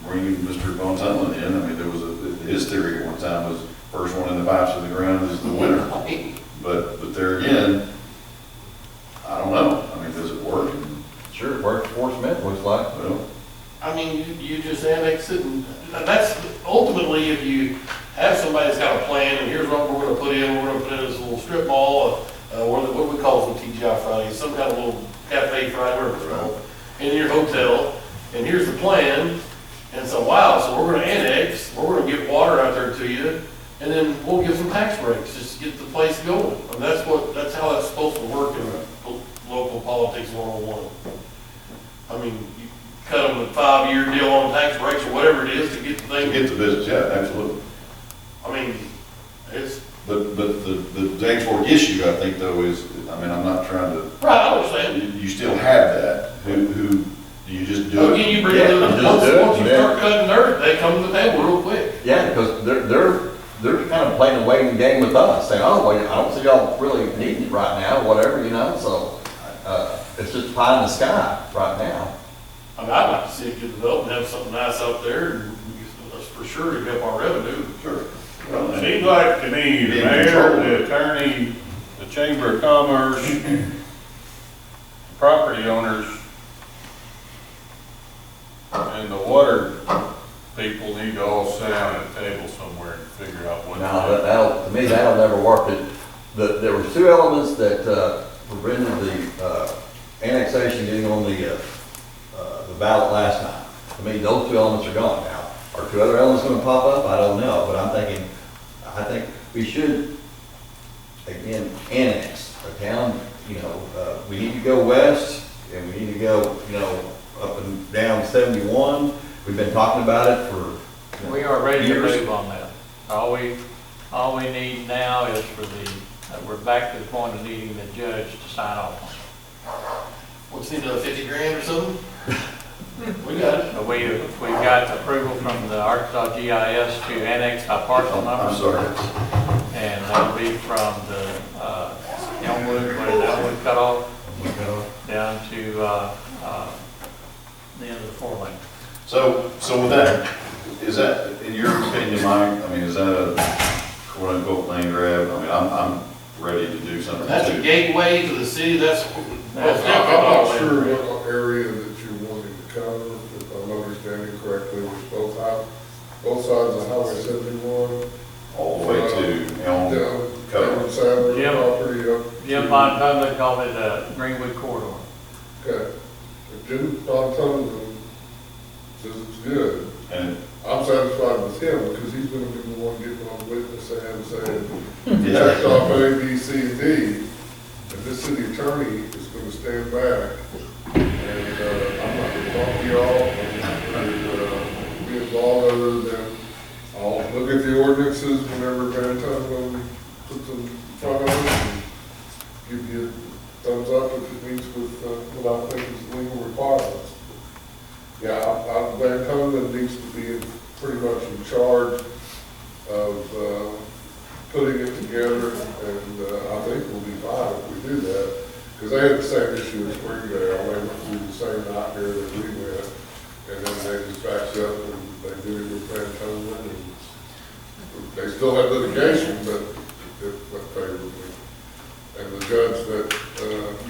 bringing Mr. Von Tunlin in, I mean, there was his theory at one time was first one in the pipes in the ground is the winner. But there again, I don't know, I mean, does it work? Sure, it worked for Smith, looks like. Well, I mean, you just annex it, and that's ultimately, if you have somebody that's got a plan, and here's what we're gonna put in, we're gonna put in this little strip mall, what we call it TGI Fridays, some kind of little cafe Friday, whatever it's called, in your hotel, and here's the plan, and so, wow, so we're gonna annex, we're gonna get water out there to you, and then we'll give some tax breaks, just to get the place going. And that's how that's supposed to work in local politics 101. I mean, you cut them a 5-year deal on tax breaks or whatever it is to get the thing. to get the business, yeah, absolutely. I mean, it's. But the James Fork issue, I think, though, is, I mean, I'm not trying to. Right, I understand. You still have that. Who do you just do it? Again, you bring it to the, once you start cutting dirt, they come to the table real quick. Yeah, because they're kind of playing a waiting game with us, saying, oh, well, I don't see y'all really needing it right now, whatever, so, it's just pie in the sky right now. I mean, I'd like to see it get developed and have something nice out there, and that's for sure to help our revenue. Sure. Well, it seems like to me, the mayor, the attorney, the Chamber of Commerce, the property owners, and the water people need to all sit down at a table somewhere and figure out what Now, to me, that'll never work. There were two elements that prevented the annexation getting on the ballot last time. To me, those two elements are gone now. Are two other elements going to pop up? I don't know, but I think we should, again, annex a town. We need to go west, and we need to go, up and down 71. We've been talking about it for We are ready to years. move on that. All we need now is for we're back to the point of needing the judge to sign off on it. What's the another 50 grand or something? We got it. But we've got approval from the Arkansas GIS to annex by parcel number. I'm sorry. And that'll be from the Elmwood, what is Elmwood cutoff, down to the end of the 4-lane. So with that, is that, in your opinion, Mike, I mean, is that a quote unquote land grab? I mean, I'm ready to do something. That's a gateway to the city, that's I'm not sure what area that you're wanting to cover, if I'm understanding correctly, there's both sides of Highway 71. All the way to Elm. Down Sadler property up. Jim Von Tunlin called it a Greenwood corridor. Okay. If Jim Von Tunlin says it's good, And I'm satisfied with him because he's gonna be the one getting on witness stand saying, checked off A, B, C, and D. And this city attorney is gonna stand back and, I'm not gonna talk to y'all, I'm not gonna be involved other than I'll look at the ordinances whenever Van Tunlin puts them in front of us and give you a thumbs up if it meets with, what I think is legal requirements. Yeah, Van Tunlin needs to be pretty much in charge of, putting it together, and I think we'll be fine if we do that. Because they had the same issue in Springdale, they went through the same nightmare that we went, and then they just backed up and they did it with Pantone, and they still had litigation, but it went favorably. And the judge that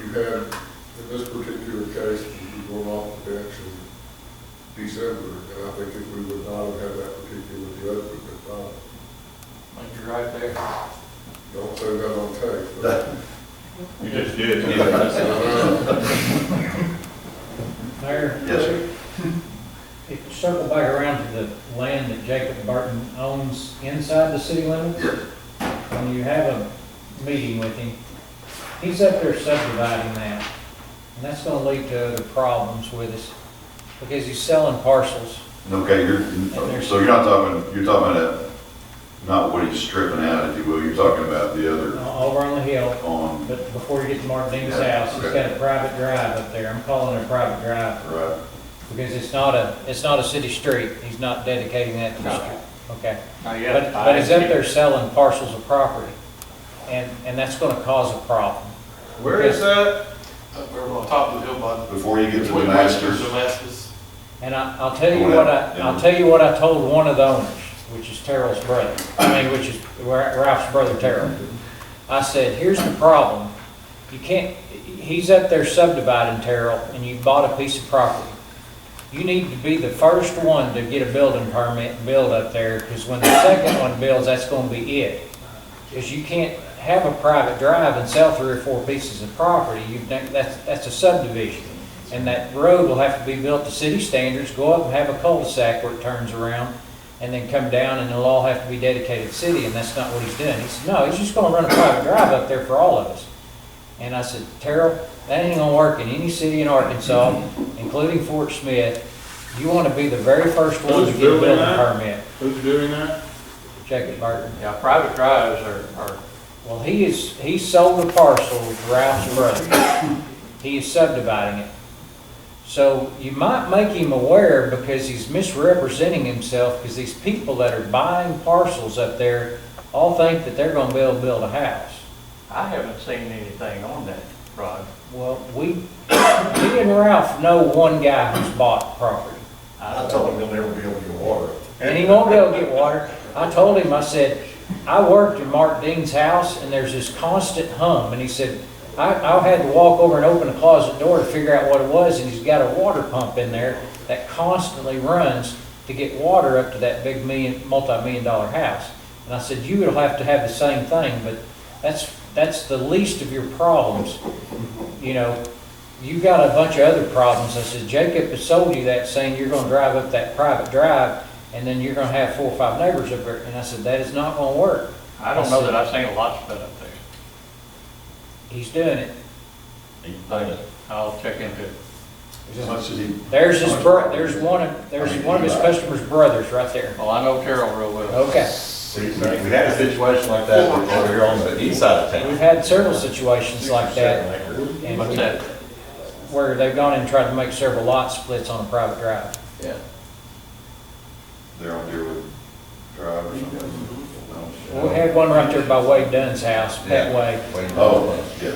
you had in this particular case will be going off the bench in December, and I think if we would not have had that particular judge, we'd been fine. Like you're right there. Don't say that on tape. But You just did. Mayor? Yes, sir. If you circle back around to the land that Jacob Burton owns inside the city limits, Yes. when you have a meeting with him, he's up there subdividing that. And that's gonna lead to other problems with us, because he's selling parcels. Okay, so you're talking about not what he's stripping out, if you will, you're talking about the other Over on the hill, on, but before you get to Mark Dean's Yeah, house, he's okay. got a private drive up there. I'm calling it a private drive, right? because it's not a city street. He's not dedicating that to the street, okay? Not yet. But he's up there selling parcels of property, and that's gonna cause a problem. Where is that? Up there on top of the hill by. Before you get to between Damascus. Damascus. And I'll tell you Yeah. I'll tell you what I told one of the owners, which is Terrell's brother, which is Ralph's brother Terrell. I said, here's the problem. You can't, he's up there subdividing, Terrell, and you bought a piece of property. You need to be the first one to get a building permit and build up there, because when the second one builds, that's gonna be it. Because you can't have a private drive and sell 3 or 4 pieces of property. That's a subdivision. And that road will have to be built to city standards, go up and have a cul-de-sac where it turns around, and then come down, and it'll all have to be dedicated to city, and that's not what he's doing. He said, no, he's just gonna run a private drive up there for all of us. And I said, Terrell, that ain't gonna work in any city in Arkansas, including Fort Smith. You wanna be the very first one to Who's get a building building that? permit. Who's doing that? Jacob Burton. Yeah, private drives are, Well, he sold a parcel to Ralph's brother. He is subdividing it. So you might make him aware, because he's misrepresenting himself, because these people that are buying parcels up there all think that they're gonna be able to build a house. I haven't seen anything on that, Rod. Well, me and Ralph know one guy who's bought property. I told him he'll never be able to get water. And he won't be able to get water. I told him, I said, I worked in Mark Dean's house, and there's this constant hum, and he said, I had to walk over and open the closet door to figure out what it was, and he's got a water pump in there that constantly runs to get water up to that big multi-million-dollar house. And I said, you will have to have the same thing, but that's the least of your problems. You know, you've got a bunch of other problems. I said, Jacob has sold you that, saying you're gonna drive up that private drive, and then you're gonna have 4 or 5 neighbors up there. And I said, that is not gonna work. I don't know that I've seen a lot split up there. He's doing it. I'll check into it. As much as he, There's there's one of his customers' brothers right there. Well, I know Terrell real well. Okay. We had a situation like that over here on the east side of We've town. had several situations like that, and What's that? where they've gone in and tried to make several lot splits on a private drive. Yeah. they're on Deerwood Drive or something. We had one right there by Wade Dunn's house, Petway. Oh, yeah.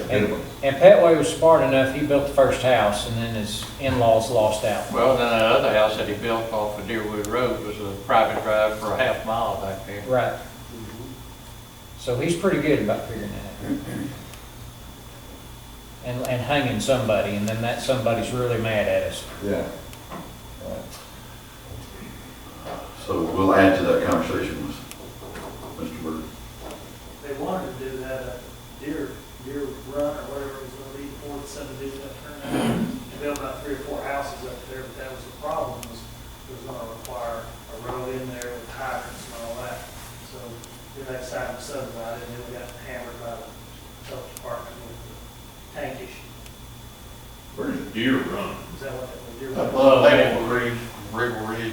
And Petway was smart enough, he built the first house, and then his in-laws lost out. Well, then that other house that he built off of Deerwood Road was a private drive for a half mile back there. Right. So he's pretty good about figuring that out. And hanging somebody, and then that somebody's really mad at us. Yeah. So we'll add to that conversation with Mr. Bird. They wanted to do that, deer run or whatever it was going to be before the subdivision that turned out. And built about 3 or 4 houses up there, but that was the problem, was it was going to require a road in there with hydrants and all that. So then they decided to subdivide it, and then we got hammered by the health department with the tank issue. Where's Deer Run? Is that what that was? Deer Up Run? Maple Ridge,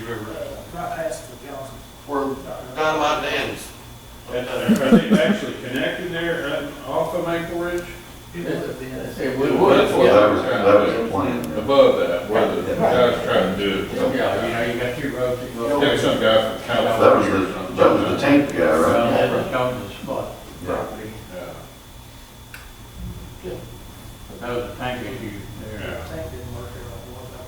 River, Right past the Johnson's. where Dynamite Dan is. Are they actually connected there off of Maple Ridge? It would. Well, that was the plan. Above that, where the guy's trying to do it. Yeah, you know, you got 2 roads that go. Yeah, some guy from California. That was the tank guy, right? Well, that comes to the spot. was a tank issue there. Tank didn't work here like what that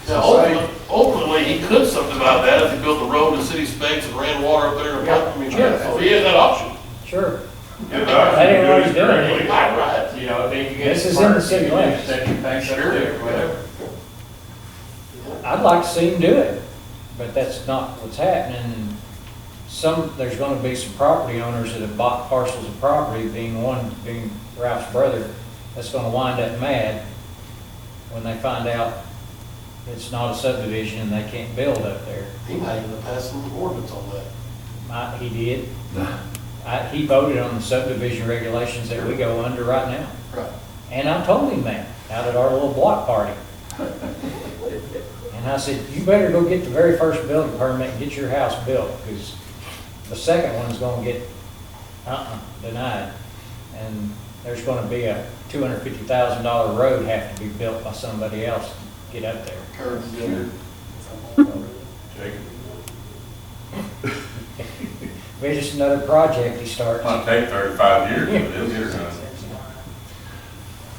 was. Ultimately, he could subdivide that if he built the road to city specs and ran water up there and pump. I mean, Yeah. so he has that option. Sure. Yeah, That ain't what he's doing. Right. You know, if you get. This is in the city limits. Set your tanks up there, whatever. I'd like to see him do it, but that's not what's happening. There's gonna be some property owners that have bought parcels of property, being Ralph's brother, that's gonna wind up mad when they find out it's not a subdivision and they can't build up there. He might even have passed some ordinance on that. He did. He voted on the subdivision regulations that we go under right now. Right. And I told him that out at our little block party. And I said, you better go get the very first building permit and get your house built, because the second one's gonna get, denied. And there's gonna be a $250,000 road have to be built by somebody else to get up there. Curb, yeah. Maybe just another project he starts. Might take 35 years, but it'll get her done.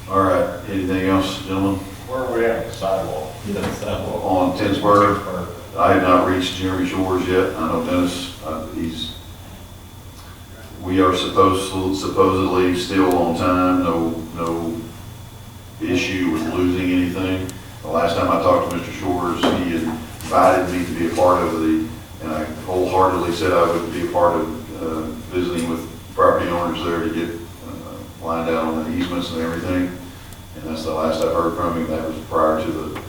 All right, anything else, gentlemen? Where are we at with the sidewalk? Yeah, sidewalk. On Tinsburg, I have not reached Jeremy Shores yet. I know Dennis, we are supposedly still on time, no issue with losing anything. The last time I talked to Mr. Shores, he invited me to be a part of and I wholeheartedly said I would be a part of visiting with property owners there to get lined out on the easements and everything. And that's the last I've heard from him. That was prior to the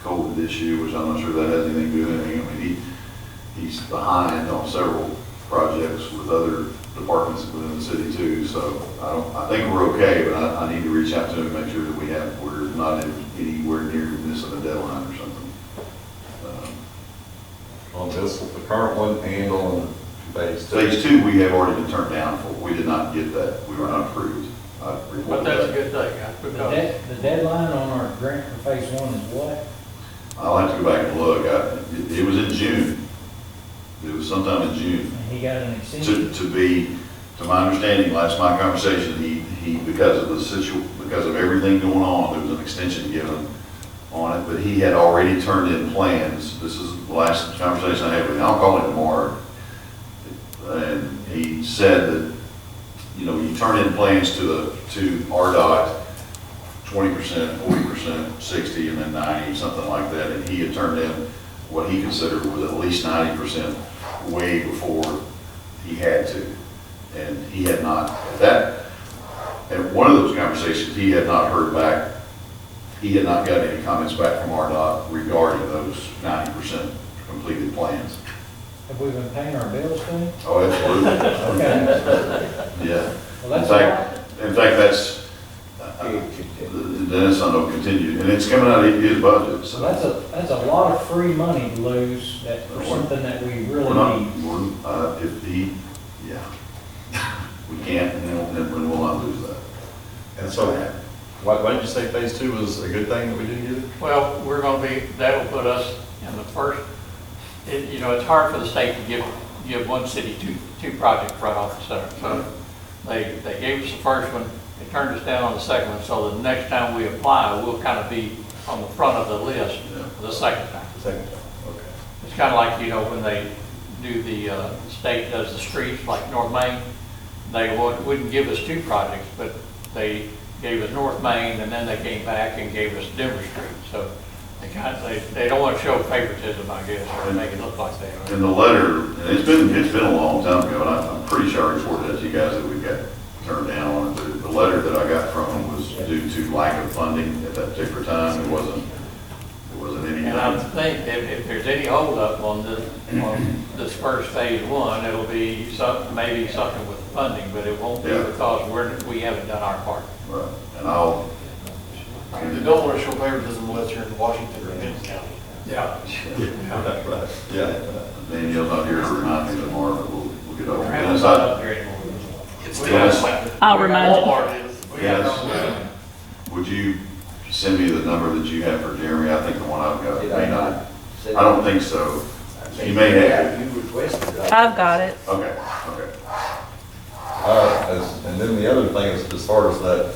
COVID issue, which I'm not sure that has anything to do with anything. I mean, he's behind on several projects with other departments within the city too. So I think we're okay, but I need to reach out to him and make sure that we're not anywhere near missing a deadline or something. On this, the current one, and on phase 2. Phase 2, we have already been turned down for. We did not get that. We were not approved. I But reported that's a that. good thing, because The deadline on our grant for phase 1 is what? I'll have to go back and look. It was in June. It was sometime in June. And he got an extension. To my understanding, last my conversation, he because of everything going on, there was an extension given on it, but he had already turned in plans. This is the last conversation I had with him. I'll call him tomorrow. And he said that, you turn in plans to RDOT, 20%, 40%, 60%, and then 90%, something like that. And he had turned in what he considered was at least 90% way before he had to. And he had not, at one of those conversations, he had not heard back. He had not got any comments back from RDOT regarding those 90% completed plans. Have we been paying our bills to him? Oh, absolutely. Okay. Yeah. Well, that's all right. In fact, that's, Dennis, I know, continued, and it's coming out of his budget, so. So that's a lot of free money to lose for something that we We're really not, need. we can't, and we'll not lose that. And so, why did you say phase 2 was a good thing that we didn't get it? well, that'll put us in the first, it's hard for the state to give one city two projects right off the center. So they gave us the first one, they turned us down on the second one, so the next time we apply, we'll kind of be on the front of the list the second time. Second time, okay. It's kind of like, when they do the state does the streets like North Main, they wouldn't give us two projects, but they gave us North Main, and then they came back and gave us Denver Street. So they don't want to show favoritism, I guess, or make it look like they are. In the letter, and it's been a long time ago, and I'm pretty sure I reported that to you guys that we got turned down on it. The letter that I got from them was due to lack of funding at that particular time. It wasn't any. And I think if there's any holdup on this first phase 1, it'll be maybe something with funding, but it won't be because we haven't done our part. Right, and You don't want to show favoritism unless you're in Washington or Benton County. Yeah. Right, yeah. Danielle's not here to remind me tomorrow, but we'll get over it. Perhaps not up there anymore. It's still Yes. like I'll remind you. Walmart is. Yes. Would you send me the number that you have for Jeremy? I think the one I've got may not. I don't think so. You may have. I've got it. Okay. And then the other thing is, as far as that,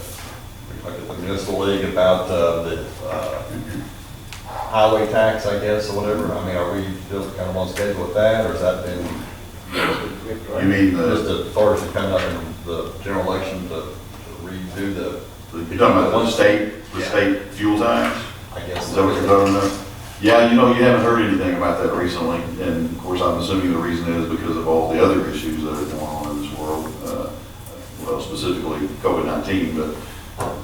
like at the municipal league about the highway tax, I guess, or whatever, I mean, are we still kind of on schedule with that, or has that been? You mean Just as far as coming up in the general election to redo the. you're talking about the state fuel tax? I guess. Is that what you're talking about? Yeah, you know, you haven't heard anything about that recently, and of course, I'm assuming the reason is because of all the other issues that are going on in this world, well, specifically COVID-19, but,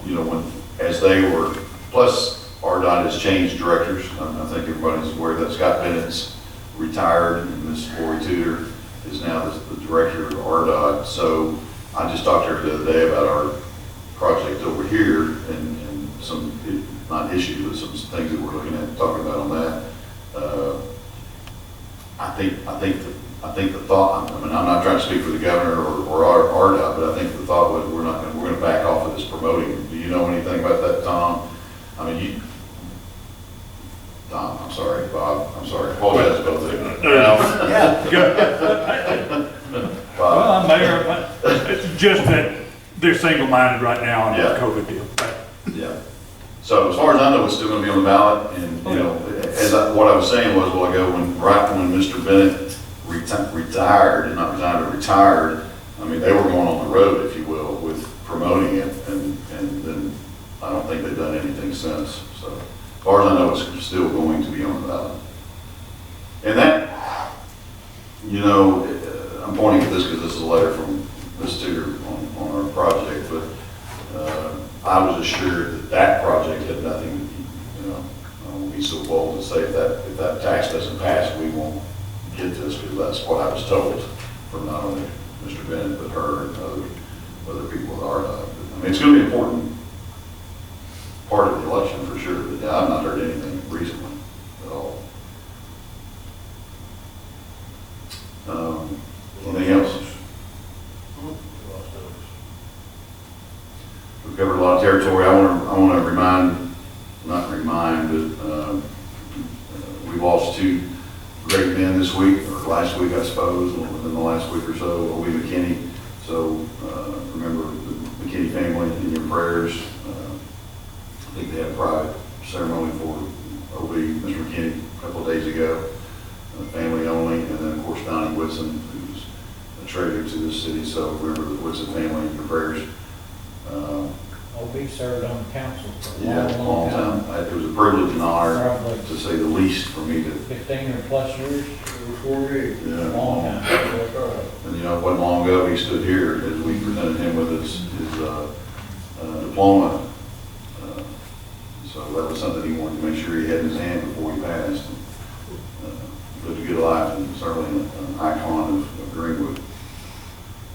you know, as they were, plus RDOT has changed directors. I think everybody's aware that Scott Bennett's retired, and Ms. Lori Tudor is now the director of RDOT. So I just talked to her the other day about our project over here and some, not issues, but some things that we're looking at, talking about on that. I think the thought, I mean, I'm not trying to speak for the governor or our RDOT, but I think the thought was we're going to back off of this promoting. Do you know anything about that, Tom? I mean, Tom, I'm sorry, Bob, I'm sorry, apologize to both of you. Well, Mayor, it's just that they're single-minded right now on the COVID deal. Yeah. So as far as I know, it's still going to be on the ballot, and you know, what I was saying was a while ago, right when Mr. Bennett retired, not resigned, but retired, I mean, they were going on the road, if you will, with promoting it, and then I don't think they've done anything since. So as far as I know, it's still going to be on the ballot. And that, you know, I'm pointing at this because this is a letter from Ms. Tudor on our project, but I was assured that that project had nothing, you know, I won't be so bold to say if that tax doesn't pass, we won't get this, because that's what I was told from not only Mr. Bennett, but her and other people with RDOT. I mean, it's going to be an important part of the election for sure, but yeah, I've not heard anything recently at all. Anything else? We've covered a lot of territory. I want to not remind, but we lost two great men this week, or last week, I suppose, or within the last week or so, O.B. McKinney. So remember the McKinney family in your prayers. I think they had a private ceremony for O.B. Mr. McKinney a couple of days ago, family only, and then of course Donnie Whitson, who's a treasure to this city. So remember the Whitson family in your prayers. OB served on the council for Yeah, long time. It was a privilege and honor, Probably to say the least, for me to. 15 or plus years, Yeah. long time. And you know, it wasn't long ago, he stood here as we presented him with his diploma. So that was something he wanted to make sure he had in his hand before he passed. Lived a good life, and certainly an icon of Greenwood,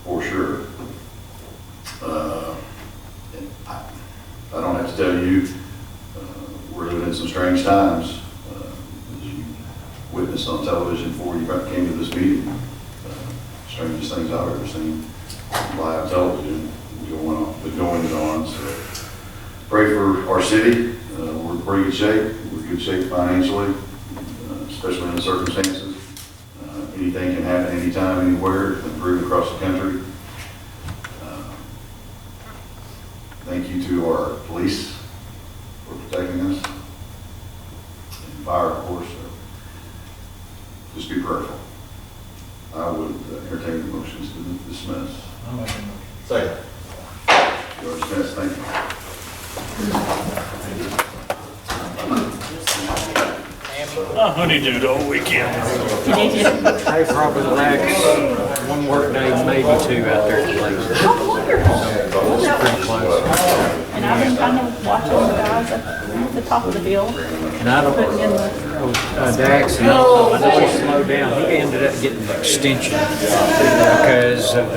for sure. I don't have to tell you, we're living in some strange times. As you witnessed on television before you came to this meeting, strangest things I've ever seen live television going on. So pray for our city. We're in pretty good shape. We're in good shape financially, especially in the circumstances. Anything can happen anytime, anywhere. It's improved across the country. Thank you to our police for protecting us, and fire, of course. Just be prayerful. I would entertain the motions to dismiss. I'll make a motion. Second. You are dismissed. Thank you. Honeydew all weekend. They probably lack one work day, maybe two out there at the lakes. Oh, wonderful. It's pretty close. And I've been kind of watching the guys at the top of the hill, And I don't, putting in the, Dax, I know he slowed down. He ended up getting an extension because of